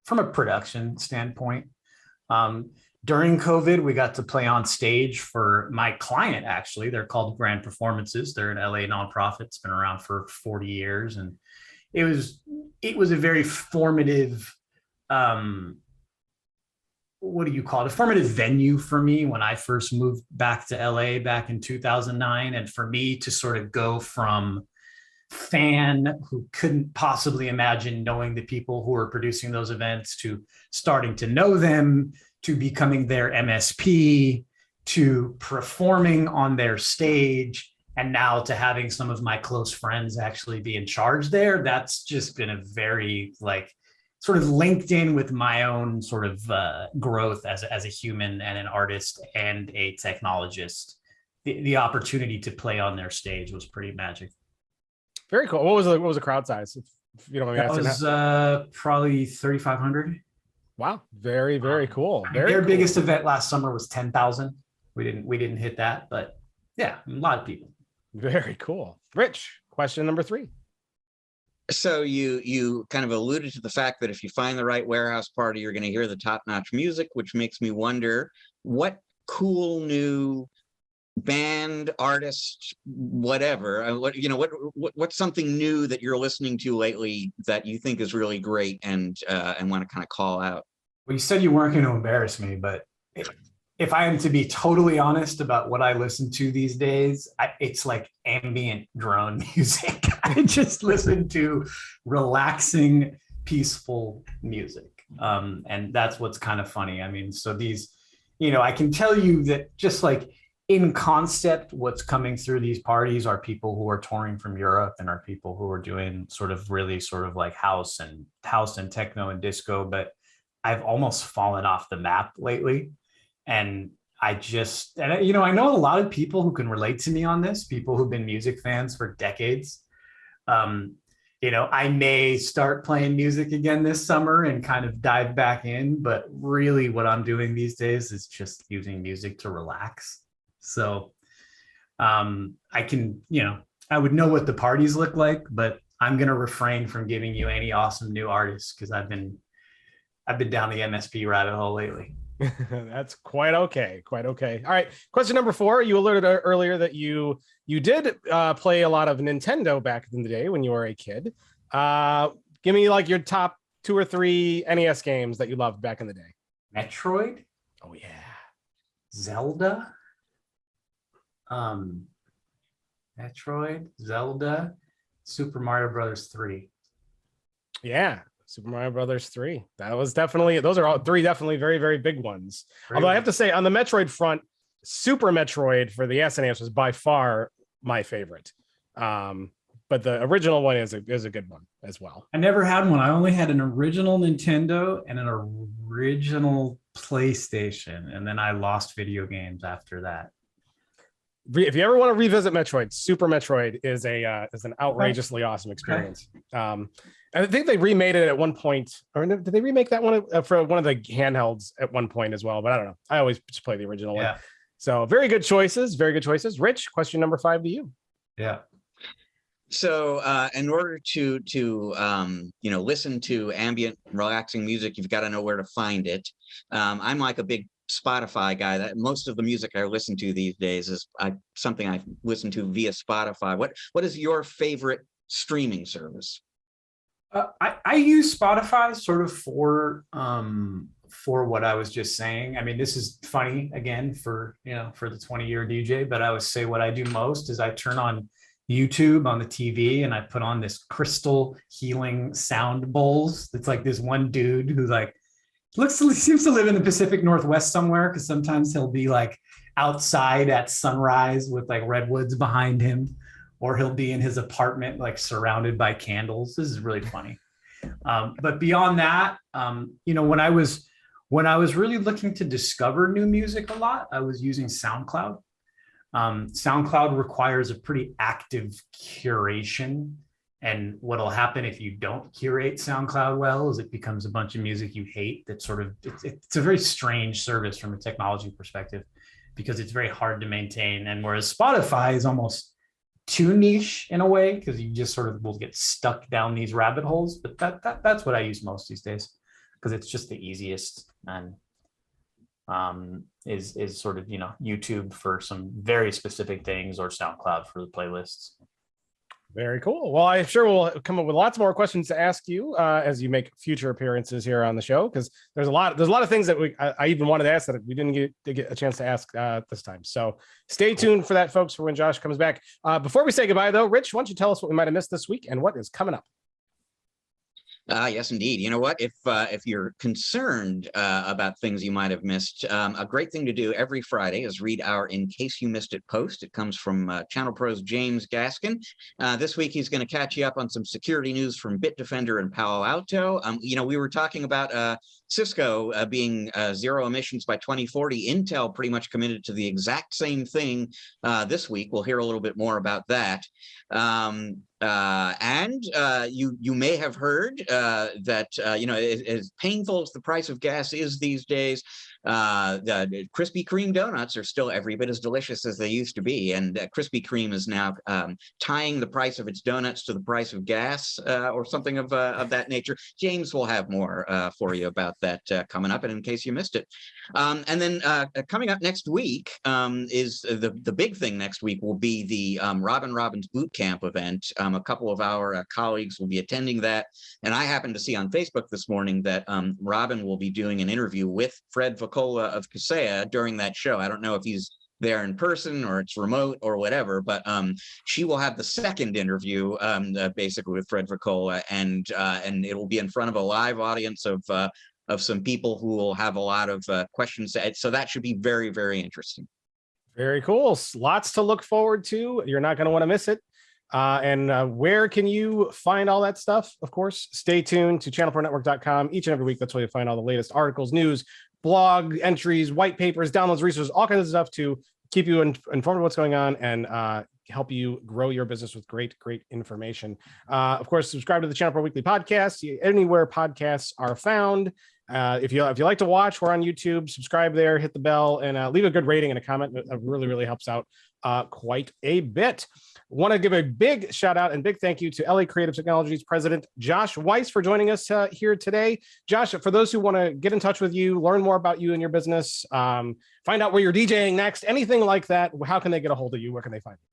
from a production standpoint. During COVID, we got to play on stage for my client, actually. They're called Grand Performances. They're an LA nonprofit. It's been around for 40 years. And it was a very formative, what do you call it? A formative venue for me when I first moved back to LA back in 2009. And for me to sort of go from fan who couldn't possibly imagine knowing the people who were producing those events to starting to know them, to becoming their MSP, to performing on their stage, and now to having some of my close friends actually be in charge there. That's just been a very sort of linked in with my own sort of growth as a human and an artist and a technologist. The opportunity to play on their stage was pretty magic. Very cool. What was the crowd size? If you don't mind me asking. That was probably 3,500. Wow. Very, very cool. Their biggest event last summer was 10,000. We didn't hit that, but yeah, a lot of people. Very cool. Rich, question number 3. So you kind of alluded to the fact that if you find the right warehouse party, you're going to hear the top-notch music, which makes me wonder what cool new band, artist, whatever, what's something new that you're listening to lately that you think is really great and want to kind of call out? Well, you said you weren't going to embarrass me, but if I am to be totally honest about what I listen to these days, it's like ambient drone music. I just listen to relaxing, peaceful music. And that's what's kind of funny. I mean, so these, I can tell you that just like in concept, what's coming through these parties are people who are touring from Europe and are people who are doing sort of really sort of like house and techno and disco. But I've almost fallen off the map lately. And I know a lot of people who can relate to me on this, people who've been music fans for decades. I may start playing music again this summer and kind of dive back in, but really what I'm doing these days is just using music to relax. So I can, I would know what the parties look like, but I'm going to refrain from giving you any awesome new artists because I've been down the MSP rabbit hole lately. That's quite okay. Quite okay. All right. Question number 4. You alerted earlier that you did play a lot of Nintendo back in the day when you were a kid. Give me like your top 2 or 3 NES games that you loved back in the day. Metroid. Oh yeah. Zelda. Metroid, Zelda, Super Mario Brothers 3. Yeah. Super Mario Brothers 3. Those are all 3 definitely very, very big ones. Although I have to say on the Metroid front, Super Metroid for the SNES was by far my favorite. But the original one is a good one as well. I never had one. I only had an original Nintendo and an original PlayStation. And then I lost video games after that. if you ever want to revisit Metroid, Super Metroid is an outrageously awesome experience. I think they remade it at one point, or did they remake that one for one of the handhelds at one point as well? But I don't know. I always just play the original one. So very good choices. Very good choices. Rich, question number 5 to you. Yeah. So in order to listen to ambient, relaxing music, you've got to know where to find it. I'm like a big Spotify guy. That most of the music I listen to these days is something I listen to via Spotify. What is your favorite streaming service? I use Spotify sort of for what I was just saying. I mean, this is funny again for the 20-year DJ, but I would say what I do most is I turn on YouTube on the TV and I put on this crystal healing sound bowls. It's like this one dude who seems to live in the Pacific Northwest somewhere, because sometimes he'll be like outside at sunrise with like redwoods behind him, or he'll be in his apartment like surrounded by candles. This is really funny. But beyond that, when I was really looking to discover new music a lot, I was using SoundCloud. SoundCloud requires a pretty active curation. And what'll happen if you don't curate SoundCloud well is it becomes a bunch of music you hate. It's a very strange service from a technology perspective, because it's very hard to maintain. And whereas Spotify is almost too niche in a way, because you just sort of will get stuck down these rabbit holes. But that's what I use most these days, because it's just the easiest, and is sort of YouTube for some very specific things, or SoundCloud for the playlists. Very cool. Well, I'm sure we'll come up with lots more questions to ask you as you make future appearances here on the show, because there's a lot of things that I even wanted to ask that we didn't get a chance to ask this time. So stay tuned for that, folks, for when Josh comes back. Before we say goodbye, though, Rich, why don't you tell us what we might have missed this week and what is coming up? Yes, indeed. You know what? If you're concerned about things you might have missed, a great thing to do every Friday is read our "In Case You Missed It" post. It comes from ChannelPro's James Gaskin. This week, he's going to catch you up on some security news from Bitdefender and Palo Alto. We were talking about Cisco being zero emissions by 2040. Intel pretty much committed to the exact same thing this week. We'll hear a little bit more about that. And you may have heard that as painful as the price of gas is these days, the Krispy Kreme donuts are still every bit as delicious as they used to be, and Krispy Kreme is now tying the price of its donuts to the price of gas, or something of that nature. James will have more for you about that coming up, and in case you missed it. And then coming up next week is the big thing. Next week will be the Robbins Boot Camp event. A couple of our colleagues will be attending that, and I happened to see on Facebook this morning that Robin will be doing an interview with Fred Voccola of Kaseo during that show. I don't know if he's there in person or it's remote or whatever, but she will have the second interview basically with Fred Voccola, and it'll be in front of a live audience of some people who will have a lot of questions. So that should be very, very interesting. Very cool. Lots to look forward to. You're not going to want to miss it. And where can you find all that stuff? Of course, stay tuned to channelpronetwork.com. Each and every week, that's where you find all the latest articles, news, blog entries, white papers, downloads, resources, all kinds of stuff to keep you informed of what's going on and help you grow your business with great information. Of course, subscribe to the Channel Pro Weekly podcast anywhere podcasts are found. If you like to watch, we're on YouTube. Subscribe there, hit the bell, and leave a good rating and a comment. That really helps out quite a bit. Want to give a big shout out and big thank you to LA Creative Technologies President Josh Weiss for joining us here today. Josh, for those who want to get in touch with you, learn more about you and your business, find out where you're DJing next, anything like that, how can they get a hold of you? Where can they find you?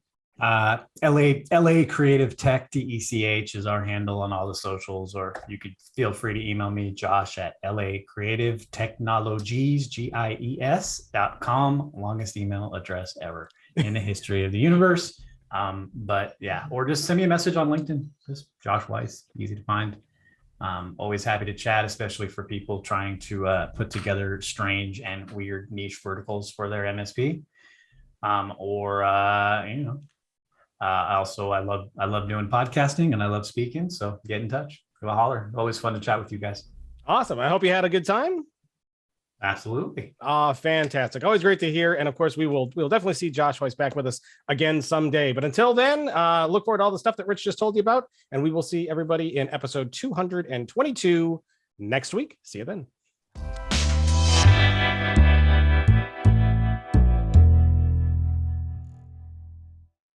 LA Creative Tech, TECH is our handle on all the socials, or you could feel free to email me, Josh at LACreativeTechnologies.com. Longest email address ever in the history of the universe. But yeah, or just send me a message on LinkedIn. Just Josh Weiss, easy to find. Always happy to chat, especially for people trying to put together strange and weird niche verticals for their MSP. I love doing podcasting and I love speaking. So get in touch. Go holler. Always fun to chat with you guys. Awesome. I hope you had a good time. Absolutely. Fantastic. Always great to hear. And of course, we'll definitely see Josh Weiss back with us again someday. But until then, look forward to all the stuff that Rich just told you about. And we will see everybody in episode 222 next week. See you then.